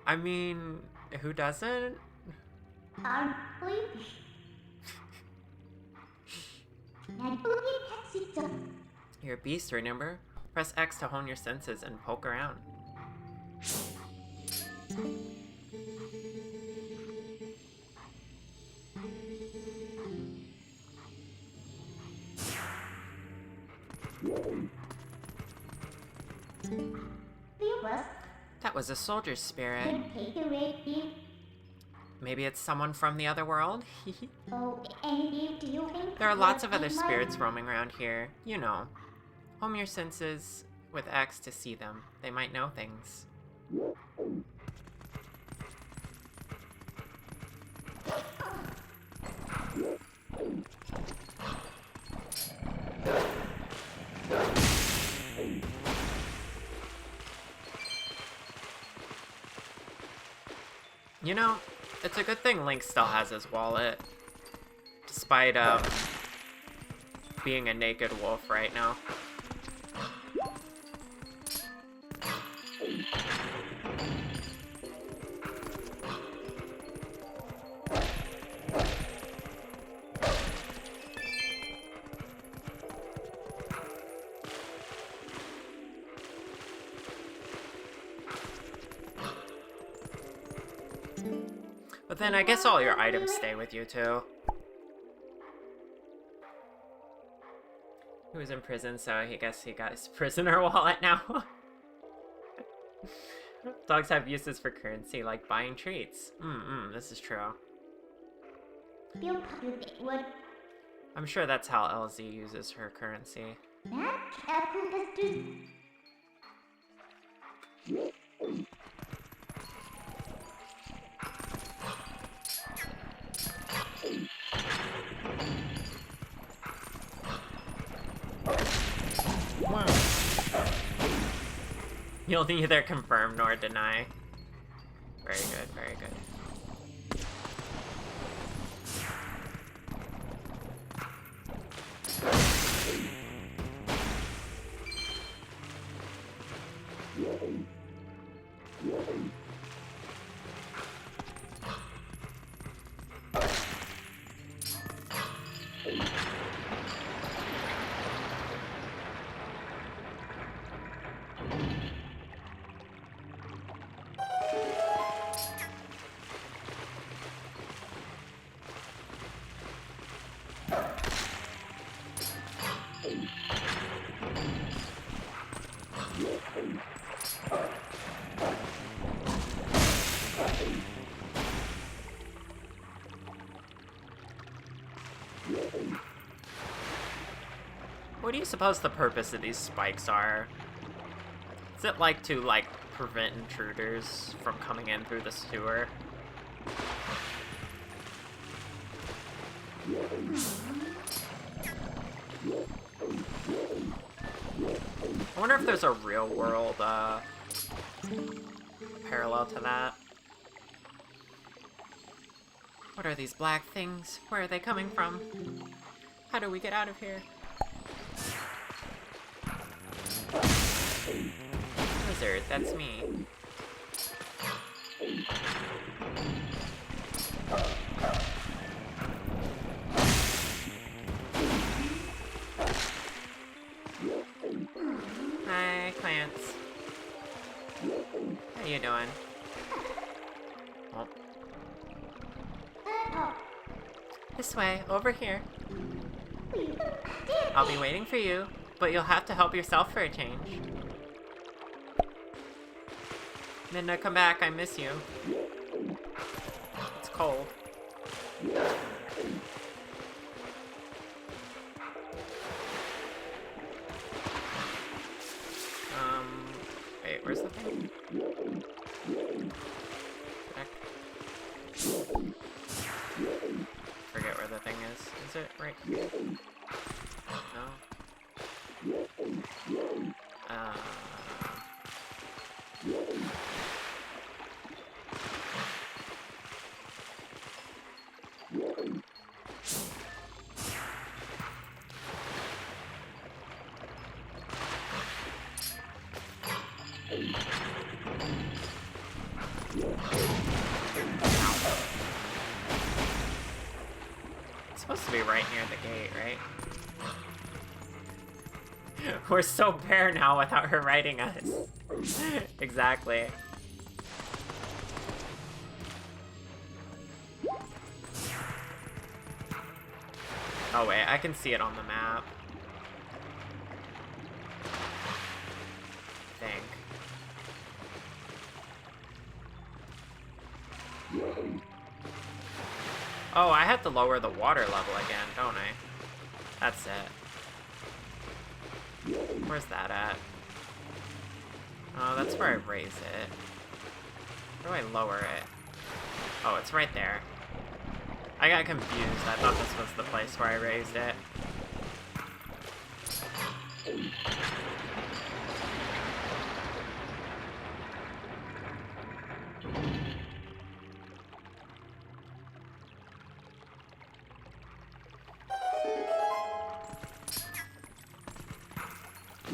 I mean, who doesn't? You're a beast, remember? Press X to hone your senses and poke around. That was a soldier's spirit. Maybe it's someone from the other world? There are lots of other spirits roaming around here. You know. Home your senses with X to see them. They might know things. You know, it's a good thing Link still has his wallet. Despite, being a naked wolf right now. But then I guess all your items stay with you too. He was in prison, so I guess he got his prisoner wallet now. Dogs have uses for currency, like buying treats. This is true. I'm sure that's how LZ uses her currency. You'll neither confirm nor deny. Very good, very good. What do you suppose the purpose of these spikes are? Is it like to prevent intruders from coming in through the sewer? I wonder if there's a real world parallel to that. What are these black things? Where are they coming from? How do we get out of here? Wizard, that's me. Hi, Clance. How you doing? Oh. This way, over here. I'll be waiting for you, but you'll have to help yourself for a change. Midna, come back, I miss you. It's cold. Wait, where's the thing? Back. Forget where the thing is. Is it right here? No? It's supposed to be right near the gate, right? We're so bare now without her riding us. Exactly. Oh wait, I can see it on the map. I think. Oh, I have to lower the water level again, don't I? That's it. Where's that at? Oh, that's where I raise it. Where do I lower it? Oh, it's right there. I got confused. I thought this was the place where I raised it.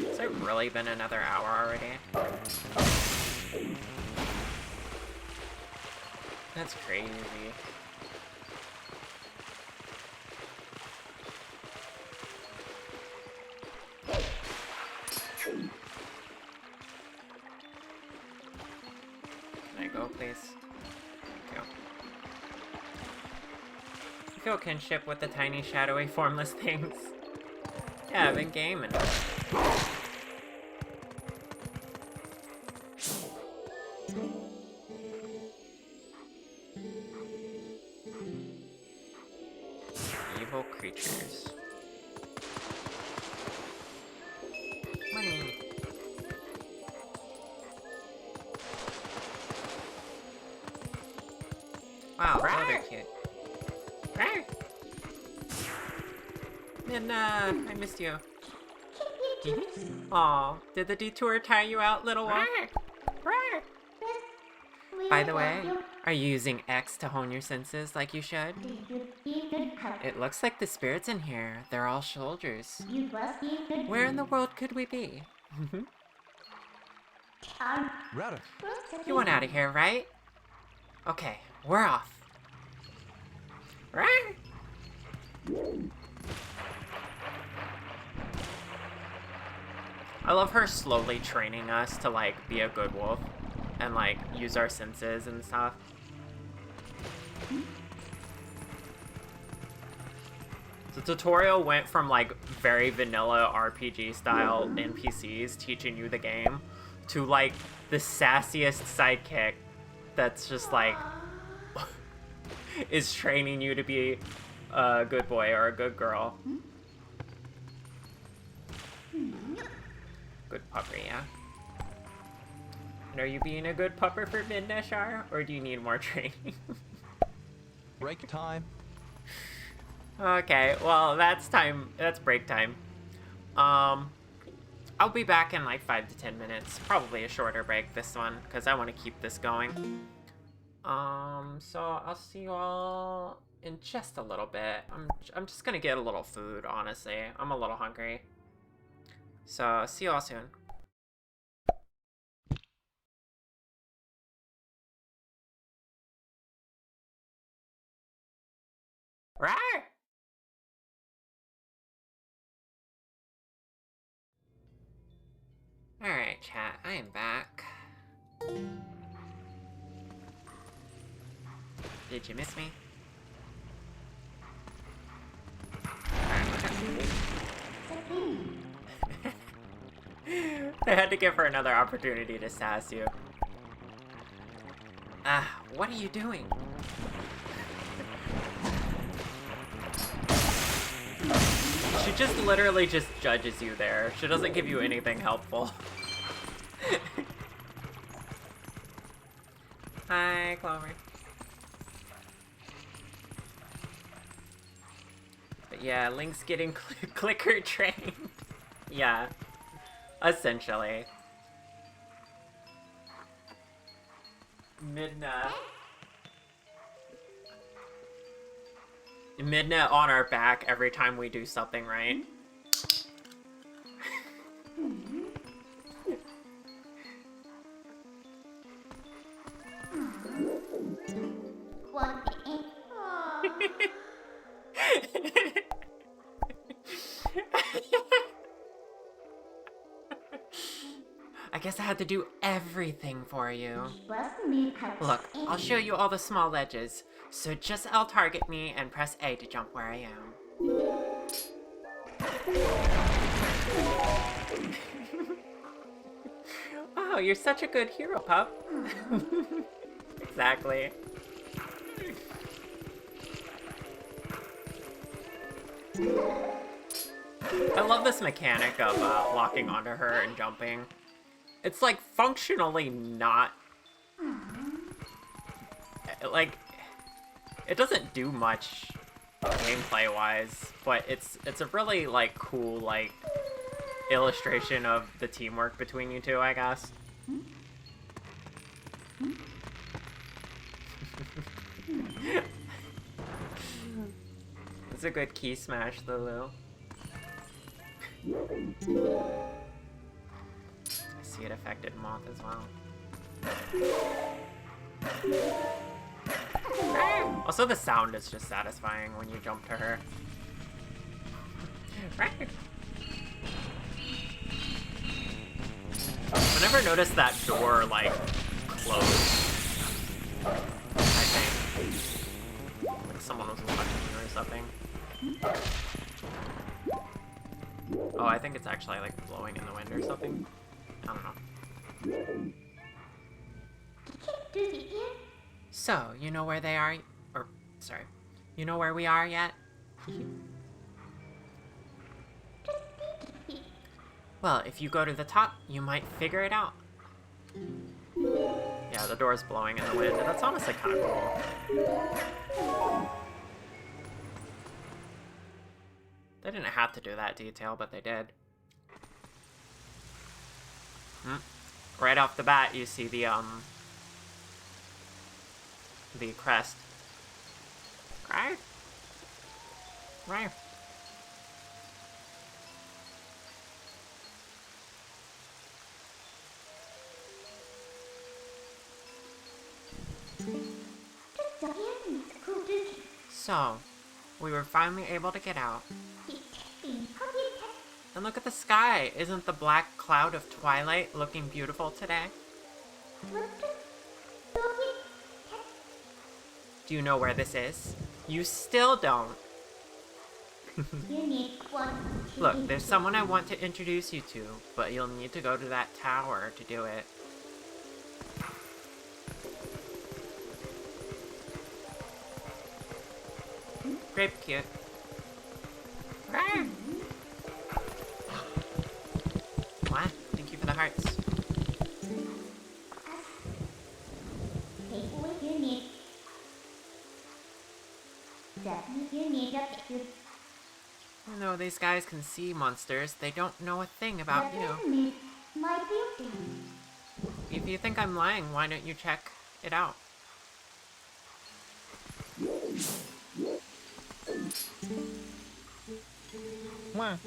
Has it really been another hour already? That's crazy. Can I go, please? Thank you. You feel kinship with the tiny, shadowy, formless things. Yeah, I've been gaming. Evil creatures. Money. Wow, oh, they're cute. Midna, I missed you. Aw, did the detour tire you out, little one? By the way, are you using X to hone your senses like you should? It looks like the spirits in here, they're all soldiers. Where in the world could we be? Rata, You want out of here, right? Okay, we're off. I love her slowly training us to, like, be a good wolf and, like, use our senses and stuff. The tutorial went from, like, very vanilla RPG style NPCs teaching you the game to, like, the sassiest sidekick that's just, like, is training you to be a good boy or a good girl. Good pupper, yeah. And are you being a good pupper for Midna, Char? Or do you need more training? break time. Okay, well, that's time. That's break time. I'll be back in like 5 to 10 minutes. Probably a shorter break, this one, because I want to keep this going. So I'll see you all in just a little bit. I'm just gonna get a little food, honestly. I'm a little hungry. So, see you all soon. Rawr! Alright, chat, I am back. Did you miss me? I had to give her another opportunity to sass you. What are you doing? She just literally just judges you there. She doesn't give you anything helpful. Hi, Clover. But yeah, Link's getting clicker trained. Yeah. Essentially. Midna on our back every time we do something right. I guess I had to do everything for you. Look, I'll show you all the small ledges, so just target me and press A to jump where I am. Oh, you're such a good hero, pup. Exactly. I love this mechanic of locking onto her and jumping. It's like functionally not like it doesn't do much gameplay wise, but it's a really like cool like illustration of the teamwork between you two, I guess. It's a good key smash, Lulu. I see it affected Moth as well. Also, the sound is just satisfying when you jump to her. I never noticed that door, like, closed. I think. Like someone was watching you or something. I think it's actually like blowing in the wind or something. I don't know. So, you know where they are? Or, sorry. You know where we are yet? Well, if you go to the top, you might figure it out. Yeah, the door's blowing in the wind. That's honestly kind of cool. They didn't have to do that detail, but they did. Right off the bat, you see the crest. Right? Right. So, we were finally able to get out. And look at the sky! Isn't the black cloud of twilight looking beautiful today? Do you know where this is? You still don't. Look, there's someone I want to introduce you to, but you'll need to go to that tower to do it. Grape cute. What? Thank you for the hearts. No, these guys can see monsters. They don't know a thing about you. If you think I'm lying, why don't you check it out? What?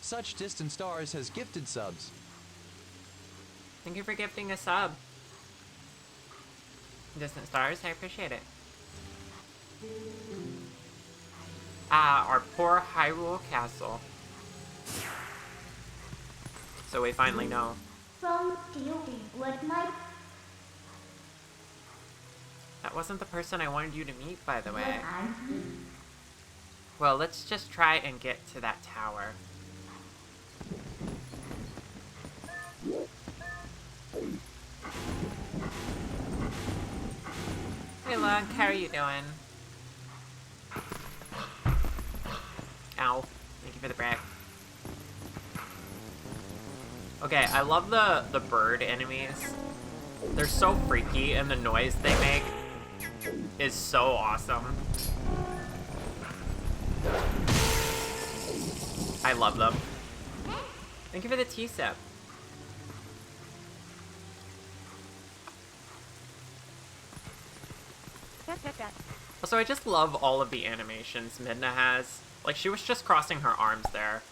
Such Distant Stars has gifted subs. Thank you for gifting a sub. Distant Stars, I appreciate it. Ah, our poor Hyrule Castle. So we finally know. That wasn't the person I wanted you to meet, by the way. Well, let's just try and get to that tower. Hey, Lug, how are you doing? Ow. Thank you for the brag. Okay, I love the bird enemies. They're so freaky, and the noise they make is so awesome. I love them. Thank you for the T-Sep. Also, I just love all of the animations Midna has. Like, she was just crossing her arms there.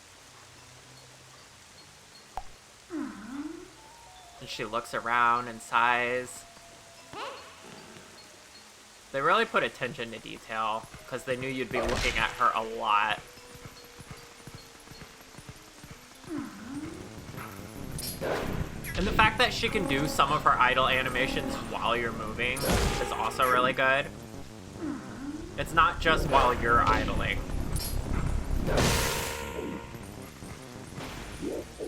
And she looks around and sighs. They really put attention to detail, because they knew you'd be looking at her a lot. And the fact that she can do some of her idle animations while you're moving is also really good. It's not just while you're idling.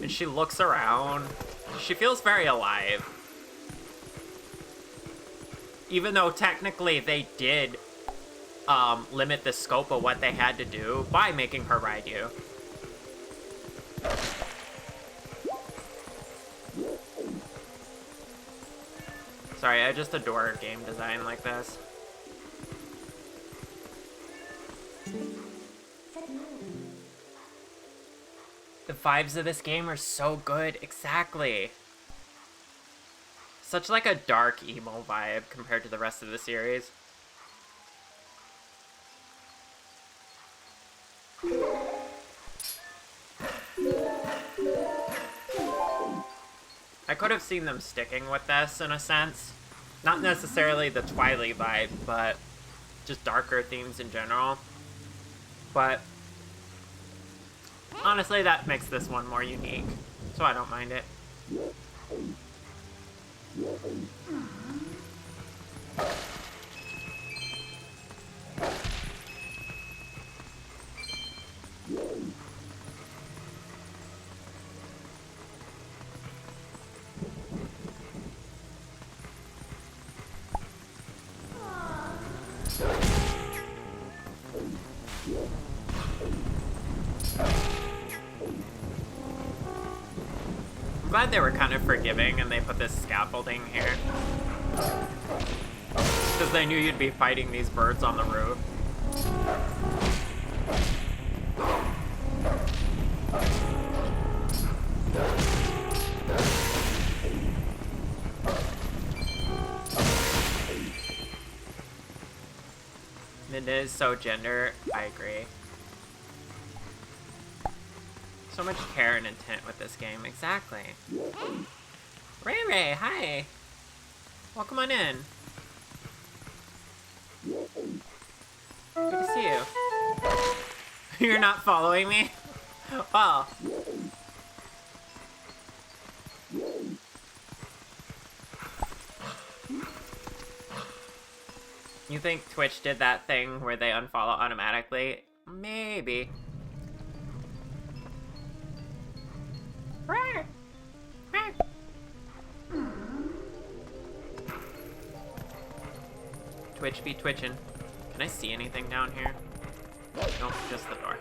And she looks around. She feels very alive. Even though technically they did limit the scope of what they had to do by making her ride you. Sorry, I just adore game design like this. The vibes of this game are so good, exactly. Such like a dark emo vibe compared to the rest of the series. I could have seen them sticking with this in a sense. Not necessarily the Twilight vibe, but just darker themes in general. But honestly, that makes this one more unique, so I don't mind it. they were kind of forgiving and they put this scaffolding here. Because they knew you'd be fighting these birds on the roof. It is so gender, I agree. So much care and intent with this game, exactly. Ray Ray, hi! Welcome on in. Good to see you. You're not following me? Well. You think Twitch did that thing where they unfollow automatically? Maybe. Twitch be twitching. Can I see anything down here? Nope, just the door.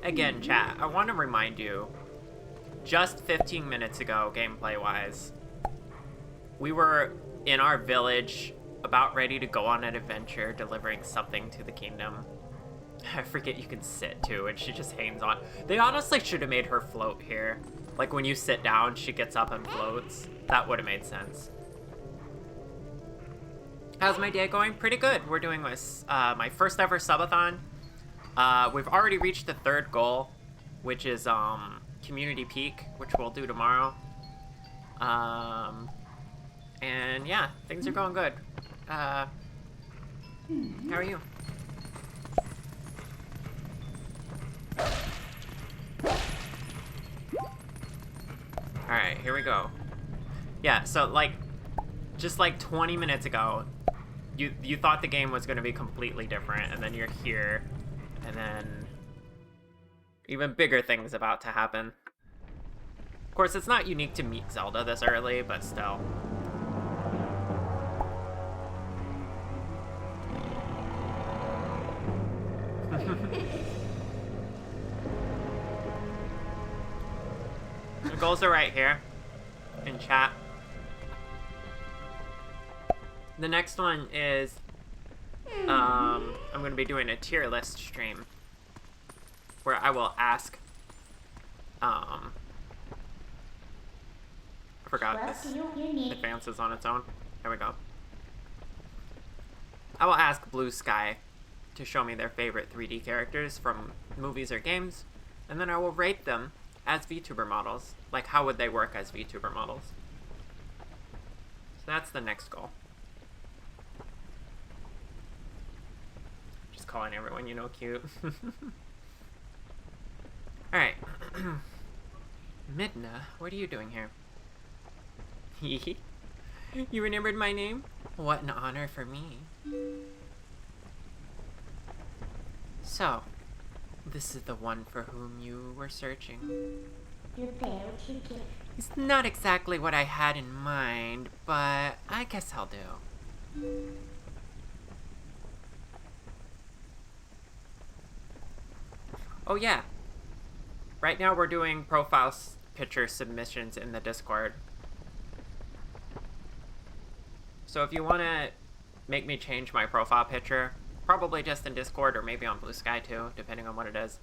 Again, chat, I want to remind you, just 15 minutes ago, gameplay-wise, we were in our village, about ready to go on an adventure, delivering something to the kingdom. I forget you can sit, too, and she just hangs on. They honestly should have made her float here. Like, when you sit down, she gets up and floats. That would have made sense. How's my day going? Pretty good. We're doing this, my first ever subathon. We've already reached the third goal, which is, Community Peak, which we'll do tomorrow. And yeah, things are going good. How are you? Alright, here we go. Yeah, so like, just like 20 minutes ago, you thought the game was going to be completely different, and then you're here, and then even bigger things about to happen. Of course, it's not unique to meet Zelda this early, but still. The goals are right here in chat. The next one is I'm going to be doing a tier list stream where I will ask I forgot this advances on its own. There we go. I will ask Blue Sky to show me their favorite 3D characters from movies or games, and then I will rate them as VTuber models. Like, how would they work as VTuber models? So that's the next goal. Just calling everyone, you know, cute. Alright. Midna, what are you doing here? You remembered my name? What an honor for me. So, this is the one for whom you were searching. It's not exactly what I had in mind, but I guess I'll do. Oh yeah. Right now we're doing profile picture submissions in the Discord. So if you want to make me change my profile picture, probably just in Discord or maybe on Blue Sky too, depending on what it is.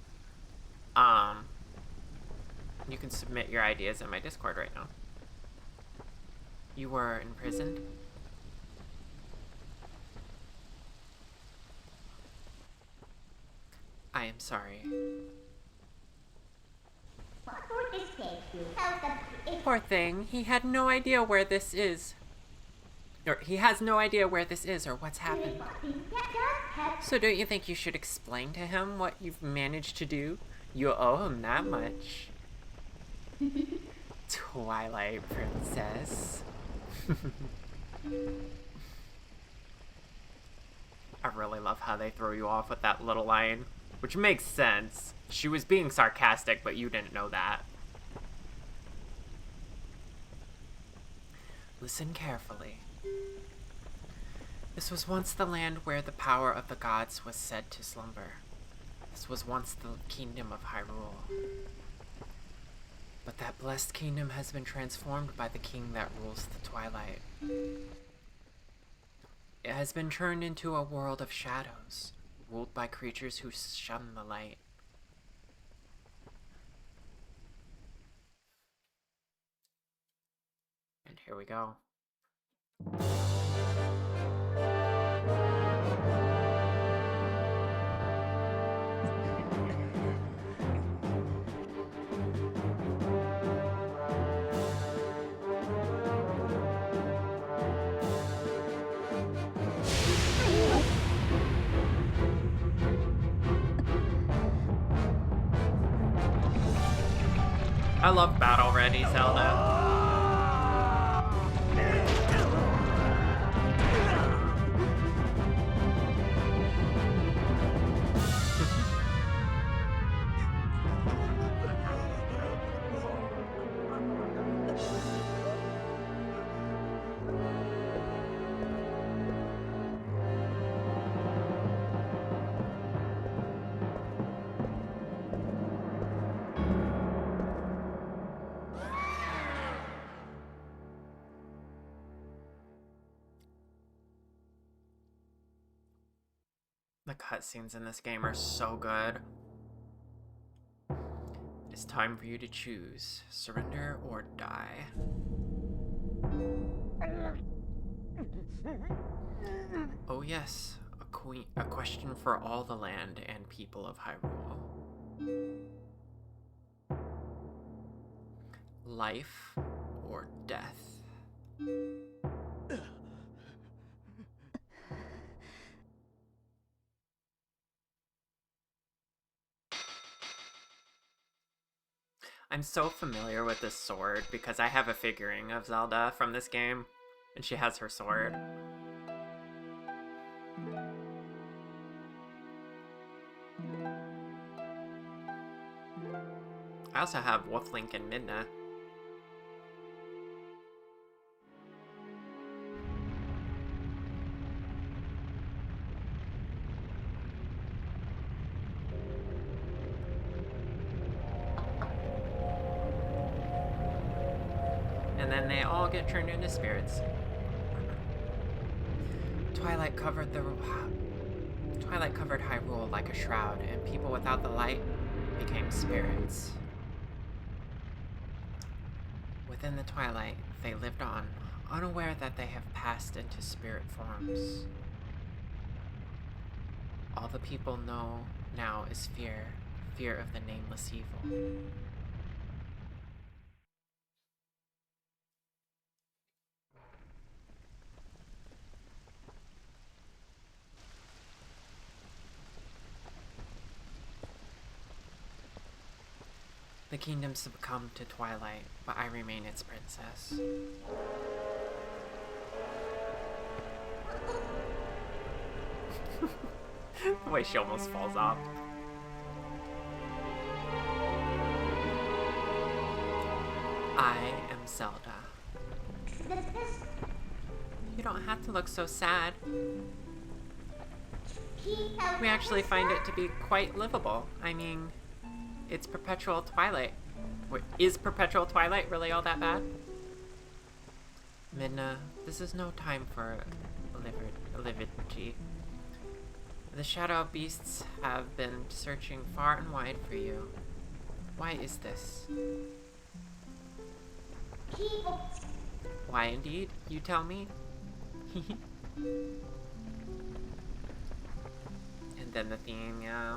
You can submit your ideas in my Discord right now. You were imprisoned? I am sorry. Poor thing, he had no idea where this is. Or he has no idea where this is or what's happened. So don't you think you should explain to him what you've managed to do? You owe him that much. Twilight Princess. I really love how they throw you off with that little line, which makes sense. She was being sarcastic, but you didn't know that. Listen carefully. This was once the land where the power of the gods was said to slumber. This was once the kingdom of Hyrule. But that blessed kingdom has been transformed by the king that rules the Twilight. It has been turned into a world of shadows, ruled by creatures who shun the light. And here we go. I love Battle Ready Zelda. The cutscenes in this game are so good. It's time for you to choose. Surrender or die. Oh yes, a question for all the land and people of Hyrule. Life or death? I'm so familiar with this sword because I have a figurine of Zelda from this game, and she has her sword. I also have Wolf Link and Midna. And then they all get turned into spirits. Twilight covered Hyrule like a shroud, and people without the light became spirits. Within the Twilight, they lived on, unaware that they have passed into spirit forms. All the people know now is fear of the nameless evil. The kingdom succumbed to Twilight, but I remain its princess. The way she almost falls off. I am Zelda. You don't have to look so sad. We actually find it to be quite livable. I mean, it's perpetual twilight. Wait, is perpetual twilight really all that bad? Midna, this is no time for lividity. The shadow beasts have been searching far and wide for you. Why is this? Why indeed? You tell me. And then the theme, yeah.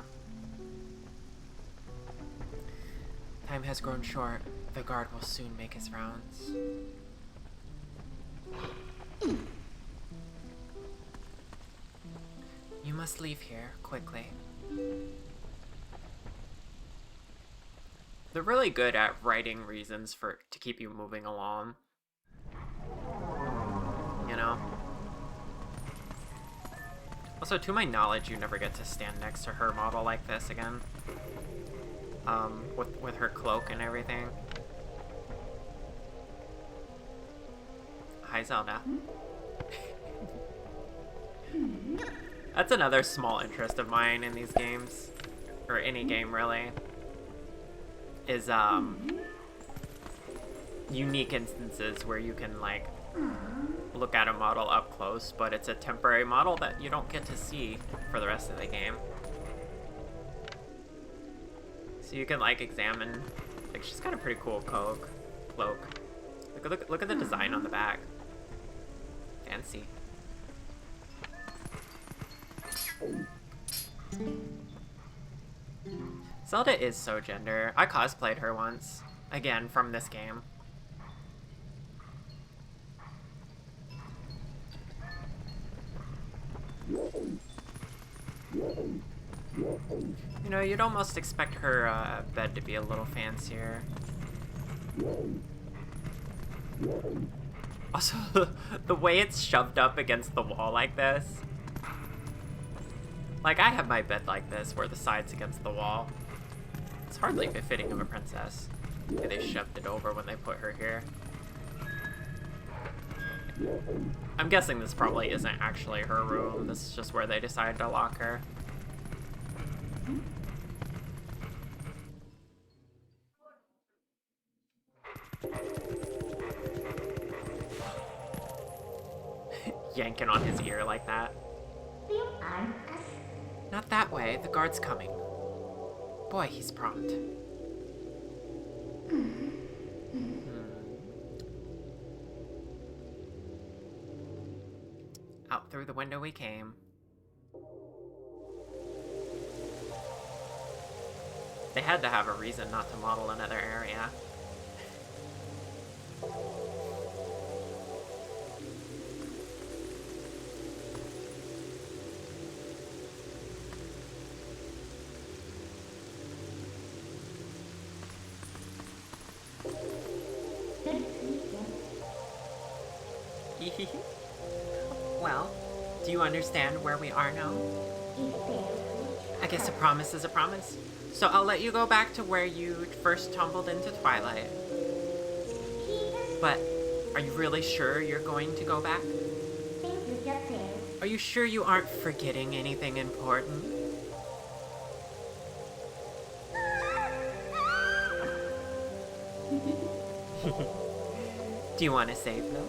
Time has grown short. The guard will soon make his rounds. You must leave here, quickly. They're really good at writing reasons to keep you moving along. You know? Also, to my knowledge, you never get to stand next to her model like this again. With her cloak and everything. Hi, Zelda. That's another small interest of mine in these games. or any game really, is unique instances where you can like look at a model up close, but it's a temporary model that you don't get to see for the rest of the game. So you can like examine, like she's got a pretty cool cloak. Look at the design on the back. Fancy. Zelda is so gender. I cosplayed her once. Again, from this game. You know, you'd almost expect her bed to be a little fancier. Also, the way it's shoved up against the wall like this. Like, I have my bed like this, where the side's against the wall. It's hardly befitting of a princess. Maybe they shoved it over when they put her here. I'm guessing this probably isn't actually her room. This is just where they decided to lock her. Yanking on his ear like that. Not that way. The guard's coming. Boy, he's prompt. Out through the window we came. They had to have a reason not to model another area. Well, do you understand where we are now? I guess a promise is a promise. So I'll let you go back to where you first tumbled into Twilight. But are you really sure you're going to go back? Are you sure you aren't forgetting anything important? Do you want to save them?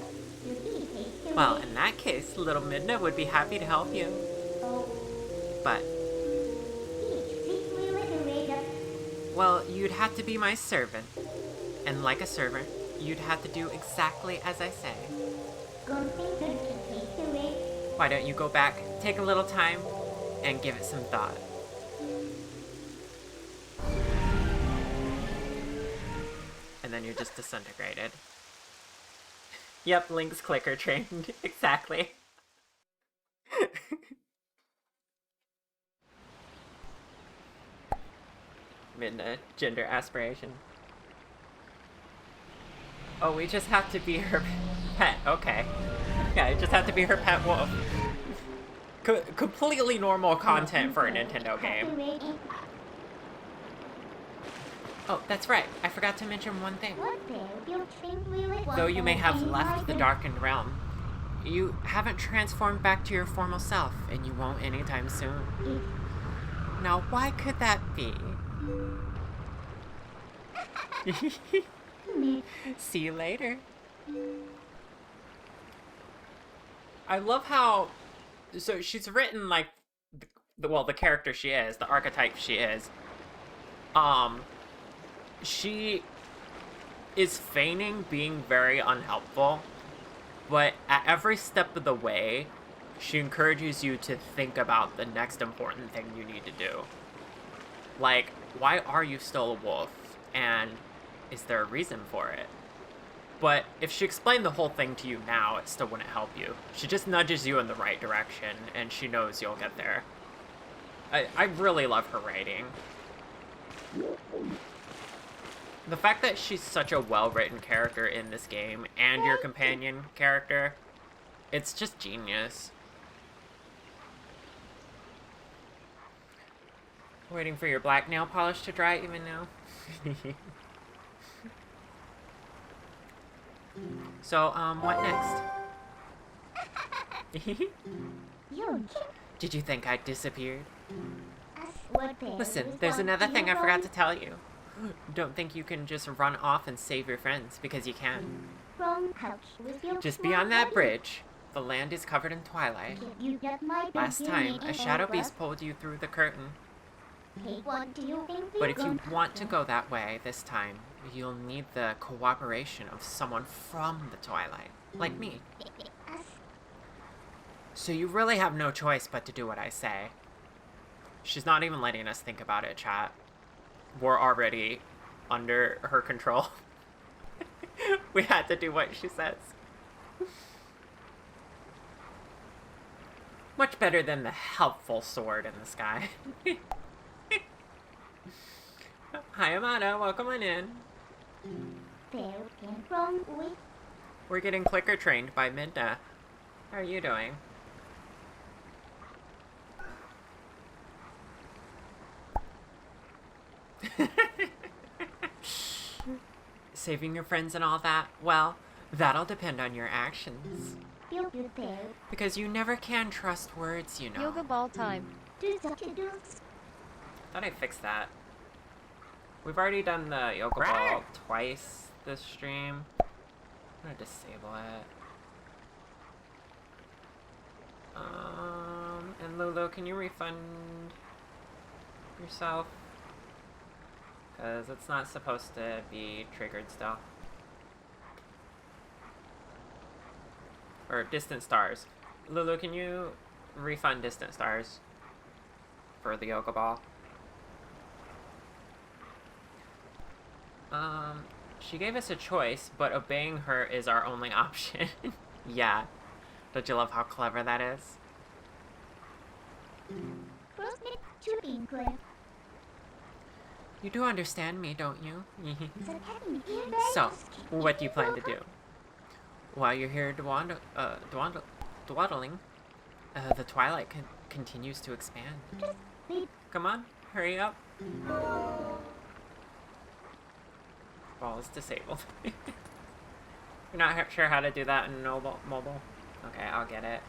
Well, in that case, little Midna would be happy to help you. But... well, you'd have to be my servant. And like a servant, you'd have to do exactly as I say. Why don't you go back, take a little time, and give it some thought. And then you're just disintegrated. Yep, Link's clicker trained. Exactly. Midna, gender aspiration. Oh, we just have to be her pet. Okay. Yeah, I just have to be her pet wolf. Completely normal content for a Nintendo game. Oh, that's right. I forgot to mention one thing. Though you may have left the darkened realm, you haven't transformed back to your formal self, and you won't anytime soon. Now, why could that be? See you later. I love how... so she's written, like, the character she is, the archetype she is. She is feigning being very unhelpful, but at every step of the way, she encourages you to think about the next important thing you need to do. Like, why are you still a wolf? And is there a reason for it? But if she explained the whole thing to you now, it still wouldn't help you. She just nudges you in the right direction, and she knows you'll get there. I really love her writing. The fact that she's such a well-written character in this game, and your companion character, it's just genius. Waiting for your black nail polish to dry even now. So, what next? Did you think I disappeared? Listen, there's another thing I forgot to tell you. Don't think you can just run off and save your friends, because you can. Just beyond that bridge, the land is covered in twilight. Last time, a shadow beast pulled you through the curtain. But if you want to go that way this time, you'll need the cooperation of someone from the twilight, like me. So you really have no choice but to do what I say. She's not even letting us think about it, chat. We're already under her control. We had to do what she says. Much better than the helpful sword in the sky. Hi, Amada. Welcome on in. We're getting clicker trained by Midna. How are you doing? Saving your friends and all that? Well, that'll depend on your actions. Because you never can trust words, you know. Yoga ball time. Thought I fixed that. We've already done the yoga ball twice this stream. I'm gonna disable it. And Lulu, can you refund yourself? Because it's not supposed to be triggered still. Or Distant Stars. Lulu, can you refund Distant Stars for the yoga ball? She gave us a choice, but obeying her is our only option. Yeah. Don't you love how clever that is? You do understand me, don't you? So, what do you plan to do? While you're here dawdling, the twilight continues to expand. Come on, hurry up. Ball is disabled. You're not sure how to do that in mobile? Okay, I'll get it.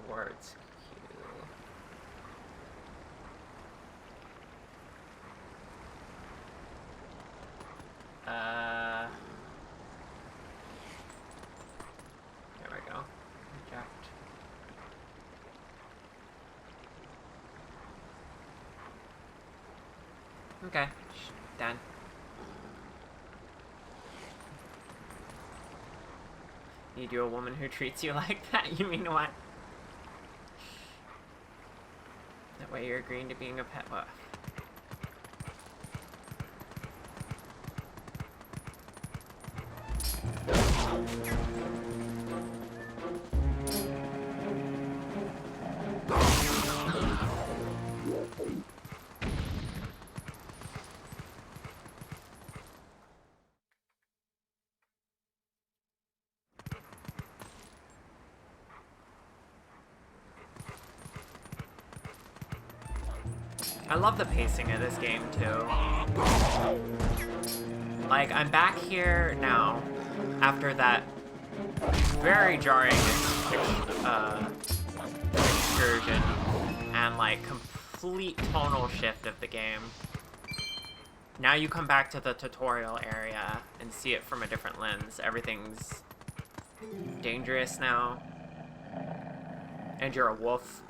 Rewards. There we go. Reject. Okay, done. You do a woman who treats you like that? You mean what? That way you're agreeing to being a pet. What? I love the pacing of this game, too. Like, I'm back here now, after that very jarring excursion, and, like, complete tonal shift of the game. Now you come back to the tutorial area and see it from a different lens. Everything's dangerous now. And you're a wolf.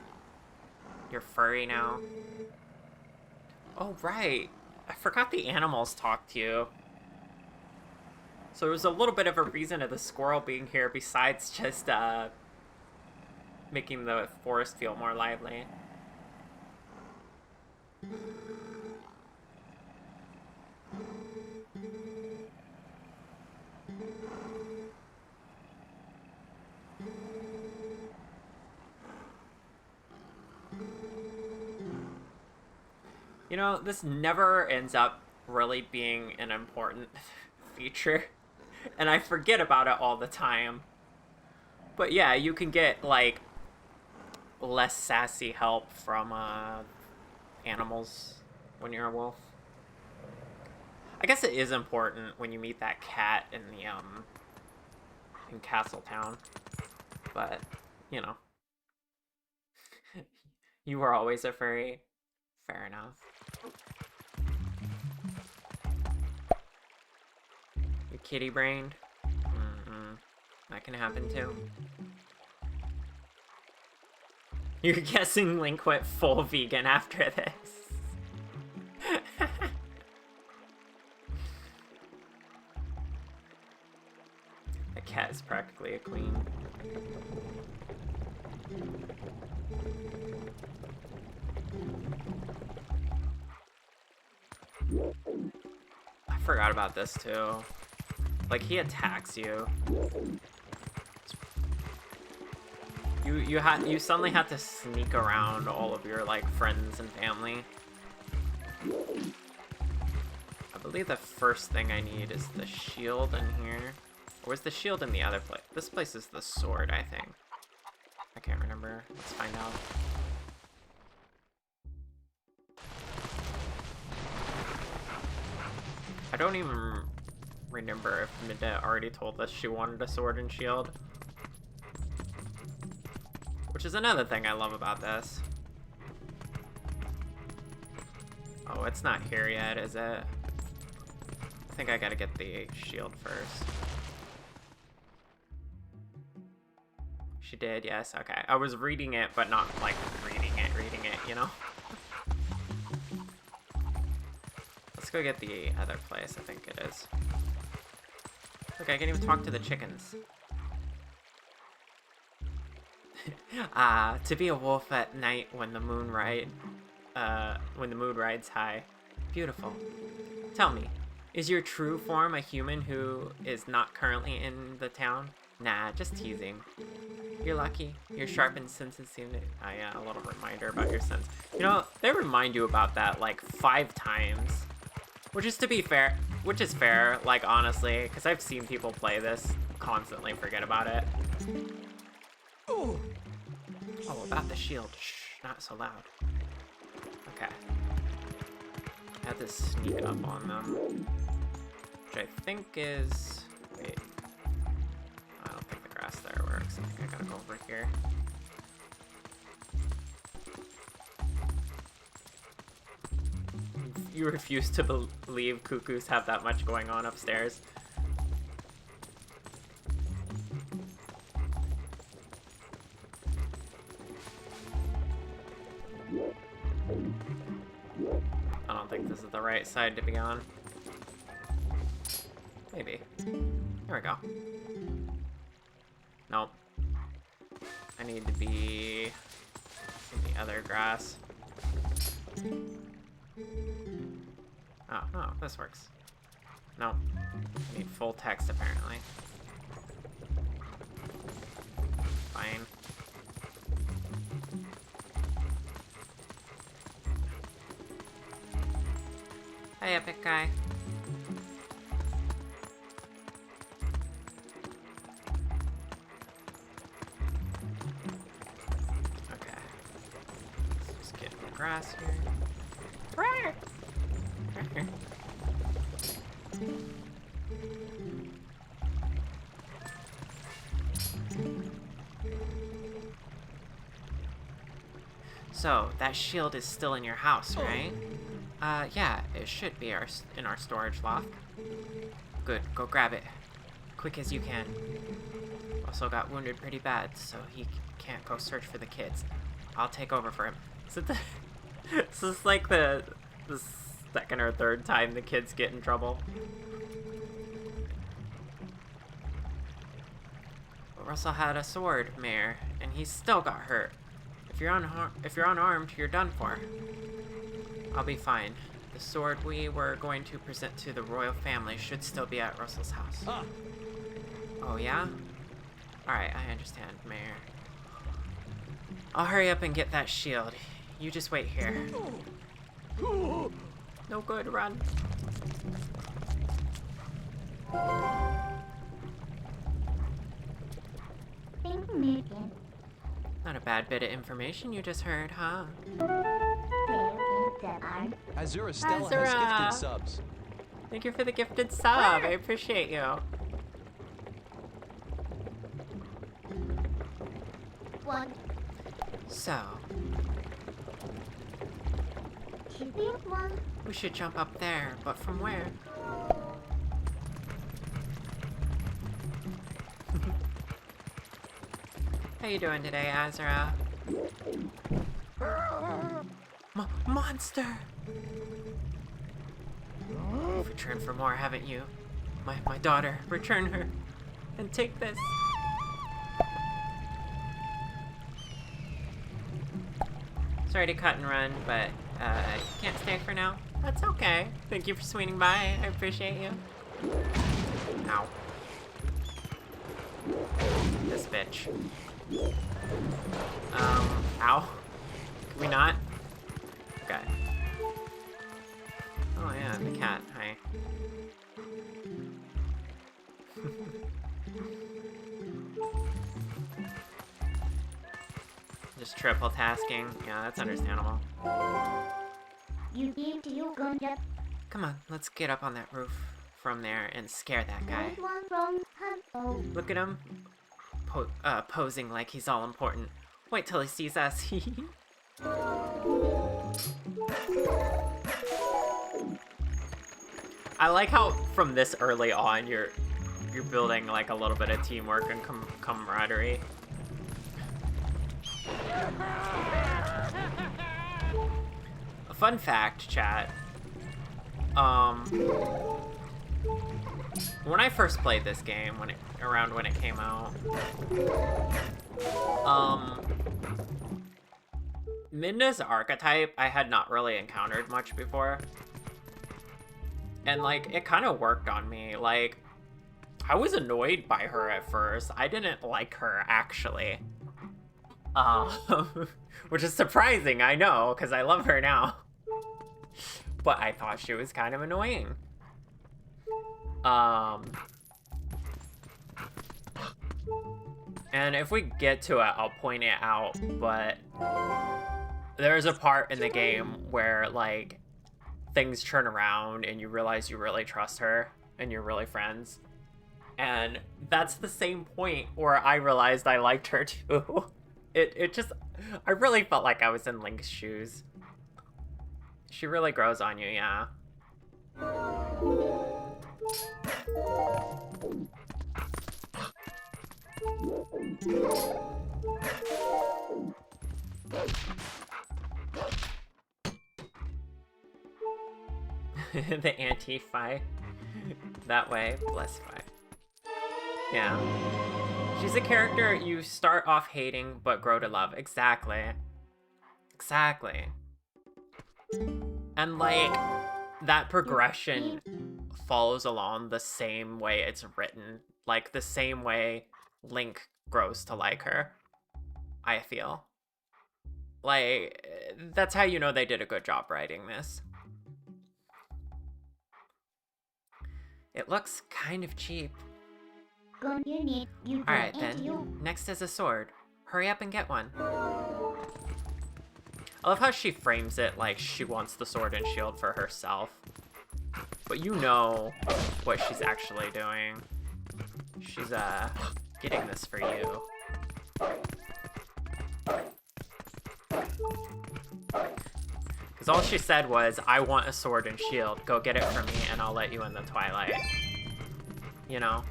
You're furry now. Oh, right. I forgot the animals talk to you. So there was a little bit of a reason of the squirrel being here besides just, making the forest feel more lively. You know, this never ends up really being an important feature, and I forget about it all the time. But yeah, you can get, like, less sassy help from, animals when you're a wolf. I guess it is important when you meet that cat in the in Castletown, but you know, you were always a furry. Fair enough. You're kitty brained. That can happen too. You're guessing Link went full vegan after this. The cat is practically a queen. I forgot about this too. Like, he attacks you. You suddenly have to sneak around all of your like friends and family. I believe the first thing I need is the shield in here. Or is the shield in the other place? This place is the sword, I think. I can't remember. Let's find out. I don't even remember if Midna already told us she wanted a sword and shield. Which is another thing I love about this. Oh, it's not here yet, is it? I think I gotta get the shield first. She did, yes, okay. I was reading it, but not like reading it, you know? Let's go get the other place, I think it is. Look, I can even talk to the chickens. To be a wolf at night when the moon rides high. Beautiful. Tell me, is your true form a human who is not currently in the town? Nah, just teasing. You're lucky. Your sharpened senses seem to... Oh yeah, a little reminder about your sense. You know, they remind you about that like 5 times. Which is fair, like honestly, because I've seen people play this, constantly forget about it. Ooh. Oh, about the shield. Shh, not so loud. Okay. I have to sneak up on them. Which I think is... Wait. I don't think the grass there works. I think I gotta go over here. You refuse to believe cuckoos have that much going on upstairs. I don't think this is the right side to be on. Maybe. There we go. Nope. I need to be in the other grass. Oh, no, this works. No. I need full text, apparently. Fine. Hey, epic guy. Okay. Let's just get in the grass here. So, that shield is still in your house, right? Yeah, it should be in our storage loft. Good, go grab it. Quick as you can. Also got wounded pretty bad, so he can't go search for the kids. I'll take over for him. Is it this is like the second or third time the kids get in trouble. But Russell had a sword, Mayor, and he still got hurt. If you're unarmed, you're done for. I'll be fine. The sword we were going to present to the royal family should still be at Russell's house. Huh. Oh, yeah? Alright, I understand, Mayor. I'll hurry up and get that shield. You just wait here. No good, run. Not a bad bit of information you just heard, huh? Azura Stella Azura. has gifted subs. Thank you for the gifted sub. I appreciate you. One, So, two, one. we should jump up there, but from where? How you doing today, Azra? Monster! You've returned for more, haven't you? My daughter, return her. And take this. Sorry to cut and run, but you can't stay for now. That's okay. Thank you for swinging by. I appreciate you. Ow. This bitch. Ow. Can we not? Okay. Oh yeah, the cat. Hi. Just triple tasking. Yeah, that's understandable. You give to you gonna Come on, let's get up on that roof from there and scare that guy. one from Hanto. Look at him. Posing like he's all important. Wait till he sees us. I like how from this early on you're building like a little bit of teamwork and camaraderie. A fun fact, chat. When I first played this game, around when it came out, Midna's archetype I had not really encountered much before. And like, it kind of worked on me. Like, I was annoyed by her at first. I didn't like her, actually. Which is surprising, I know, because I love her now. But I thought she was kind of annoying. And if we get to it, I'll point it out, but there's a part in the game where, like, things turn around and you realize you really trust her and you're really friends. And that's the same point where I realized I liked her too. It just, I really felt like I was in Link's shoes. She really grows on you, yeah. The anti-fi. That way, bless fi. Yeah. She's a character you start off hating but grow to love. Exactly. Exactly. And like, that progression follows along the same way it's written. Like, the same way Link grows to like her, I feel. Like, that's how you know they did a good job writing this. It looks kind of cheap. Alright then, next is a sword. Hurry up and get one. I love how she frames it like she wants the sword and shield for herself. But you know what she's actually doing. She's, getting this for you. Because all she said was, I want a sword and shield. Go get it for me and I'll let you in the twilight. You know?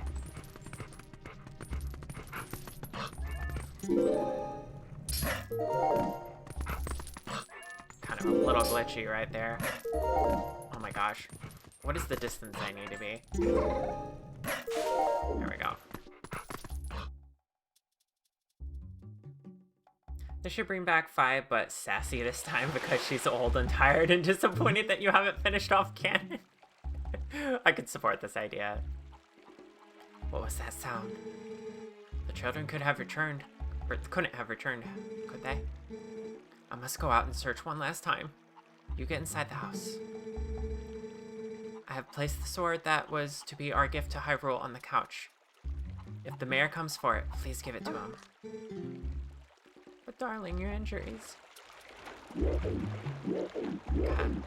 Kind of a little glitchy right there. Oh my gosh. What is the distance I need to be? There we go. They should bring back Fi, but sassy this time because she's old and tired and disappointed that you haven't finished off canon. I could support this idea. What was that sound? The children could have returned, or couldn't have returned, could they? I must go out and search one last time. You get inside the house. I have placed the sword that was to be our gift to Hyrule on the couch. If the mayor comes for it, please give it to him. But darling, your injuries. God.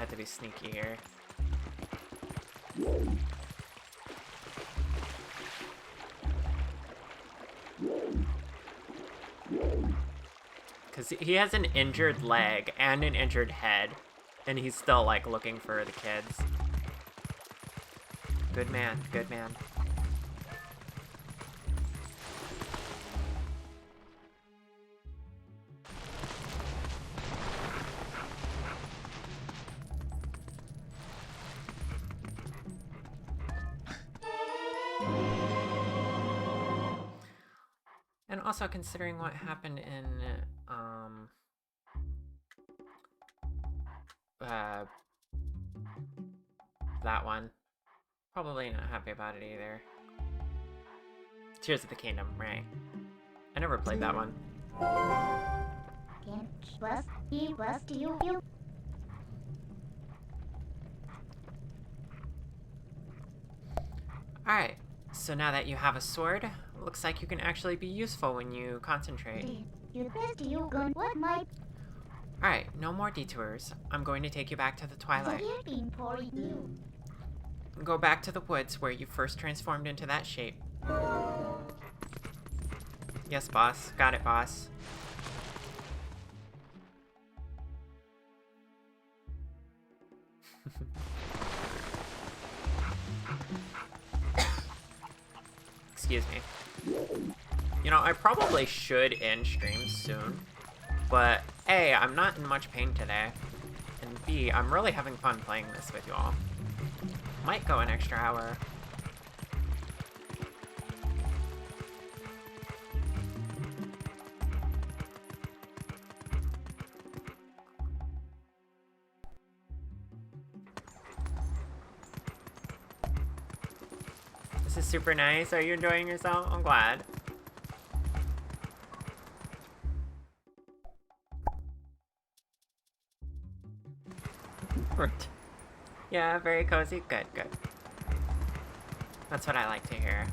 had to be sneaky here. Because he has an injured leg and an injured head, and he's still, like, looking for the kids. Good man, good man. And also considering what happened in, that one. Probably not happy about it either. Tears of the Kingdom, right. I never played that one. Can't trust you. Alright, so now that you have a sword, looks like you can actually be useful when you concentrate. You best you gun what might Alright, no more detours. I'm going to take you back to the Twilight. looking for you. Go back to the woods where you first transformed into that shape. Yes, boss. Got it, boss. Excuse me. You know, I probably should end stream soon, but A, I'm not in much pain today, and B, I'm really having fun playing this with you all. Might go an extra hour. This is super nice. Are you enjoying yourself? I'm glad. Yeah, very cozy. Good, good. That's what I like to hear.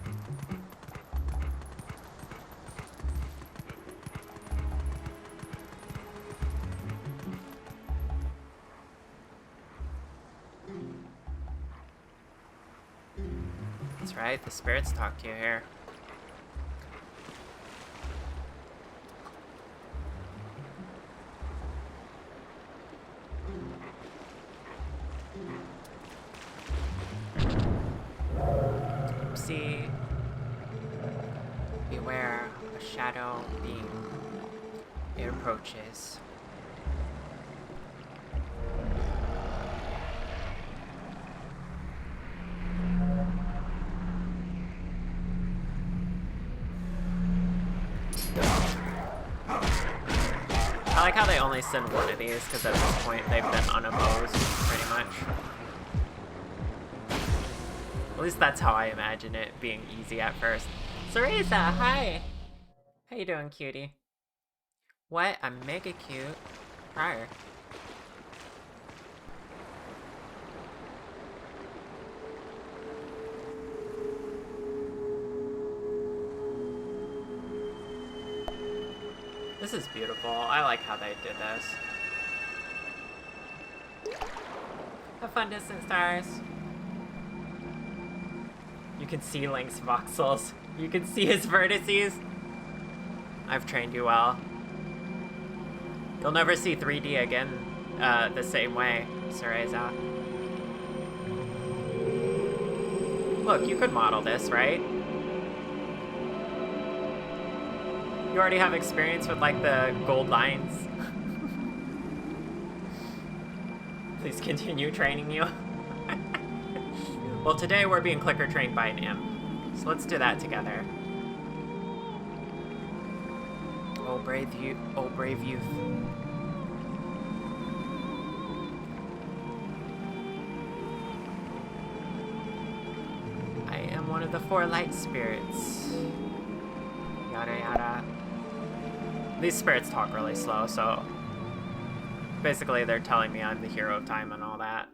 That's right, the spirits talk to you here. Oopsie. Beware a shadow being. It approaches. I like how they only send one of these, because at this point they've been unopposed, pretty much. At least that's how I imagine it being easy at first. Cereza, hi! How you doing, cutie? What? I'm mega cute. Prior. This is beautiful. I like how they did this. Have fun, distant stars. You can see Link's voxels. You can see his vertices. I've trained you well. You'll never see 3D again the same way, Cereza. Look, you could model this, right? You already have experience with, like, the gold lines. Please continue training you. Well, today we're being clicker trained by an imp. So let's do that together. Oh, brave youth. Oh, brave youth. I am one of the 4 light spirits. Yada yada. These spirits talk really slow, so basically they're telling me I'm the hero of time and all that.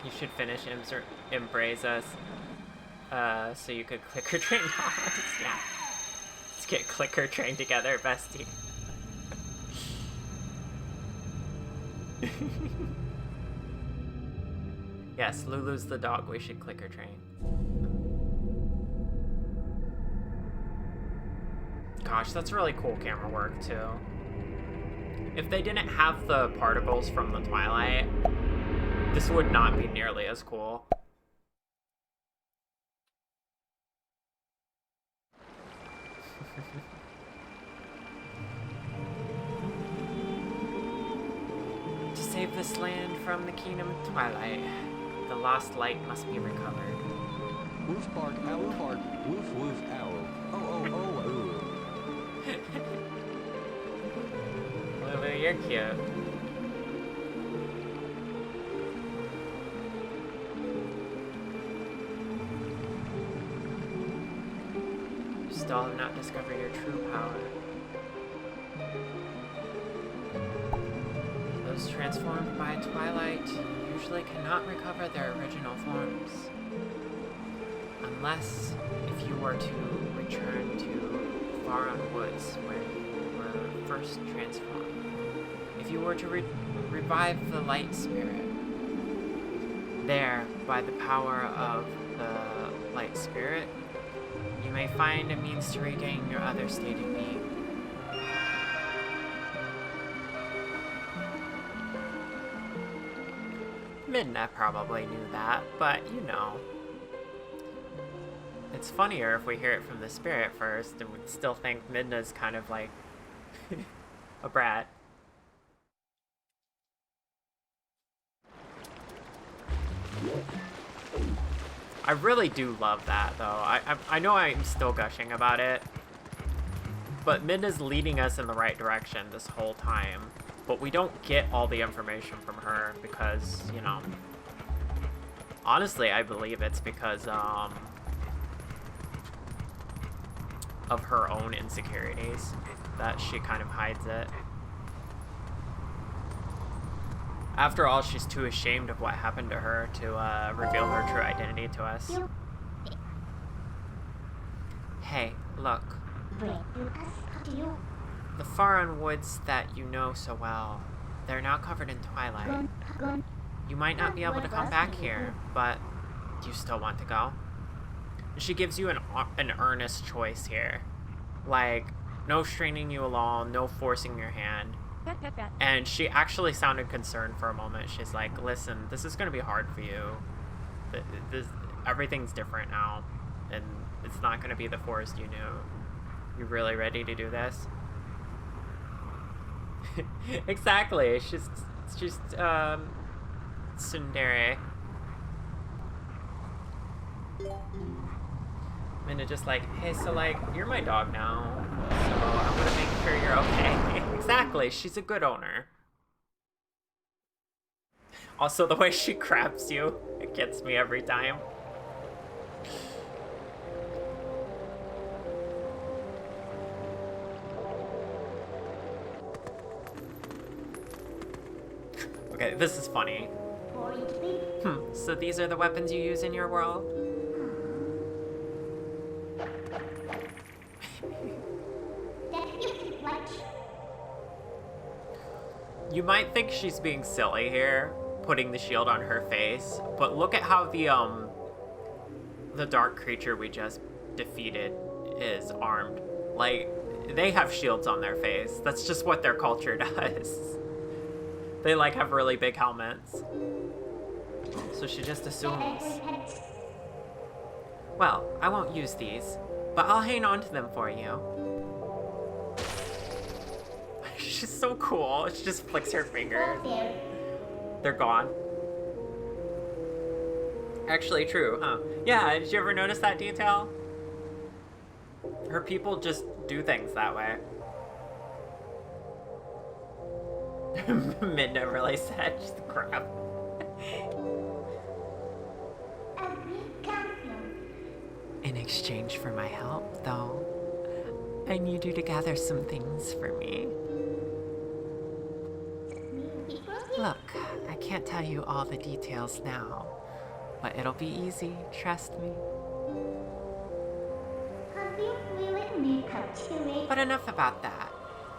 You should finish Embrace us. So you could clicker train dogs. Yeah. Let's get clicker trained together, bestie. Yes, Lulu's the dog we should clicker train. Gosh, that's really cool camera work, too. If they didn't have the particles from the Twilight, this would not be nearly as cool. To save this land from the Kingdom of Twilight, the lost light must be recovered. Woof bark, owl bark, woof woof owl. Oh, oh, oh, ooh. Lulu, you're cute. You still have not discovered your true power. Those transformed by Twilight usually cannot recover their original forms. Unless if you were to return to Faron Woods where you were first transformed. If you were to revive the light spirit. There, by the power of the light spirit, you may find a means to regain your other state of being. Midna probably knew that, but you know. It's funnier if we hear it from the spirit first and we'd still think Midna's kind of like a brat. I really do love that though. I know I'm still gushing about it, but Midna's leading us in the right direction this whole time. But we don't get all the information from her because, you know, honestly, I believe it's because, of her own insecurities that she kind of hides it. After all, she's too ashamed of what happened to her to, reveal her true identity to us. Hey, look. The Faron Woods that you know so well, they're now covered in twilight. You might not be able to come back here, but do you still want to go? She gives you an earnest choice here. Like, no stringing you along, no forcing your hand. And she actually sounded concerned for a moment. She's like, listen, this is going to be hard for you. Everything's different now, and it's not going to be the forest you knew. You really ready to do this? Exactly. She's tsundere. Minna just like, hey, so like, you're my dog now, so I'm gonna make sure you're okay. Exactly, she's a good owner. Also, the way she grabs you, it gets me every time. Okay, this is funny. So these are the weapons you use in your world? You might think she's being silly here, putting the shield on her face, but look at how the dark creature we just defeated is armed. Like, they have shields on their face. That's just what their culture does. They, like, have really big helmets. So she just assumes. Well, I won't use these, but I'll hang on to them for you. She's so cool. She just flicks her finger. They're gone. Actually true, huh? Yeah, did you ever notice that detail? Her people just do things that way. Midna really said, just crap. In exchange for my help, though, I need you to gather some things for me. Look, I can't tell you all the details now, but it'll be easy, trust me. But enough about that.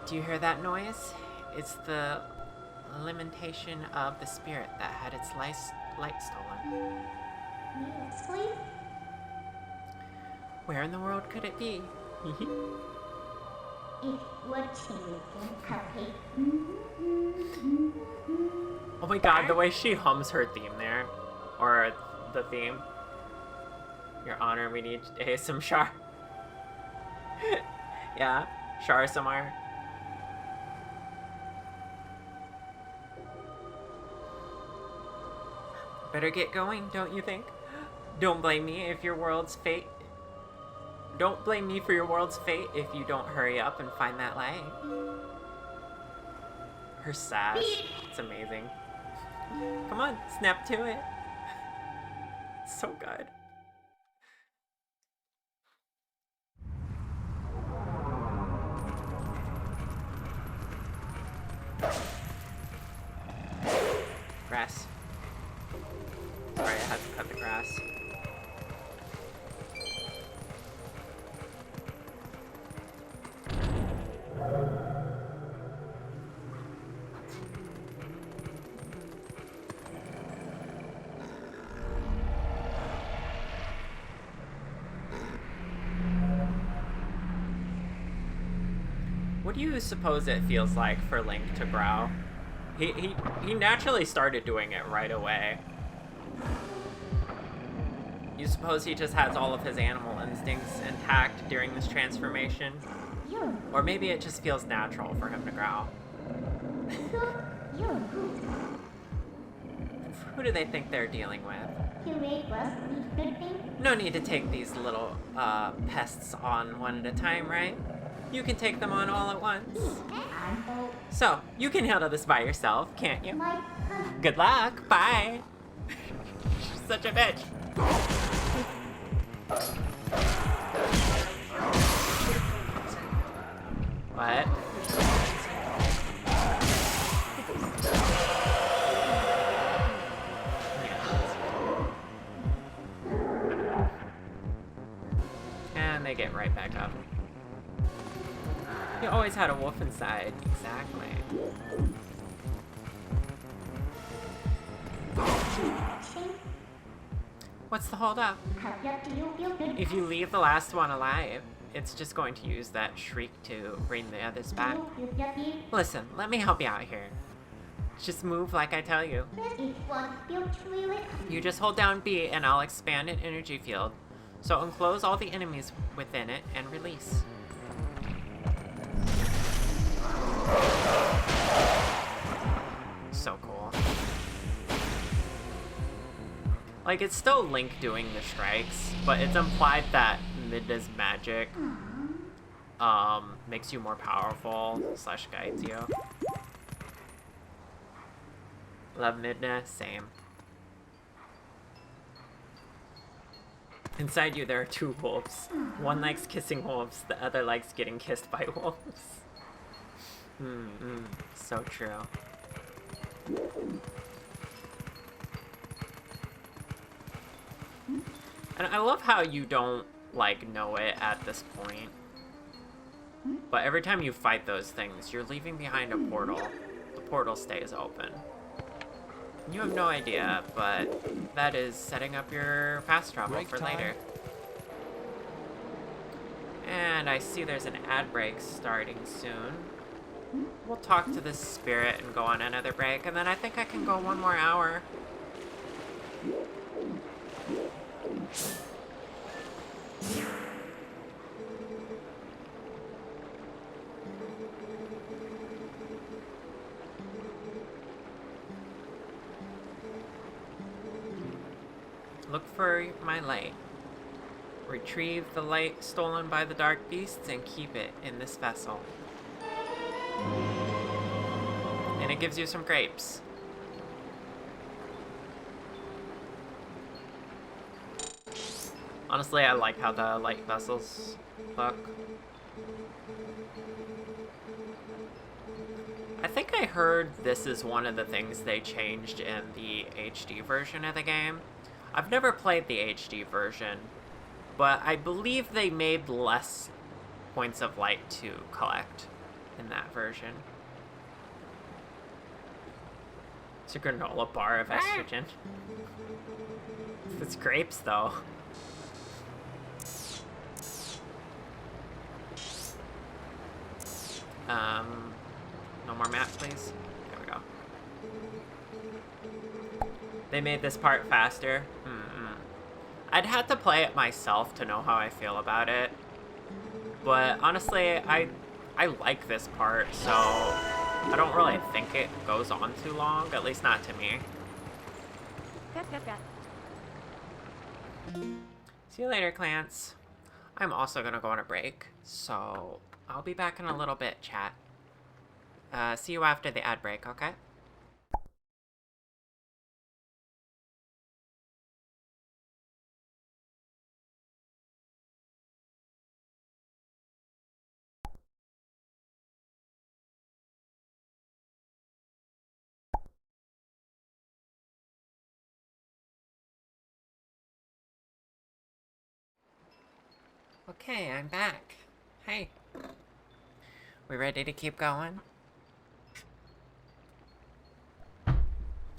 Do you hear that noise? It's the lamentation of the spirit that had its light stolen. Where in the world could it be? Oh my god, the way she hums her theme there. Or the theme. Your Honor, we need some Char. Yeah, Char somewhere. Better get going, don't you think? Don't blame me if your world's fate. Don't blame me for your world's fate if you don't hurry up and find that light. Her sass. It's amazing. Come on, snap to it. So good. Grass. Sorry, I had to cut the grass. What do you suppose it feels like for Link to grow? He naturally started doing it right away. You suppose he just has all of his animal instincts intact during this transformation? Or maybe it just feels natural for him to grow. Who do they think they're dealing with? No need to take these little pests on one at a time, right? You can take them on all at once. So, you can handle this by yourself, can't you? Good luck, bye! She's such a bitch! What? And they get right back up. You always had a wolf inside. Exactly. What's the holdup? If you leave the last one alive, it's just going to use that shriek to bring the others back. Listen, let me help you out here. Just move like I tell you. You just hold down B and I'll expand an energy field. So enclose all the enemies within it and release. So cool. Like, it's still Link doing the strikes, but it's implied that Midna's magic makes you more powerful / guides you. Love Midna, same. Inside you there are two wolves. One likes kissing wolves, the other likes getting kissed by wolves. So true. And I love how you don't, like, know it at this point. But every time you fight those things, you're leaving behind a portal. The portal stays open. You have no idea, but that is setting up your fast travel Break for time. later. And I see there's an ad break starting soon. We'll talk to this spirit and go on another break, and then I think I can go one more hour. Look for my light. Retrieve the light stolen by the dark beasts and keep it in this vessel. And it gives you some grapes. Honestly, I like how the light vessels look. I think I heard this is one of the things they changed in the HD version of the game. I've never played the HD version, But I believe they made less points of light to collect in that version. It's a granola bar of estrogen. It's grapes, though. No more map, please. There we go. They made this part faster. I'd have to play it myself to know how I feel about it. But honestly, I like this part, so I don't really think it goes on too long, at least not to me. See you later, Clance. I'm also gonna go on a break, so I'll be back in a little bit, chat. See you after the ad break, okay? Okay, I'm back. Hey. We ready to keep going?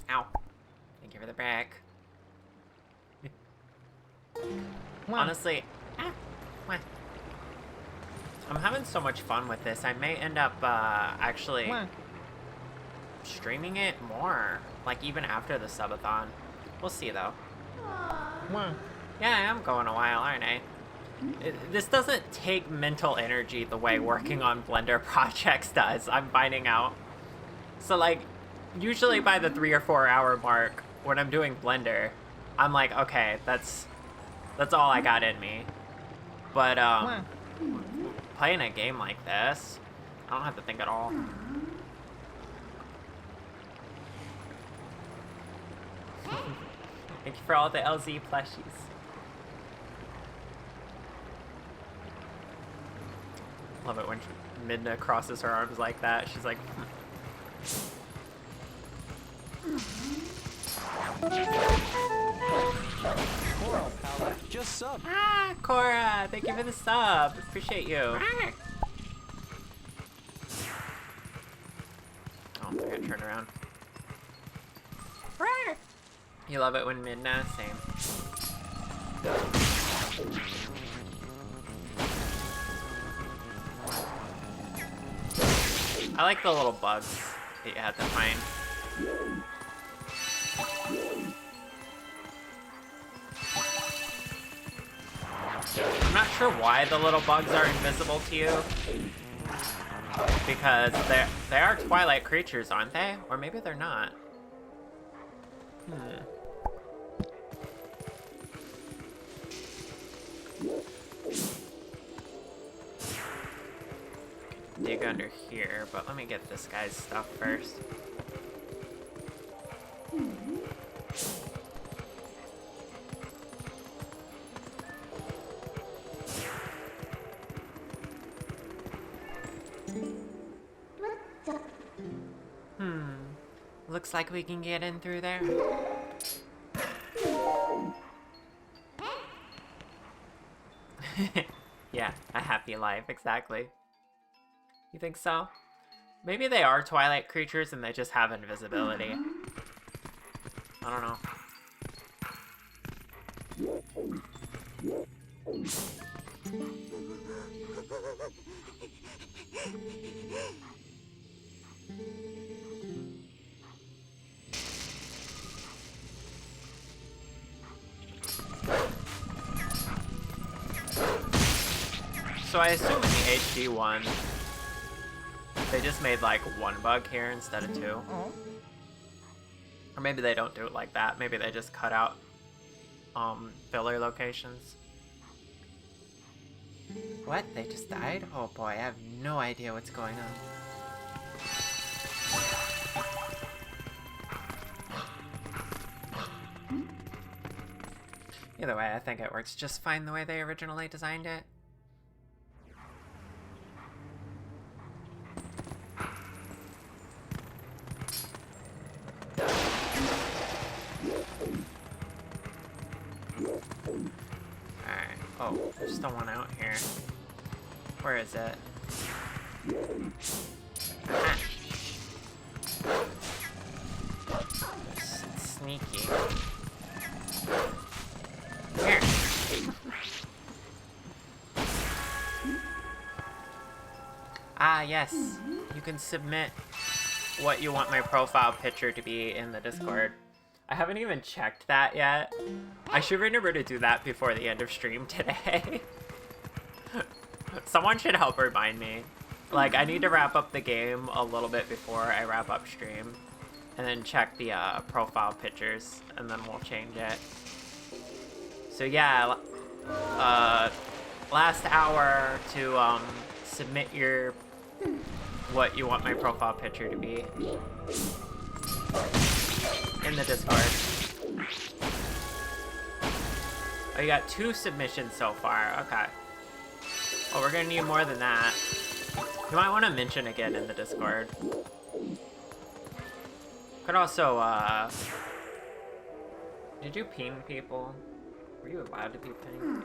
Ow. Thank you for the break. Honestly, I'm having so much fun with this. I may end up actually streaming it more, like even after the subathon. We'll see though. Yeah, I am going a while, aren't I? This doesn't take mental energy the way working on Blender projects does, I'm finding out. So like, usually by the 3 or 4 hour mark, when I'm doing Blender, I'm like, okay, that's all I got in me. But playing a game like this, I don't have to think at all. Thank you for all the LZ plushies. Love it when Midna crosses her arms like that. She's like... Coral Palette, just sub. Ah, Cora! Thank you for the sub. Appreciate you. Oh, I gotta turn around. You love it when Midna? Same. I like the little bugs that you have to find. I'm not sure why the little bugs are invisible to you. Because they are Twilight creatures, aren't they? Or maybe they're not. Dig under here, but let me get this guy's stuff first. Looks like we can get in through there. Yeah, a happy life, exactly. You think so? Maybe they are Twilight creatures and they just have invisibility. I don't know. So I assume in the HD one, they just made like one bug here instead of two. Or maybe they don't do it like that. Maybe they just cut out filler locations. What? They just died? Oh boy, I have no idea what's going on. Either way, I think it works just fine the way they originally designed it. Alright. Oh, Oh, there's still one out here. Where is it? Ah. Sneaky. Here. Ah, yes. You can submit what you want my profile picture to be in the Discord. I haven't even checked that yet. I should remember to do that before the end of stream today. Someone should help remind me. Like, I need to wrap up the game a little bit before I wrap up stream. And then check the profile pictures, and then we'll change it. So yeah, last hour to submit your what you want my profile picture to be in the Discord. Oh, you got 2 submissions so far. Okay. Well, we're gonna need more than that. You might want to mention again in the Discord. Could also, did you ping people? Were you allowed to be pinged?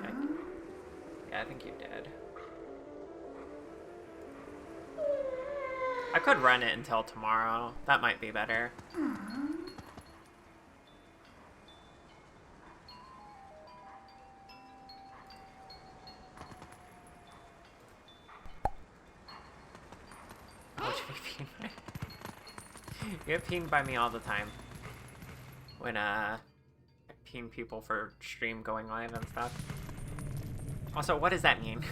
Yeah, I think you did. I could run it until tomorrow. That might be better. How would you be pinged by? You get pinged by me all the time. When, I ping people for stream going live and stuff. Also, what does that mean?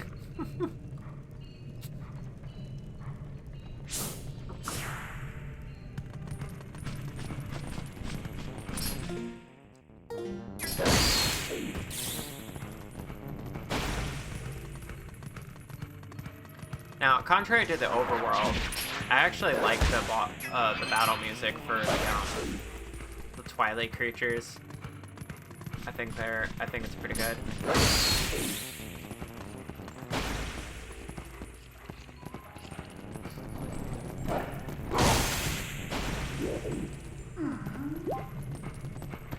Now, contrary to the overworld, I actually like the battle music for the Twilight creatures. I think it's pretty good.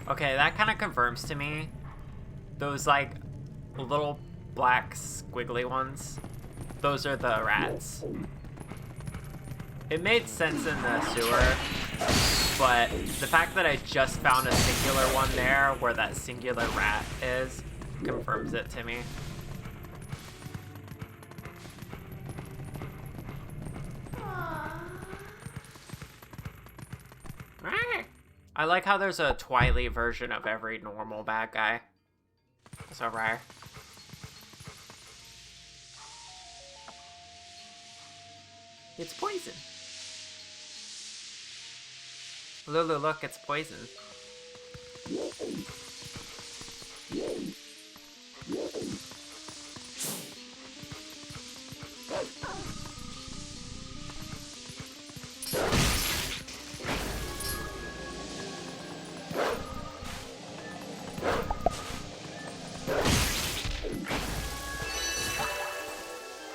Okay, that kind of confirms to me those like little black squiggly ones. Those are the rats. It made sense in the sewer, but the fact that I just found a singular one there where that singular rat is confirms it to me. I like how there's a Twilight version of every normal bad guy. So rare. It's poison. Lulu, look, it's poison.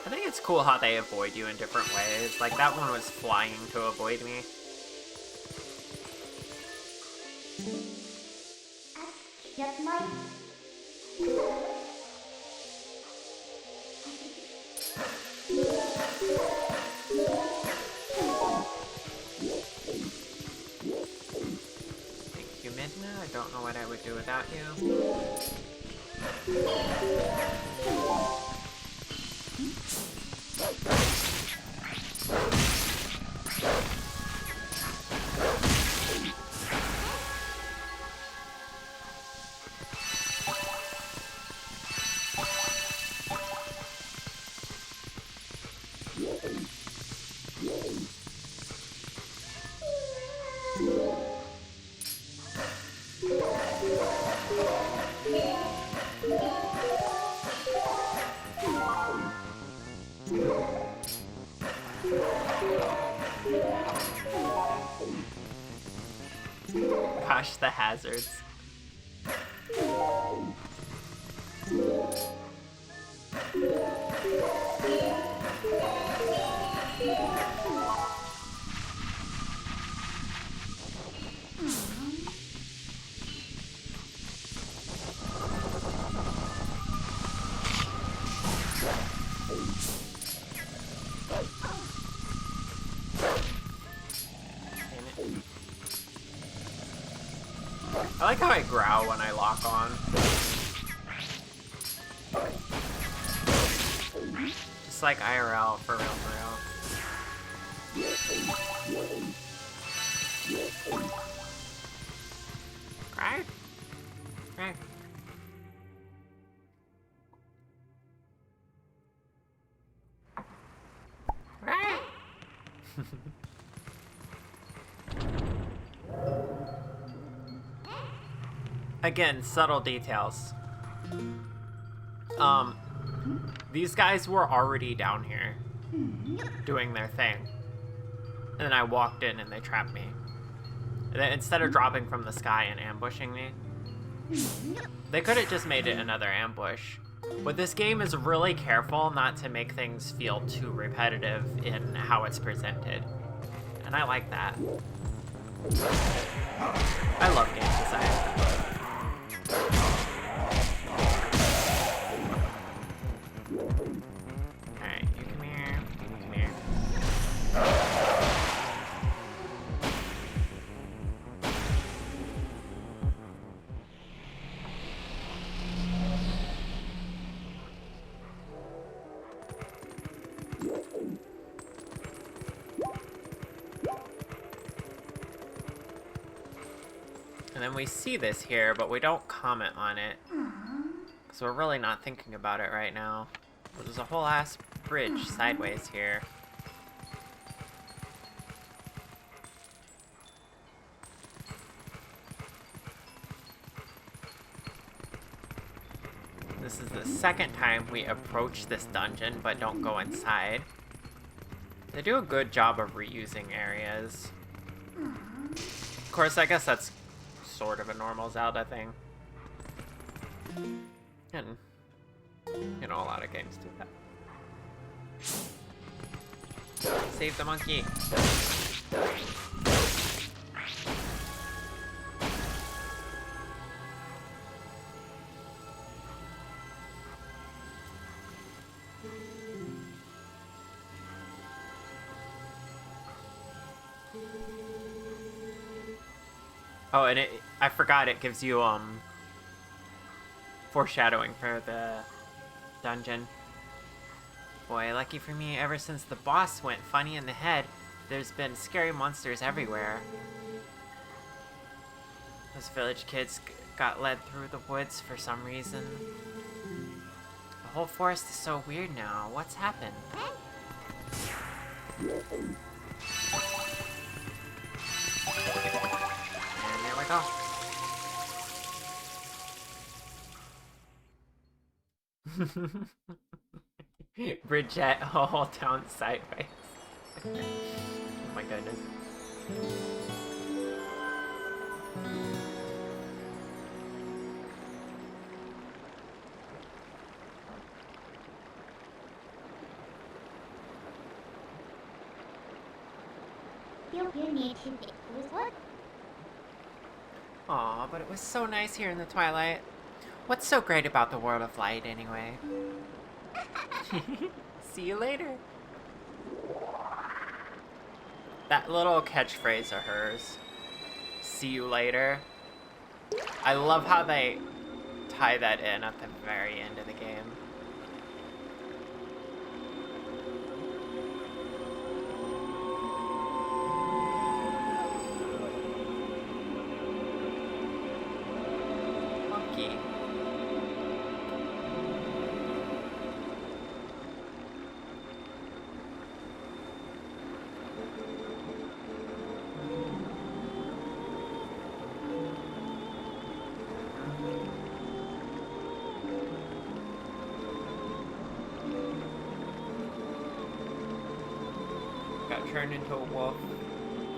I think it's cool how they avoid you in different ways. Like, that one was flying to avoid me. Just like Thank you, Midna. I don't know what I would do without you. Gosh, the hazards. like how I growl when I lock on. Just like IRL, for real, for real. Right? Right. Right. Again, subtle details. These guys were already down here doing their thing. And then I walked in and they trapped me. And then instead of dropping from the sky and ambushing me, they could have just made it another ambush. But this game is really careful not to make things feel too repetitive in how it's presented. And I like that. I love game design. Alright, you come here, you come here. And then we see this here, but we don't comment on it. So we're really not thinking about it right now. But there's a whole ass bridge sideways here. This is the second time we approach this dungeon, but don't go inside. They do a good job of reusing areas. Of course, I guess that's sort of a normal Zelda thing. And, you know, a lot of games do that. Save the monkey. Oh, and I forgot it gives you, foreshadowing for the dungeon. Boy, lucky for me, ever since the boss went funny in the head, there's been scary monsters everywhere. Those village kids got led through the woods for some reason. The whole forest is so weird now. What's happened? And there we go. Bridget, all down sideways. Oh my goodness. You need to get this one. Aw, but it was so nice here in the twilight. What's so great about the world of light, anyway? See you later. That little catchphrase of hers. See you later. I love how they tie that in at the very end of the game. Monkey. Got turned into a wolf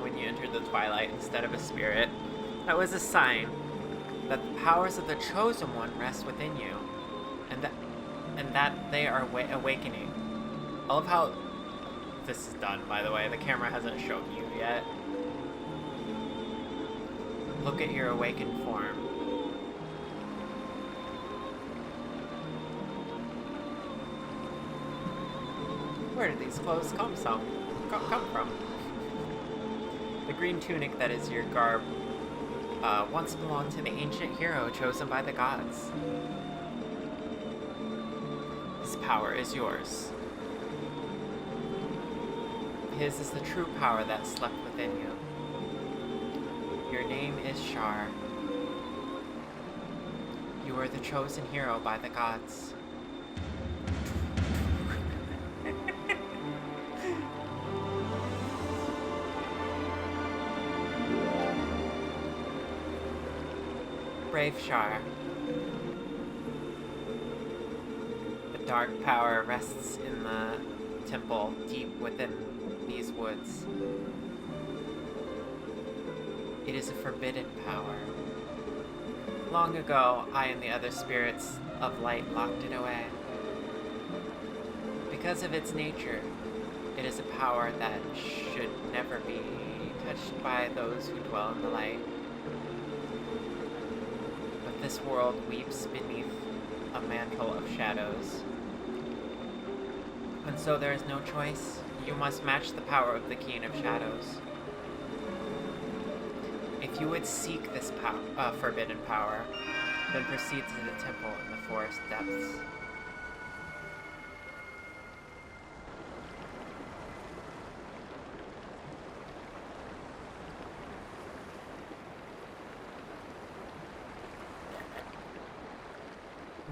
when you entered the twilight instead of a spirit. That was a sign that the powers of the Chosen One rest within you, and that they are awakening. I love how this is done, by the way. The camera hasn't shown you yet. Look at your awakened form. Where did these clothes come from? The green tunic that is your garb once belonged to the ancient hero chosen by the gods. His power is yours. His is the true power that slept within you. Your name is Char. You are the chosen hero by the gods. Brave Char. The dark power rests in the temple deep within these woods. It is a forbidden power. Long ago, I and the other spirits of light locked it away. Because of its nature, it is a power that should never be touched by those who dwell in the light. But this world weeps beneath a mantle of shadows. And so there is no choice. You must match the power of the King of Shadows. If you would seek this forbidden power, then proceed to the temple in the forest depths.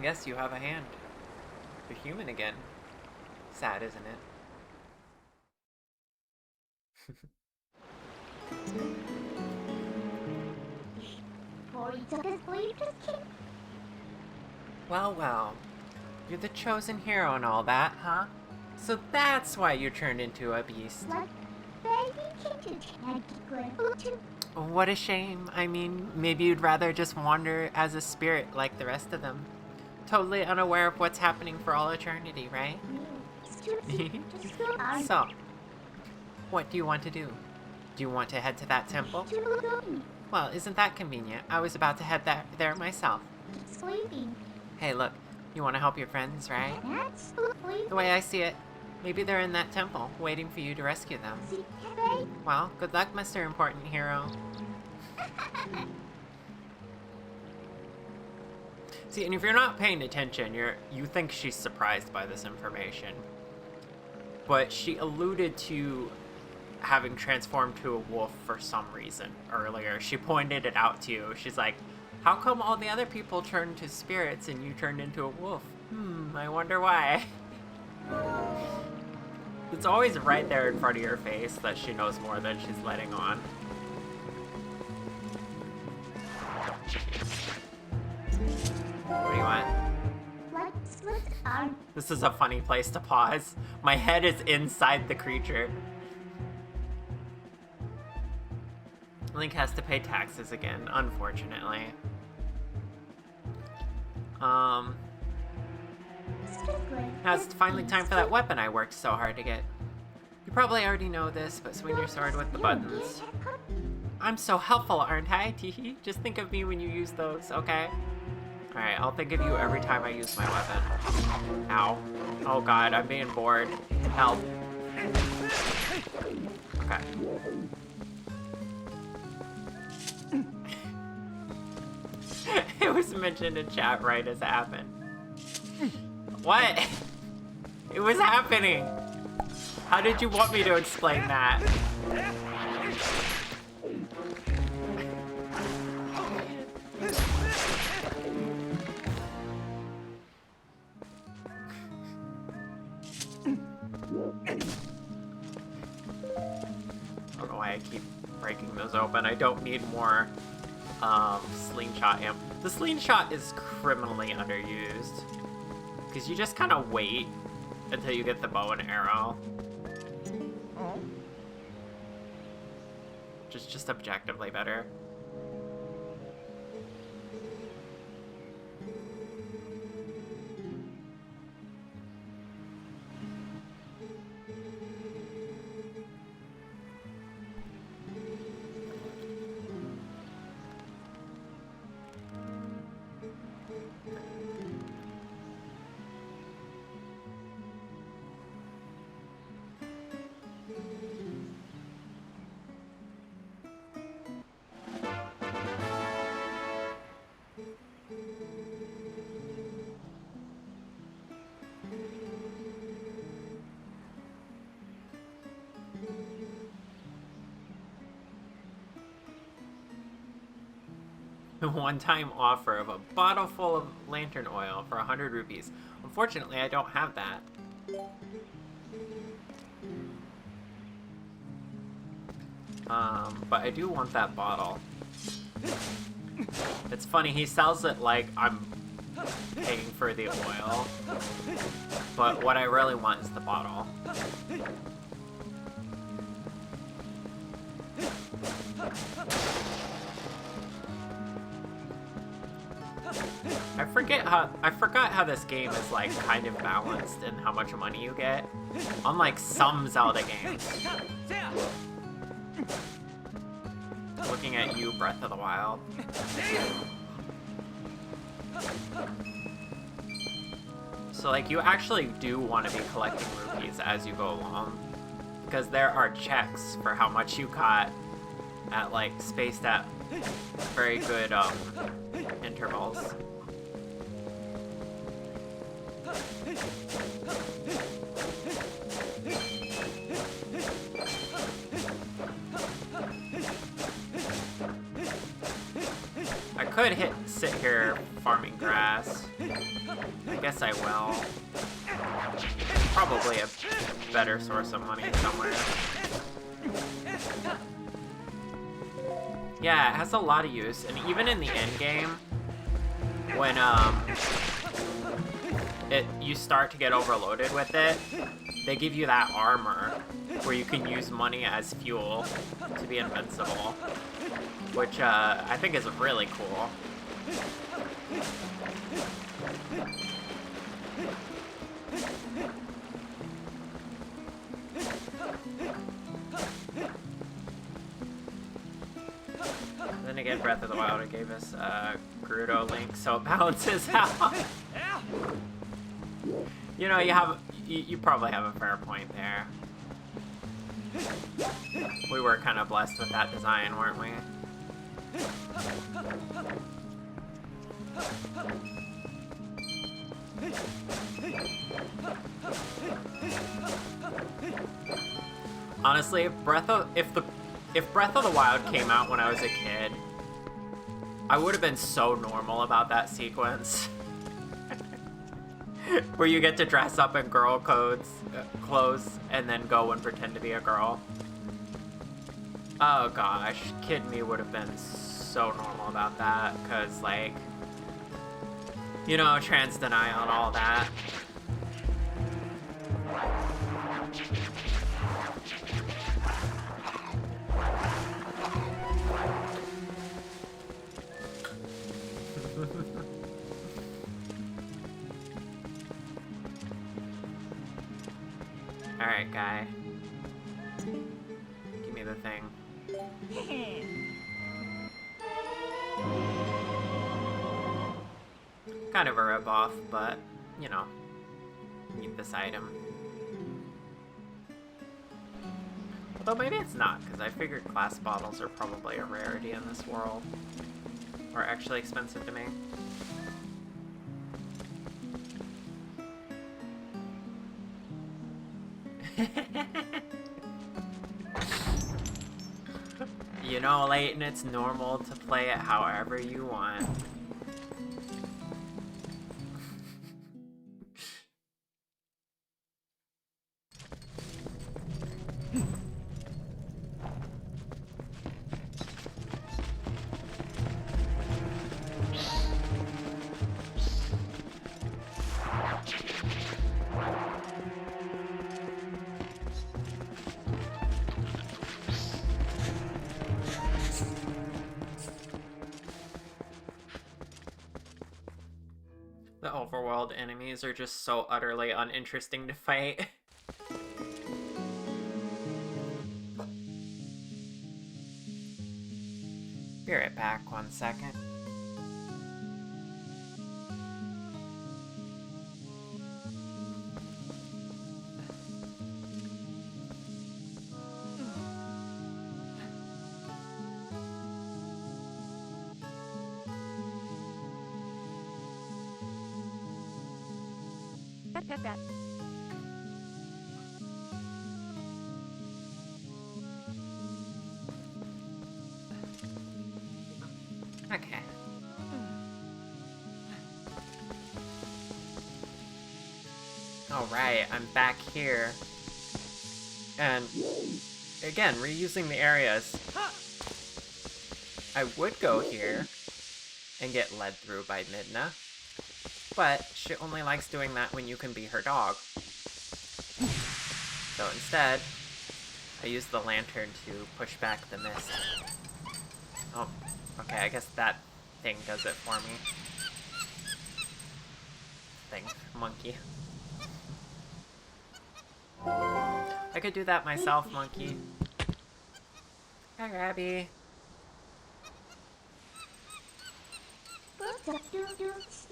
Yes, you have a hand. You're human again. Sad, isn't it? Well, well. You're the chosen hero and all that, huh? So that's why you turned into a beast. What a shame. I mean, maybe you'd rather just wander as a spirit like the rest of them. Totally unaware of what's happening for all eternity, right? So, what do you want to do? Do you want to head to that temple? Well, isn't that convenient? I was about to head there myself. Hey, look, you want to help your friends, right? The way I see it, maybe they're in that temple, waiting for you to rescue them. Well, good luck, Mr. Important Hero. See, and if you're not paying attention, you think she's surprised by this information. But she alluded to having transformed to a wolf for some reason earlier. She pointed it out to you. She's like, how come all the other people turned to spirits and you turned into a wolf? I wonder why. It's always right there in front of your face that she knows more than she's letting on. What do you want? This is a funny place to pause. My head is inside the creature. Link has to pay taxes again, unfortunately. Now it's finally time for that weapon I worked so hard to get. You probably already know this, but swing your sword with the buttons. I'm so helpful, aren't I? Teehee. Just think of me when you use those, okay? Alright, I'll think of you every time I use my weapon. Ow. Oh god, I'm being bored. Help. Okay. It was mentioned in chat right as it happened. What? It was happening. How did you want me to explain that? I don't know why I keep breaking those open. I don't need more slingshot ammo. The slingshot is criminally underused. Because you just kind of wait until you get the bow and arrow. Just objectively better. One-time offer of a bottle full of lantern oil for 100 rupees. Unfortunately, I don't have that. But I do want that bottle. It's funny, he sells it like I'm paying for the oil, but what I really want is the bottle. I forgot how this game is like kind of balanced in how much money you get. Unlike some Zelda games. Looking at you, Breath of the Wild. So like you actually do want to be collecting rupees as you go along, because there are checks for how much you got at like spaced at very good intervals. I could sit here farming grass. I guess I will. Probably a better source of money somewhere. Yeah, it has a lot of use, and even in the end game, when you start to get overloaded with it, they give you that armor where you can use money as fuel to be invincible, which I think is really cool. Then again, Breath of the Wild gave us Gerudo Link, so it balances out. You know, you probably have a fair point there. We were kind of blessed with that design, weren't we? Honestly, if Breath of the Wild came out when I was a kid, I would have been so normal about that sequence. Where you get to dress up in girl clothes and then go and pretend to be a girl. Oh gosh, kid me would have been so normal about that, cause like, you know, trans denial and all that. Alright, guy. Give me the thing. Kind of a rip-off, but, you know, need this item. Although maybe it's not, because I figured glass bottles are probably a rarity in this world. Or actually expensive to make. You know, Layton, it's normal to play it however you want. The overworld enemies are just so utterly uninteresting to fight. Be right back, 1 second. Okay. Alright, I'm back here. And again, reusing the areas. I would go here and get led through by Midna, but she only likes doing that when you can be her dog. So instead, I use the lantern to push back the mist. Oh, okay, I guess that thing does it for me. Thing, monkey. I could do that myself, monkey. Hi, Rabby. What's up, doo-doos?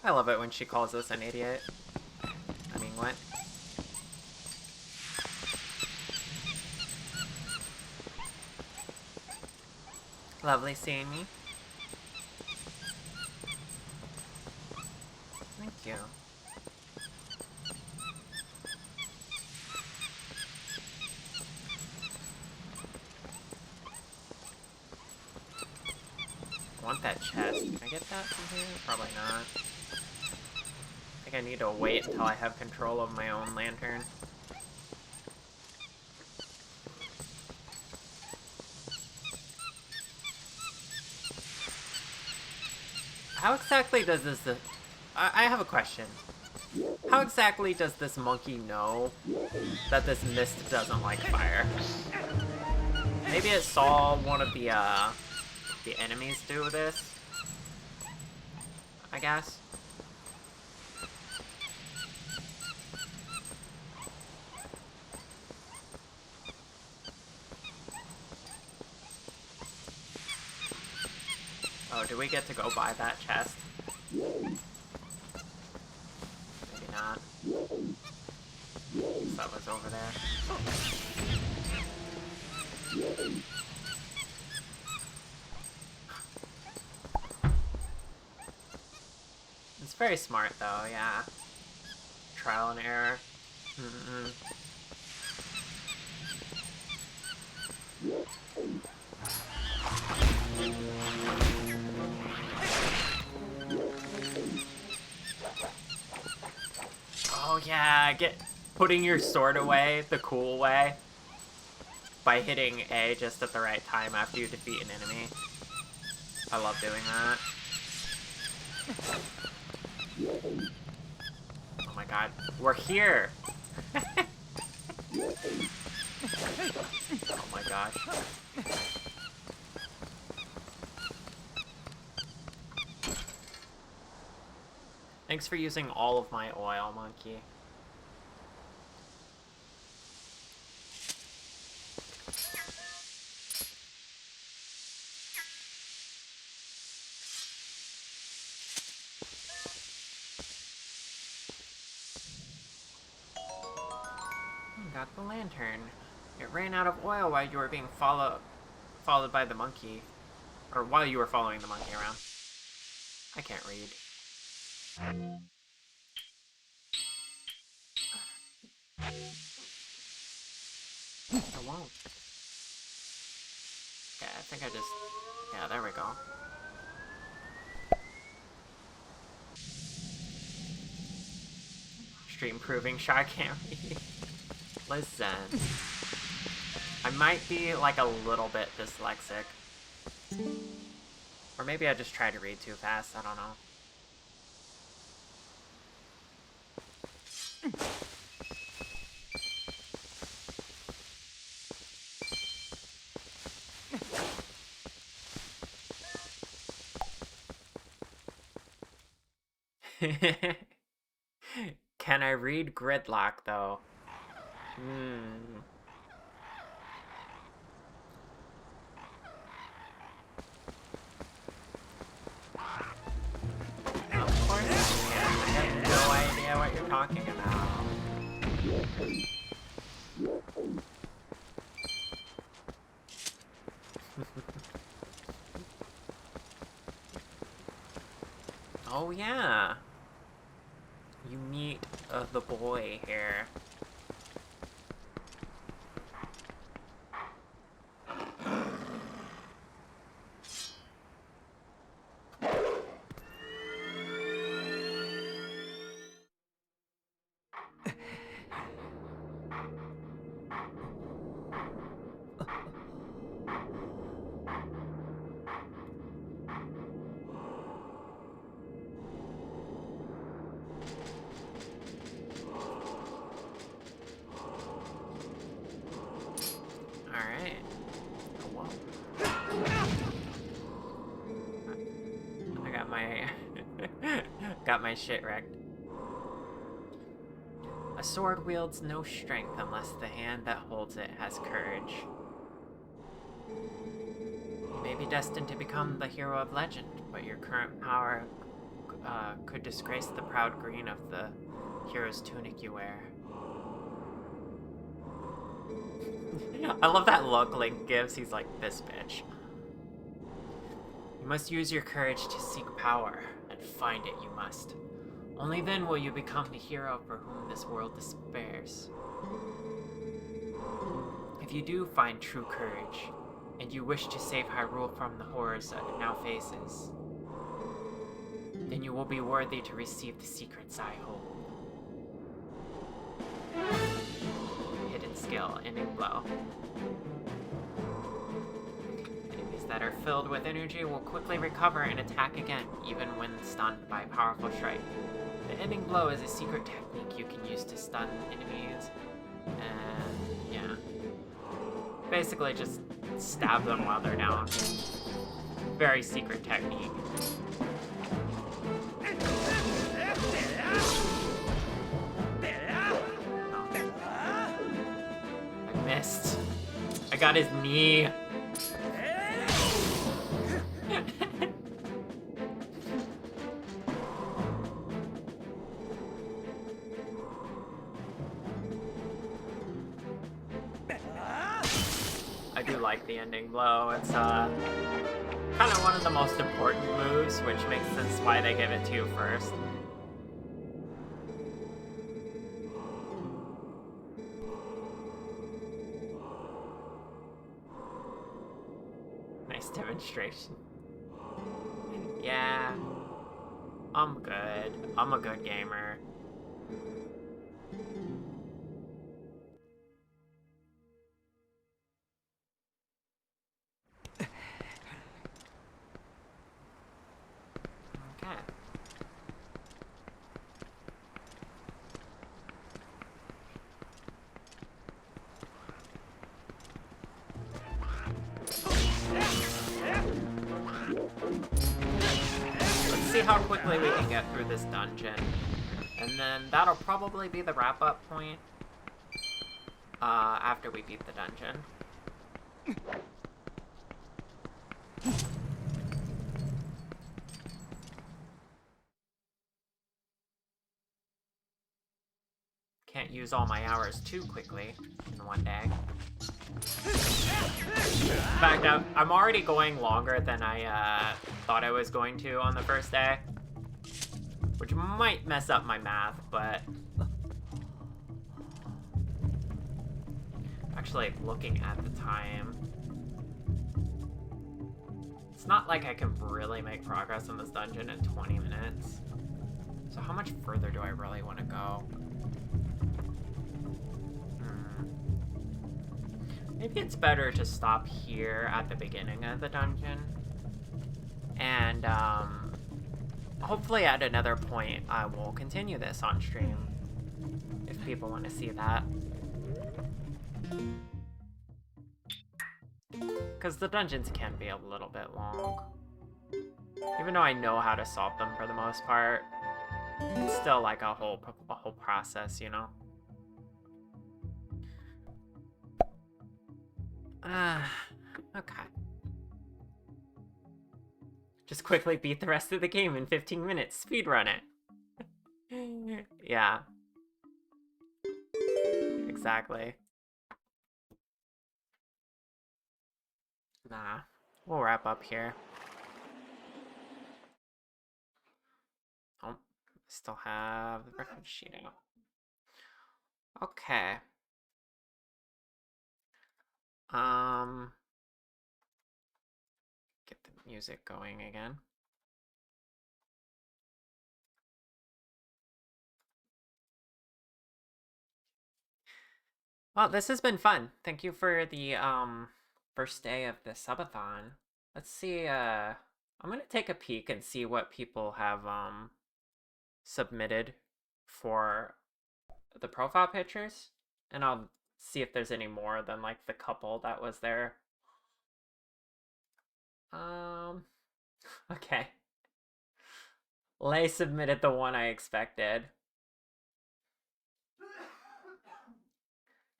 I love it when she calls us an idiot. I mean, what? Lovely seeing me. Thank you. I want that chest. Can I get that from here? Probably not. I think I need to wait until I have control of my own lantern. How exactly does this... I have a question. How exactly does this monkey know that this mist doesn't like fire? Maybe it saw one of the enemies do this? I guess. Oh, do we get to go buy that chest? Maybe not. Guess that was over there. It's very smart though, yeah. Trial and error. Mm-mm. Oh yeah, putting your sword away the cool way by hitting A just at the right time after you defeat an enemy. I love doing that. Oh my god, we're here! Oh my gosh. Thanks for using all of my oil, monkey. Got the lantern. It ran out of oil while you were being followed by the monkey. Or while you were following the monkey around. I can't read. I won't. Okay, I think I just... Yeah, there we go. Stream proving Char can't read. Listen. I might be like a little bit dyslexic. Or maybe I just try to read too fast, I don't know. Can I read gridlock, though? Of course I can. I have no idea what you're talking about. Oh yeah. You meet the boy here. Got my shit wrecked. A sword wields no strength unless the hand that holds it has courage. You may be destined to become the hero of legend, but your current power could disgrace the proud green of the hero's tunic you wear. I love that look Link gives. He's like, this bitch. You must use your courage to seek power, and find it you must. Only then will you become the hero for whom this world despairs. If you do find true courage, and you wish to save Hyrule from the horrors that it now faces, then you will be worthy to receive the secrets I hold. Hidden skill, Ending Blow. Enemies that are filled with energy will quickly recover and attack again, even when stunned by a powerful strike. The Ending Blow is a secret technique you can use to stun enemies, and yeah. Basically just stab them while they're down. Very secret technique. I missed. I got his knee. I do like the Ending Blow. It's kind of one of the most important moves, which makes sense why they give it to you first. Nice demonstration. Yeah, I'm good. I'm a good gamer. Okay. Let's see how quickly we can get through this dungeon. And then that'll probably be the wrap-up point after we beat the dungeon. Can't use all my hours too quickly in one day. In fact, I'm already going longer than I thought I was going to on the first day. Which might mess up my math, but... Actually, looking at the time... It's not like I can really make progress in this dungeon in 20 minutes. So how much further do I really want to go? Maybe it's better to stop here at the beginning of the dungeon. And, hopefully at another point I will continue this on stream. If people want to see that. Because the dungeons can be a little bit long. Even though I know how to solve them for the most part, it's still like a whole process, you know? Okay. Just quickly beat the rest of the game in 15 minutes. Speedrun it. Yeah. Exactly. Nah. We'll wrap up here. Oh, still have the reference sheet out. Okay. Get the music going again. Well, this has been fun. Thank you for the first day of the subathon. Let's see, I'm gonna take a peek and see what people have submitted for the profile pictures, and I'll see if there's any more than like the couple that was there. Okay. Lay submitted the one I expected.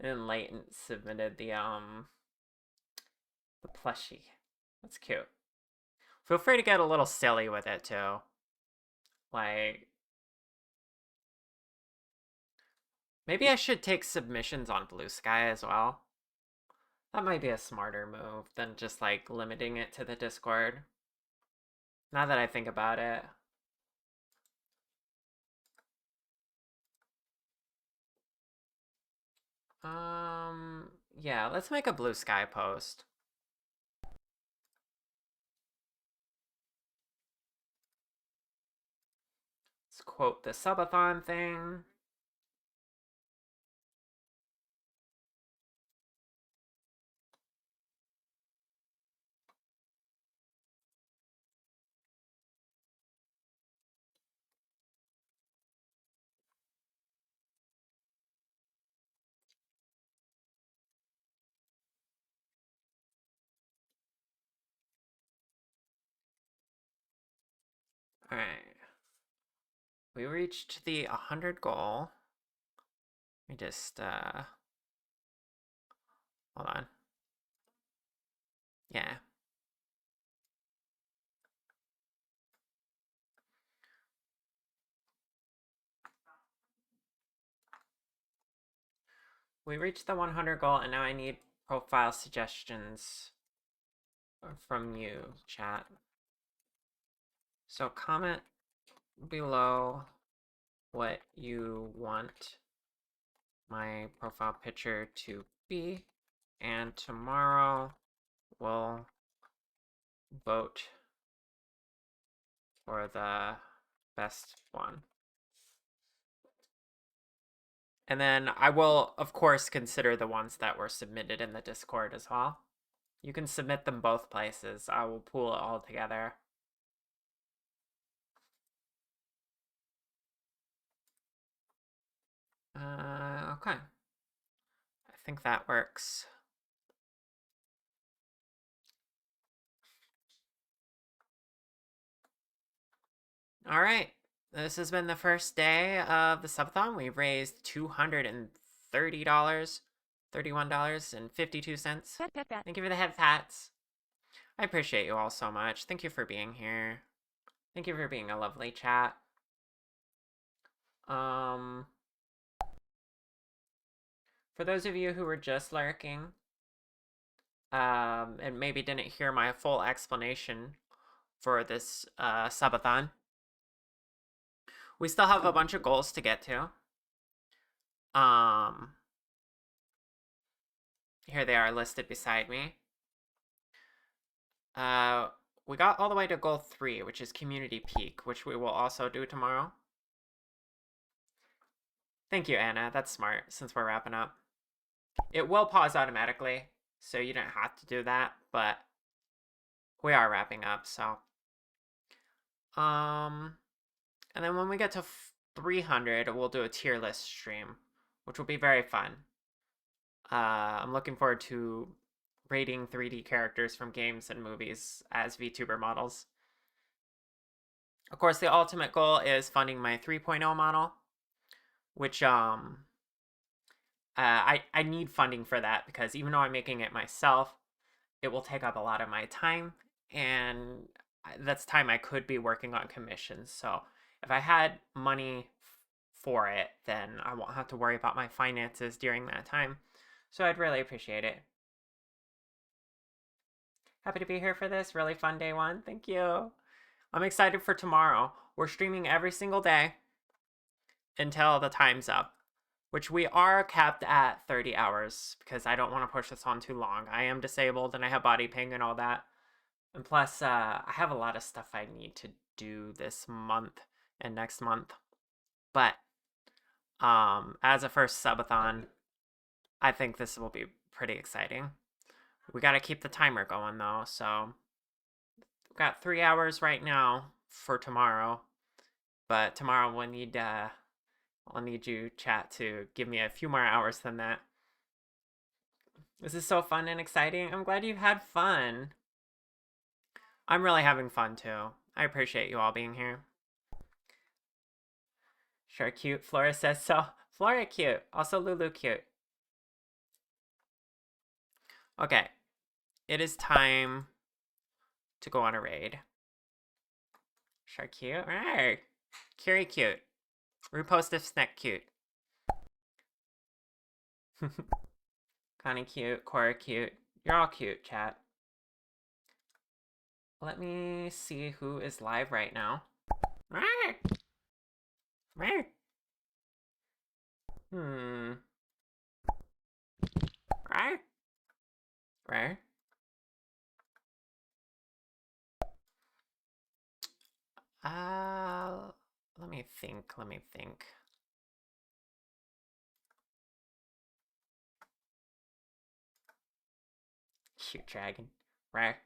And Latent submitted the plushie. That's cute. Feel free to get a little silly with it too. Like, maybe I should take submissions on Blue Sky as well. That might be a smarter move than just like limiting it to the Discord. Now that I think about it. Yeah, let's make a Blue Sky post. Let's quote the subathon thing. Alright. We reached the 100 goal. We just, hold on. Yeah. We reached the 100 goal, and now I need profile suggestions from you, chat. So comment below what you want my profile picture to be, and tomorrow we'll vote for the best one. And then I will, of course, consider the ones that were submitted in the Discord as well. You can submit them both places. I will pool it all together. Okay. I think that works. All right. This has been the first day of the subathon. We've raised $230, $31.52. Thank you for the head pats. I appreciate you all so much. Thank you for being here. Thank you for being a lovely chat. For those of you who were just lurking, and maybe didn't hear my full explanation for this subathon, we still have a bunch of goals to get to. Here they are listed beside me. We got all the way to goal 3, which is community peak, which we will also do tomorrow. Thank you, Anna. That's smart, since we're wrapping up. It will pause automatically, so you don't have to do that, but we are wrapping up, so. And then when we get to 300, we'll do a tier list stream, which will be very fun. I'm looking forward to rating 3D characters from games and movies as VTuber models. Of course, the ultimate goal is funding my 3.0 model, which I need funding for that, because even though I'm making it myself, it will take up a lot of my time, and that's time I could be working on commissions. So if I had money for it, then I won't have to worry about my finances during that time. So I'd really appreciate it. Happy to be here for this really fun day 1. Thank you. I'm excited for tomorrow. We're streaming every single day until the time's up, which we are capped at 30 hours because I don't want to push this on too long. I am disabled and I have body pain and all that. And plus, I have a lot of stuff I need to do this month and next month. But as a first subathon, I think this will be pretty exciting. We got to keep the timer going though, so we've got 3 hours right now for tomorrow. But tomorrow we'll need you, chat, to give me a few more hours than that. This is so fun and exciting. I'm glad you've had fun. I'm really having fun too. I appreciate you all being here. Sure, cute. Flora says so. Flora cute. Also Lulu cute. Okay. It is time to go on a raid. Sure, cute. Alright. Curie cute. Repostive snack cute. Connie cute. Cora cute. You're all cute, chat. Let me see who is live right now. Hmm. Right. Let me think. Cute dragon. Right.